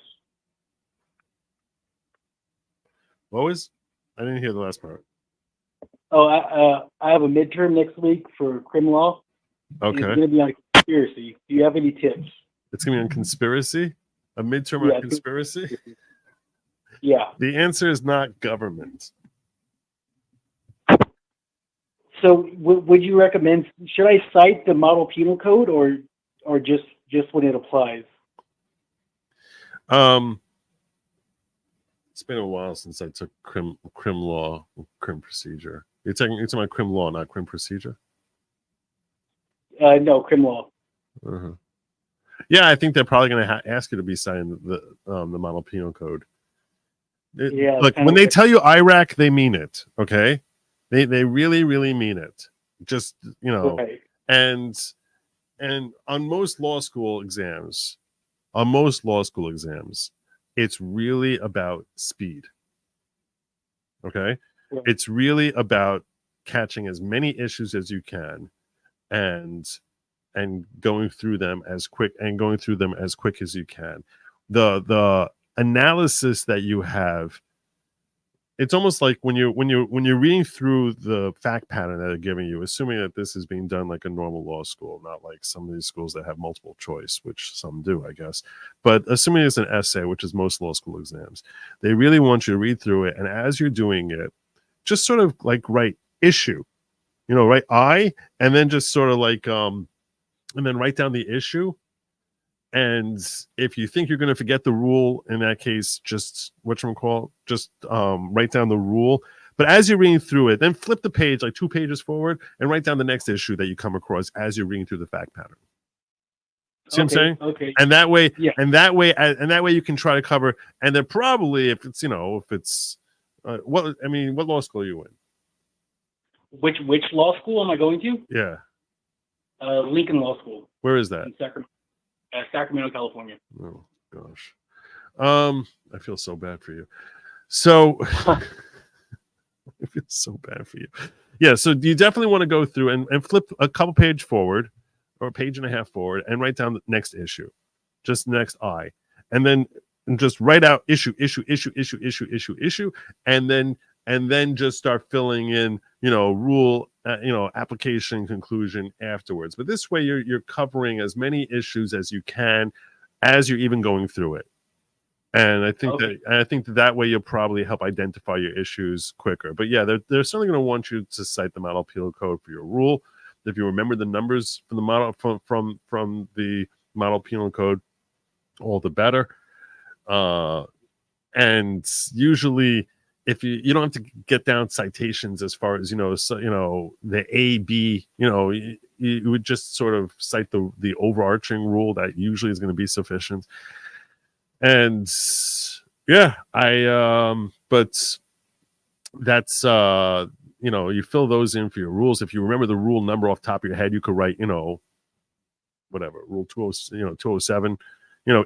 What was? I didn't hear the last part. Oh, I have a midterm next week for crim law. Okay. It's gonna be on conspiracy. Do you have any tips? It's gonna be on conspiracy? A midterm on conspiracy? Yeah. The answer is not government. So would you recommend? Should I cite the model penal code or just when it applies? It's been a while since I took crim law, crim procedure. You're talking about crim law, not crim procedure? No, crim law. Uh-huh. Yeah, I think they're probably going to ask you to be signed the model penal code. Look, when they tell you Iraq, they mean it. Okay, they really, really mean it. Just Right. and on most law school exams, it's really about speed. Okay, it's really about catching as many issues as you can, and going through them as quick as you can. The analysis that you have, it's almost like when you're reading through the fact pattern that they're giving you, assuming that this is being done like a normal law school, not like some of these schools that have multiple choice, which some do, I guess. But assuming it's an essay, which is most law school exams, they really want you to read through it, and as you're doing it, just sort of like write issue, write I, and then just sort of like and then write down the issue. And if you think you're going to forget the rule, in that case, just write down the rule. But as you're reading through it, then flip the page like 2 pages forward and write down the next issue that you come across as you're reading through the fact pattern. See what I'm saying? Okay. And that way, yeah. and that way you can try to cover. And then probably if it's what law school are you in? Which law school am I going to? Yeah. Lincoln Law School. Where is that? In Sacramento, California. Oh gosh. I feel so bad for you. So I feel so bad for you. Yeah, so you definitely want to go through and flip a couple page forward or a page and a half forward and write down the next issue. Just next I. And then just write out issue, and then and then just start filling in, rule, application conclusion afterwards. But this way, you're covering as many issues as you can as you're even going through it. And I think that way you'll probably help identify your issues quicker. But yeah, they're certainly going to want you to cite the model penal code for your rule. If you remember the numbers from the model from the model penal code, all the better. And usually, if you don't have to get down citations as far as the A, B, you would just sort of cite the overarching rule that usually is going to be sufficient. And yeah, but that's you fill those in for your rules. If you remember the rule number off the top of your head, you could write whatever rule 207,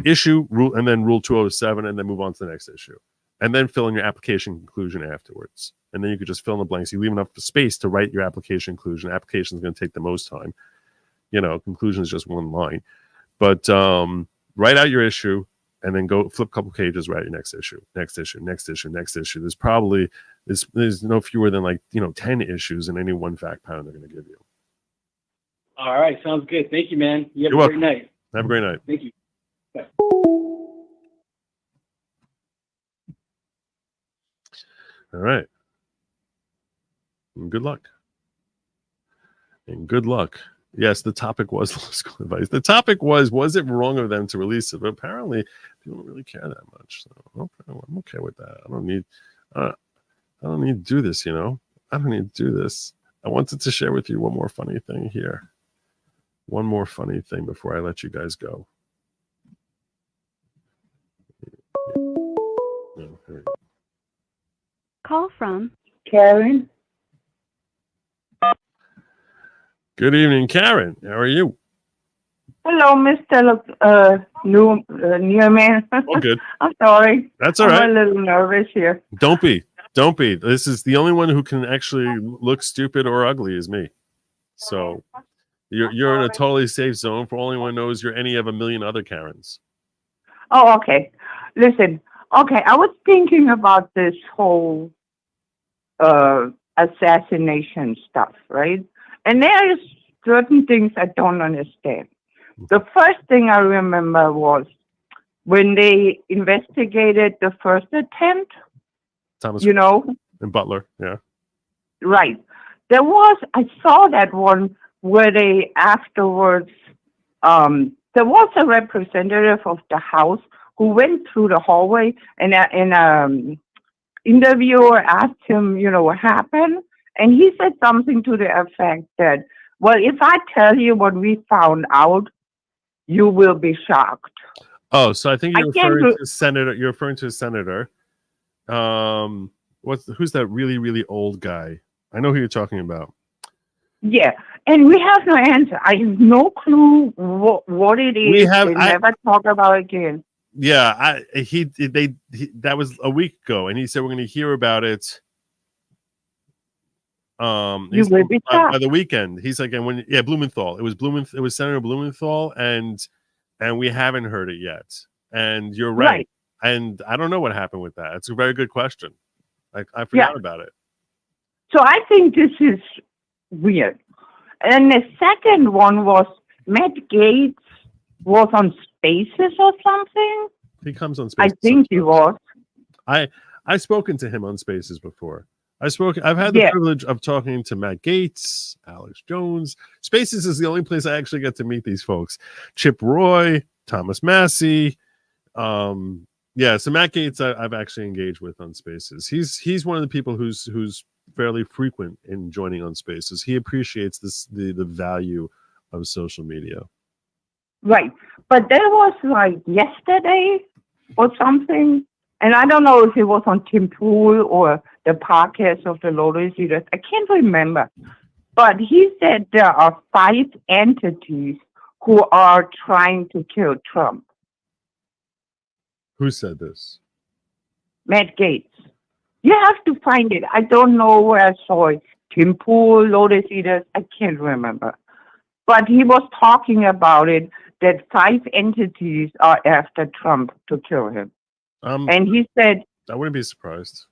issue rule, and then rule 207, and then move on to the next issue, and then fill in your application conclusion afterwards. And then you could just fill in the blanks. You leave enough space to write your application conclusion. Application is going to take the most time. Conclusion is just one line, but write out your issue. And then go flip a couple pages, write your next issue. There's probably there's no fewer than 10 issues in any one fact pattern they're going to give you. All right, sounds good. Thank you, man. You have You're a welcome. great night. Have a great night. Thank you. Bye. All right. And good luck. And good luck. Yes, the topic was law school advice. The topic was it wrong of them to release it? But apparently, people don't really care that much. So I'm okay with that. I don't need to do this. I don't need to do this. I wanted to share with you one more funny thing here. One more funny thing before I let you guys go. Here we go. Call from Karen. Good evening, Karen. How are you? Hello, Mr. Newman. Oh, good. I'm sorry. That's all right. I'm a little nervous here. Don't be. This is the only one who can actually look stupid or ugly is me. So you're in a totally safe zone. For all anyone knows, you're any of a million other Karens. Oh, okay. Listen. Okay, I was thinking about this whole assassination stuff, right? And there is certain things I don't understand. The first thing I remember was when they investigated the first attempt, Thomas, and Butler, yeah. Right. I saw that one where they afterwards, there was a representative of the House who went through the hallway and interviewer asked him, what happened? And he said something to the effect that, well, if I tell you what we found out, you will be shocked. Oh, so I think you're referring to a senator. You're referring to a senator. Who's that really, really old guy? I know who you're talking about. Yeah, and we have no answer. I have no clue what it is. They never talk about it again. Yeah, that was a week ago, and he said we're going to hear about it. You will be shocked. By the weekend. He's like, Blumenthal. It was Senator Blumenthal, and we haven't heard it yet. And you're right. And I don't know what happened with that. It's a very good question. I forgot about it. So I think this is weird. And the second one was Matt Gaetz was on Spaces or something. He comes on Spaces. I think he was. I've spoken to him on Spaces before. I've had the privilege of talking to Matt Gaetz, Alex Jones. Spaces is the only place I actually get to meet these folks. Chip Roy, Thomas Massey. So Matt Gaetz I've actually engaged with on Spaces. He's one of the people who's fairly frequent in joining on Spaces. He appreciates the value of social media. Right. But there was yesterday or something, and I don't know if it was on Tim Pool or the podcast of the Lotus Eaters. I can't remember. But he said there are 5 entities who are trying to kill Trump. Who said this? Matt Gaetz. You have to find it. I don't know where I saw it. Tim Pool, Lotus Eaters, I can't remember. But he was talking about it, that 5 entities are after Trump to kill him. And he said... I wouldn't be surprised.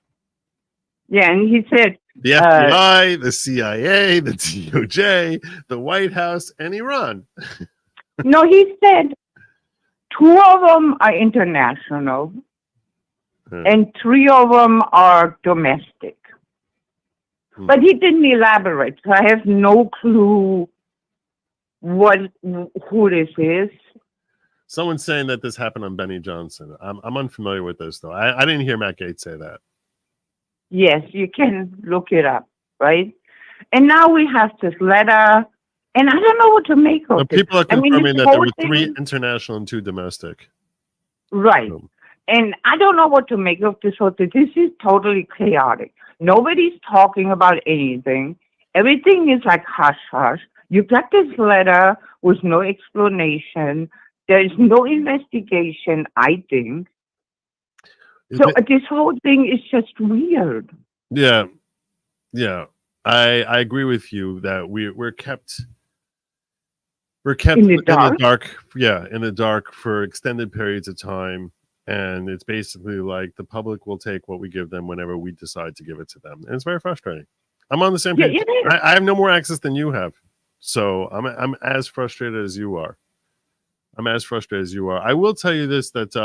Yeah, and he said the FBI, the CIA, the DOJ, the White House, and Iran. no, he said 2 of them are international and 3 of them are domestic. But he didn't elaborate, so I have no clue who this is. Someone's saying that this happened on Benny Johnson. I'm unfamiliar with this, though. I didn't hear Matt Gaetz say that. Yes, you can look it up, right? And now we have this letter, and I don't know what to make of it. People are confirming that there were 3 international and 2 domestic. Right. And I don't know what to make of this whole thing. This is totally chaotic. Nobody's talking about anything. Everything is like hush-hush. You got this letter with no explanation. There's no investigation, I think. So this whole thing is just weird. Yeah. I agree with you that we're kept in the dark. Yeah, in the dark for extended periods of time. And it's basically like the public will take what we give them whenever we decide to give it to them. And it's very frustrating. I'm on the same page. I have no more access than you have. So I'm as frustrated as you are. I will tell you this, that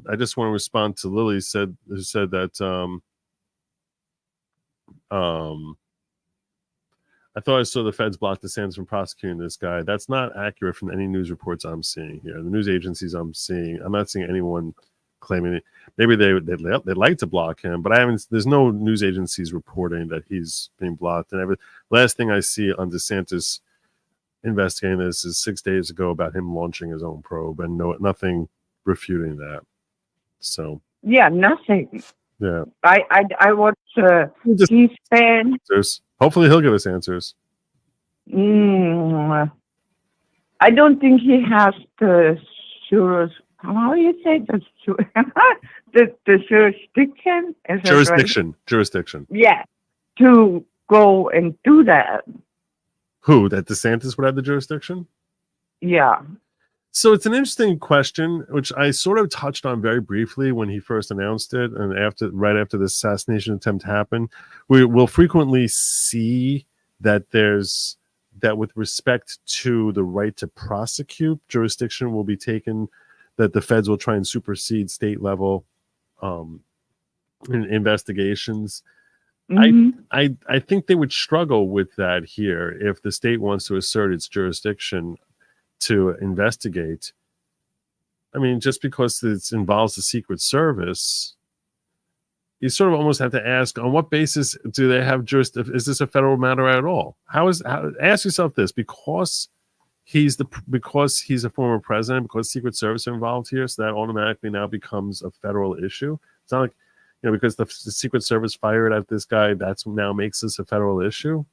I just want to respond to Lily who said that I thought I saw the feds block DeSantis from prosecuting this guy. That's not accurate from any news reports I'm seeing here. The news agencies I'm not seeing anyone claiming it. Maybe they'd like to block him, but there's no news agencies reporting that he's being blocked. And last thing I see on DeSantis investigating this is 6 days ago about him launching his own probe, and nothing refuting that. So yeah, nothing. Yeah, I watched C-SPAN. Hopefully he'll give us answers. I don't think he has the how do you say the jurisdiction? Jurisdiction. Yeah, to go and do that. Who? That DeSantis would have the jurisdiction? Yeah. So it's an interesting question, which I sort of touched on very briefly when he first announced it, and right after the assassination attempt happened. We will frequently see that with respect to the right to prosecute, jurisdiction will be taken, that the feds will try and supersede state level investigations. I think they would struggle with that here if the state wants to assert its jurisdiction to investigate. I mean, just because it involves the Secret Service, you sort of almost have to ask, on what basis do they have jurisdiction? Is this a federal matter at all? Ask yourself this: because he's a former president, because Secret Service are involved here, so that automatically now becomes a federal issue. It's not like, because the Secret Service fired at this guy, that's now makes this a federal issue.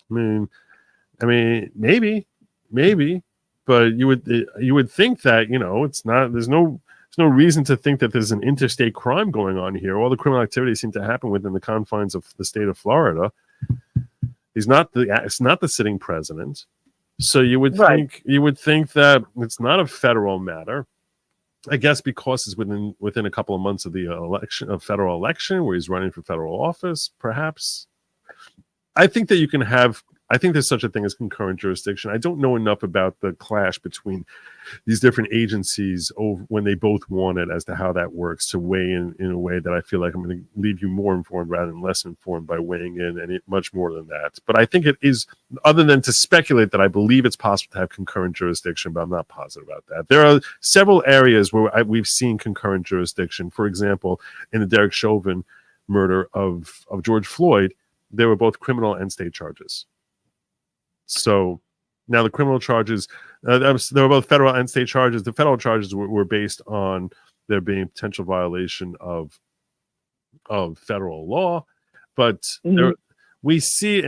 I mean, maybe. But you would think that it's not. There's no reason to think that there's an interstate crime going on here. All the criminal activities seem to happen within the confines of the state of Florida. It's not the sitting president, so you would think that it's not a federal matter. I guess because it's within a couple of months of the federal election where he's running for federal office, perhaps. I think there's such a thing as concurrent jurisdiction. I don't know enough about the clash between these different agencies when they both want it as to how that works to weigh in a way that I feel like I'm going to leave you more informed rather than less informed by weighing in, and much more than that. But I think it is, other than to speculate, that I believe it's possible to have concurrent jurisdiction, but I'm not positive about that. There are several areas where we've seen concurrent jurisdiction. For example, in the Derek Chauvin murder of George Floyd, they were both criminal and state charges. So now the criminal charges, they were both federal and state charges. The federal charges were based on there being potential violation of federal law, but we see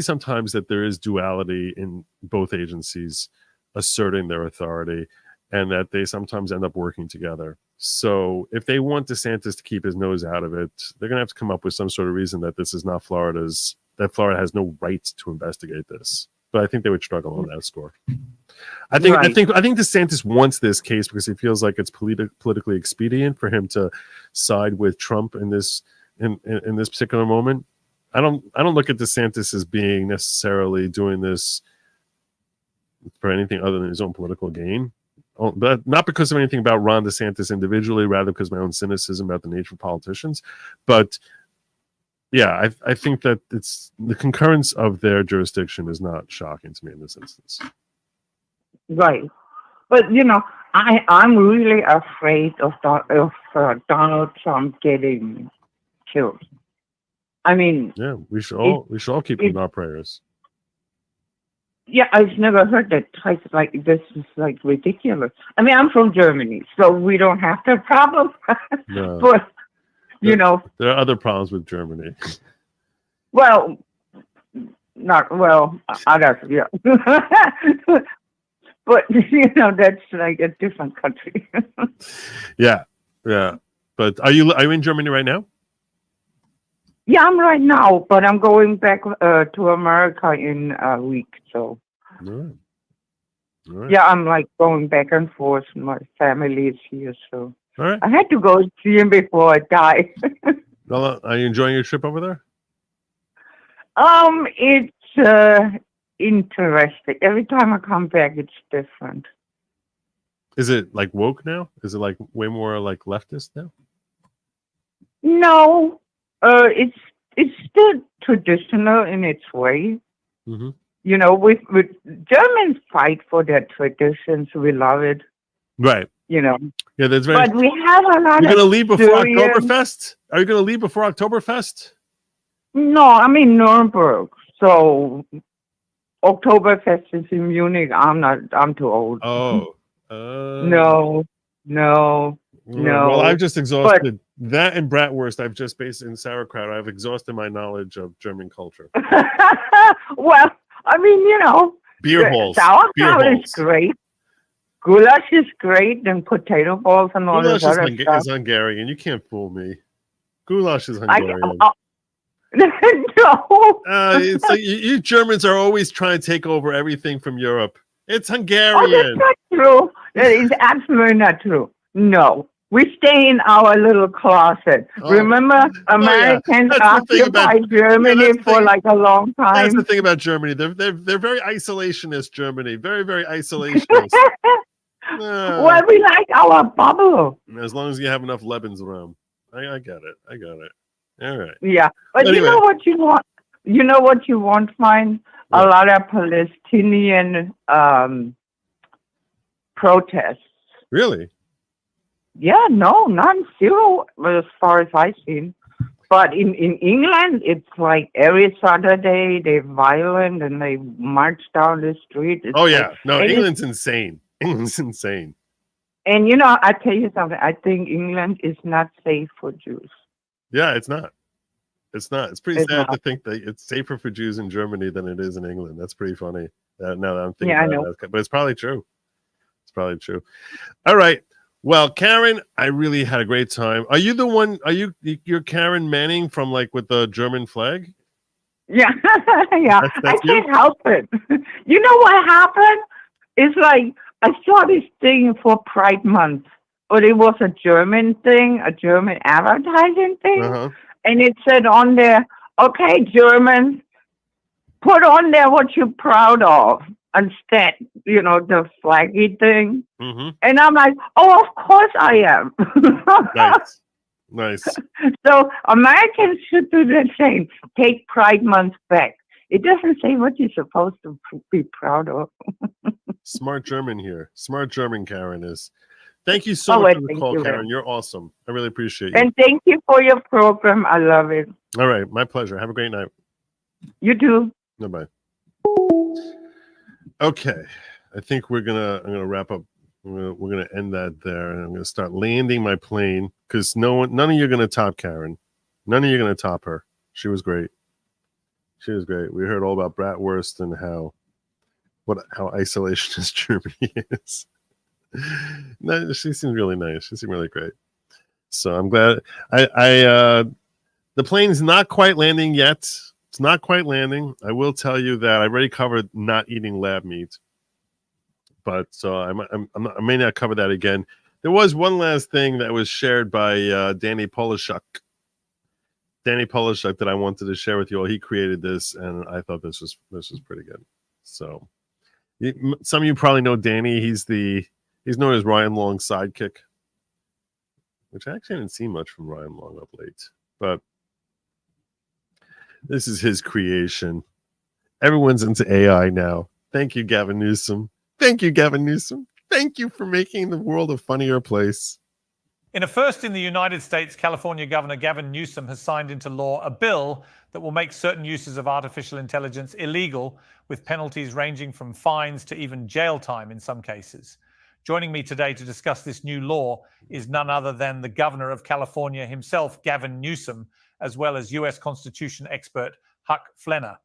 sometimes that there is duality in both agencies asserting their authority, and that they sometimes end up working together. So if they want DeSantis to keep his nose out of it, they're going to have to come up with some sort of reason that this is not that Florida has no right to investigate this. But I think they would struggle on that score. I think DeSantis wants this case because he feels like it's politically expedient for him to side with Trump in this in this particular moment. I don't look at DeSantis as being necessarily doing this for anything other than his own political gain. But not because of anything about Ron DeSantis individually, rather because of my own cynicism about the nature of politicians. But yeah, I think that it's the concurrence of their jurisdiction is not shocking to me in this instance. Right. But, you know, I'm really afraid of Donald Trump getting killed. I mean, yeah, we should all keep him in our prayers. Yeah, I've never heard that type. Like, this is like ridiculous. I mean, I'm from Germany, so we don't have that problem. No. But you know, there are other problems with Germany. Well, not well. Others, yeah. But you know, that's like a different country. Yeah. But are you in Germany right now? Yeah, I'm right now, but I'm going back to America in a week. So, all right. Yeah, I'm like going back and forth. My family is here, so all right. I had to go see him before I die. Well, are you enjoying your trip over there? It's interesting. Every time I come back, it's different. Is it like woke now? Is it like way more like leftist now? No. It's still traditional in its way. Mm-hmm. You know, with Germans fight for their traditions. We love it. Right. You know. Yeah, that's very. But we have a lot. You're of gonna leave before Syrian... Oktoberfest? Are you gonna leave before Oktoberfest? No, I'm in Nuremberg. So Oktoberfest is in Munich. I'm not. I'm too old. Oh. No. Well, I've just exhausted that and bratwurst. I've just based in sauerkraut. I've exhausted my knowledge of German culture. Well, I mean, you know, beer balls. Sauerkraut is great. Goulash is great, and potato balls and all this other stuff. Is Hungarian. You can't fool me. Goulash is Hungarian. No. It's like you Germans are always trying to take over everything from Europe. It's Hungarian. Oh, that's not true. That is absolutely not true. No. We stay in our little closet. Oh. Remember, Americans occupied Germany for like a long time. That's the thing about Germany. They're very isolationist. Germany, very very isolationist. Well, we like our bubble. As long as you have enough Lebens around, I got it. All right. Yeah, but anyway. You know what you want. You know what you won't find? A lot of Palestinian protests. Really? Yeah, no, not zero as far as I've seen. But in England, it's like every Saturday they're violent and they march down the street. It's England's insane. England's insane. And you know, I tell you something. I think England is not safe for Jews. Yeah, it's not. It's not. It's pretty sad to think that it's safer for Jews in Germany than it is in England. That's pretty funny. Now that I'm thinking about that. But it's probably true. All right. Well, Karen, I really had a great time. Are you the one? You're Karen Manning from like with the German flag? Yeah, yeah. I can't help it. You know what happened? It's like I saw this thing for Pride Month, but it was a German thing, a German advertising thing, and it said on there, "Okay, Germans, put on there what you're proud of." Instead, you know, the flaggy thing. Mm-hmm. And I'm like, oh, of course I am. Nice. So Americans should do the same. Take Pride Month back. It doesn't say what you're supposed to be proud of. Smart German here. Smart German, Karen is. Thank you so much for the call, Karen. You're awesome. I really appreciate you. And thank you for your program. I love it. All right. My pleasure. Have a great night. You too. Bye-bye. Okay, I think I'm gonna wrap up. We're gonna end that there, and I'm gonna start landing my plane because none of you are gonna top Karen. None of you are gonna top her. She was great. We heard all about bratwurst and how isolationist Germany is. No, she seems really nice. She seemed really great. So I'm glad. The plane's not quite landing yet. It's not quite landing. I will tell you that I already covered not eating lab meat, but so I may not cover that again. There was one last thing that was shared by Danny Polishuk, Danny Polishuk that I wanted to share with you all. He created this, and I thought this was pretty good. So, some of you probably know Danny. He's known as Ryan Long's sidekick, which I actually haven't seen much from Ryan Long of late. But this is his creation. Everyone's into AI now. Thank you, Gavin Newsom. Thank you, Gavin Newsom. Thank you for making the world a funnier place. In a first in the United States, California Governor Gavin Newsom has signed into law a bill that will make certain uses of artificial intelligence illegal, with penalties ranging from fines to even jail time in some cases. Joining me today to discuss this new law is none other than the governor of California himself, Gavin Newsom, as well as U.S. Constitution expert Huck Flenner.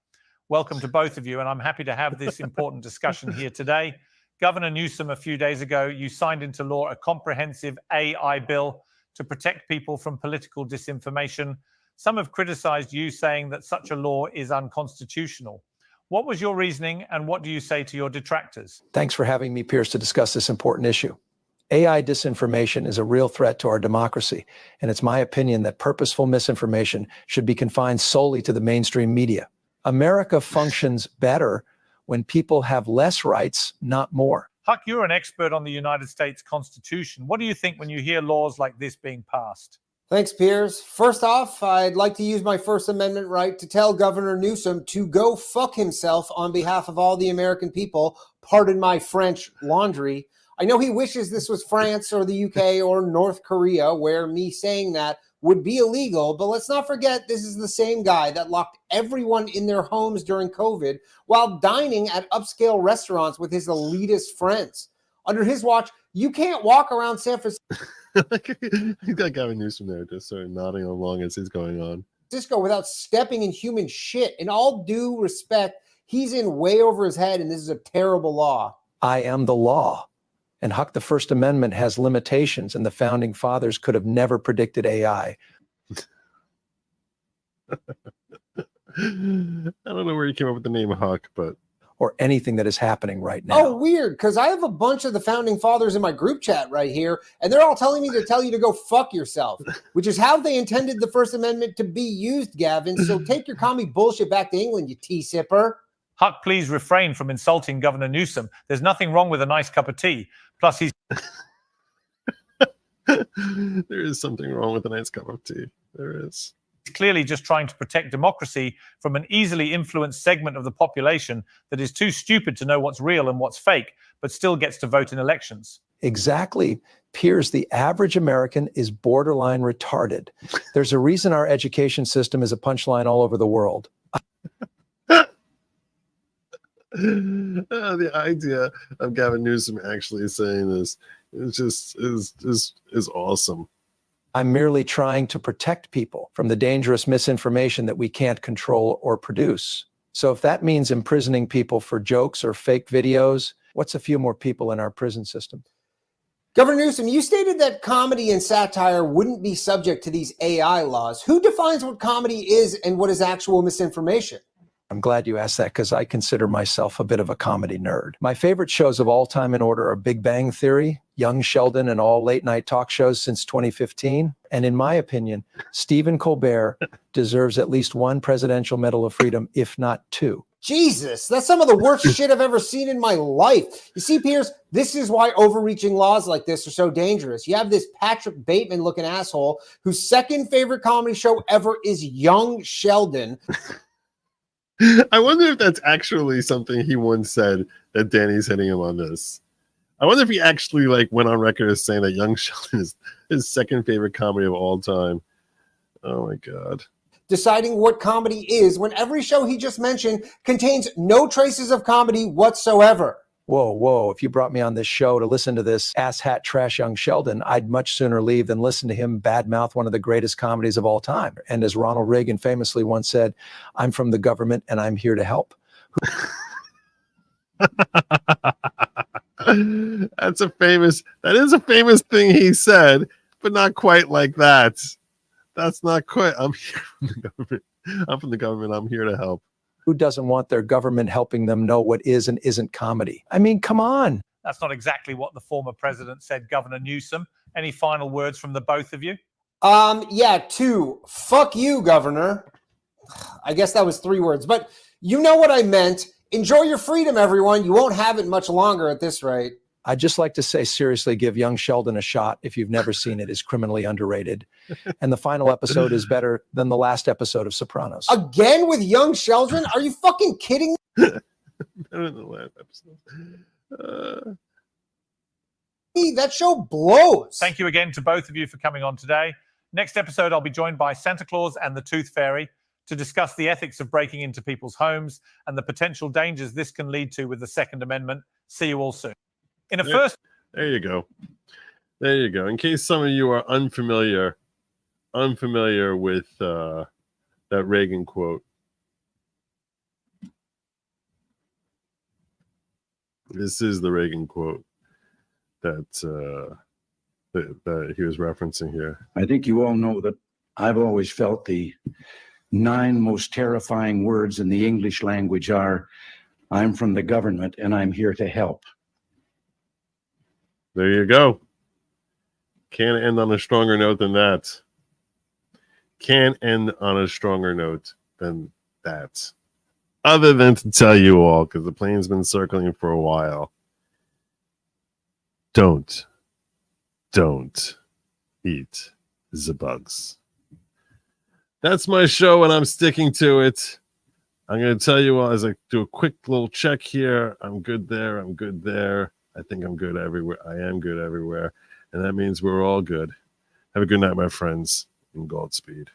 Welcome to both of you, and I'm happy to have this important discussion here today. Governor Newsom, a few days ago, you signed into law a comprehensive AI bill to protect people from political disinformation. Some have criticized you, saying that such a law is unconstitutional. What was your reasoning, and what do you say to your detractors? Thanks for having me, Piers, to discuss this important issue. AI disinformation is a real threat to our democracy, and it's my opinion that purposeful misinformation should be confined solely to the mainstream media. America functions better when people have less rights, not more. Huck, you're an expert on the United States Constitution. What do you think when you hear laws like this being passed? Thanks, Piers. First off, I'd like to use my First Amendment right to tell Governor Newsom to go fuck himself on behalf of all the American people. Pardon my French laundry. I know he wishes this was France or the UK or North Korea, where me saying that would be illegal, but let's not forget this is the same guy that locked everyone in their homes during COVID while dining at upscale restaurants with his elitist friends. Under his watch, you can't walk around San He's got Gavin Newsom there just sort of nodding along as he's going on. Francisco without stepping in human shit. In all due respect, he's in way over his head, and this is a terrible law. I am the law. And Huck, the First Amendment has limitations, and the founding fathers could have never predicted AI. I don't know where you came up with the name Huck, but... Or anything that is happening right now. Oh, weird, because I have a bunch of the founding fathers in my group chat right here, and they're all telling me to tell you to go fuck yourself, which is how they intended the First Amendment to be used, Gavin. So take your commie bullshit back to England, you tea-sipper. Huck, please refrain from insulting Governor Newsom. There's nothing wrong with a nice cup of tea. Plus, he's... There is something wrong with a nice cup of tea. There is. He's clearly just trying to protect democracy from an easily influenced segment of the population that is too stupid to know what's real and what's fake, but still gets to vote in elections. Exactly. Piers, the average American is borderline retarded. There's a reason our education system is a punchline all over the world. The idea of Gavin Newsom actually saying this is awesome. I'm merely trying to protect people from the dangerous misinformation that we can't control or produce. So if that means imprisoning people for jokes or fake videos, what's a few more people in our prison system? Governor Newsom, you stated that comedy and satire wouldn't be subject to these AI laws. Who defines what comedy is and what is actual misinformation? I'm glad you asked that because I consider myself a bit of a comedy nerd. My favorite shows of all time in order are Big Bang Theory, Young Sheldon, and all late-night talk shows since 2015. And in my opinion, Stephen Colbert deserves at least one Presidential Medal of Freedom, if not two. Jesus, that's some of the worst shit I've ever seen in my life. You see, Piers, this is why overreaching laws like this are so dangerous. You have this Patrick Bateman-looking asshole whose second favorite comedy show ever is Young Sheldon. I wonder if that's actually something he once said, that Danny's hitting him on this. I wonder if he actually went on record as saying that Young Sheldon is his second favorite comedy of all time. Oh my God. Deciding what comedy is when every show he just mentioned contains no traces of comedy whatsoever. Whoa. If you brought me on this show to listen to this asshat trash Young Sheldon, I'd much sooner leave than listen to him badmouth one of the greatest comedies of all time. And as Ronald Reagan famously once said, I'm from the government and I'm here to help. That is a famous thing he said, but not quite like that. That's not quite. I'm here from the government. I'm from the government. I'm here to help. Who doesn't want their government helping them know what is and isn't comedy? I mean, come on. That's not exactly what the former president said, Governor Newsom. Any final words from the both of you? Yeah, 2. Fuck you, Governor. I guess that was 3 words, but you know what I meant. Enjoy your freedom, everyone. You won't have it much longer at this rate. I'd just like to say, seriously, give Young Sheldon a shot. If you've never seen it, is criminally underrated. And the final episode is better than the last episode of Sopranos. Again with Young Sheldon? Are you fucking kidding me? Better than the last episode. That show blows. Thank you again to both of you for coming on today. Next episode, I'll be joined by Santa Claus and the Tooth Fairy to discuss the ethics of breaking into people's homes and the potential dangers this can lead to with the Second Amendment. See you all soon. There you go. There you go. In case some of you are unfamiliar with that Reagan quote. This is the Reagan quote that he was referencing here. I think you all know that I've always felt the 9 most terrifying words in the English language are, I'm from the government and I'm here to help. There you go. Can't end on a stronger note than that. Can't end on a stronger note than that. Other than to tell you all, because the plane's been circling for a while, don't eat the bugs. That's my show, and I'm sticking to it. I'm going to tell you all as I do a quick little check here. I'm good there. I'm good there. I think I'm good everywhere. I am good everywhere. And that means we're all good. Have a good night, my friends, and Godspeed.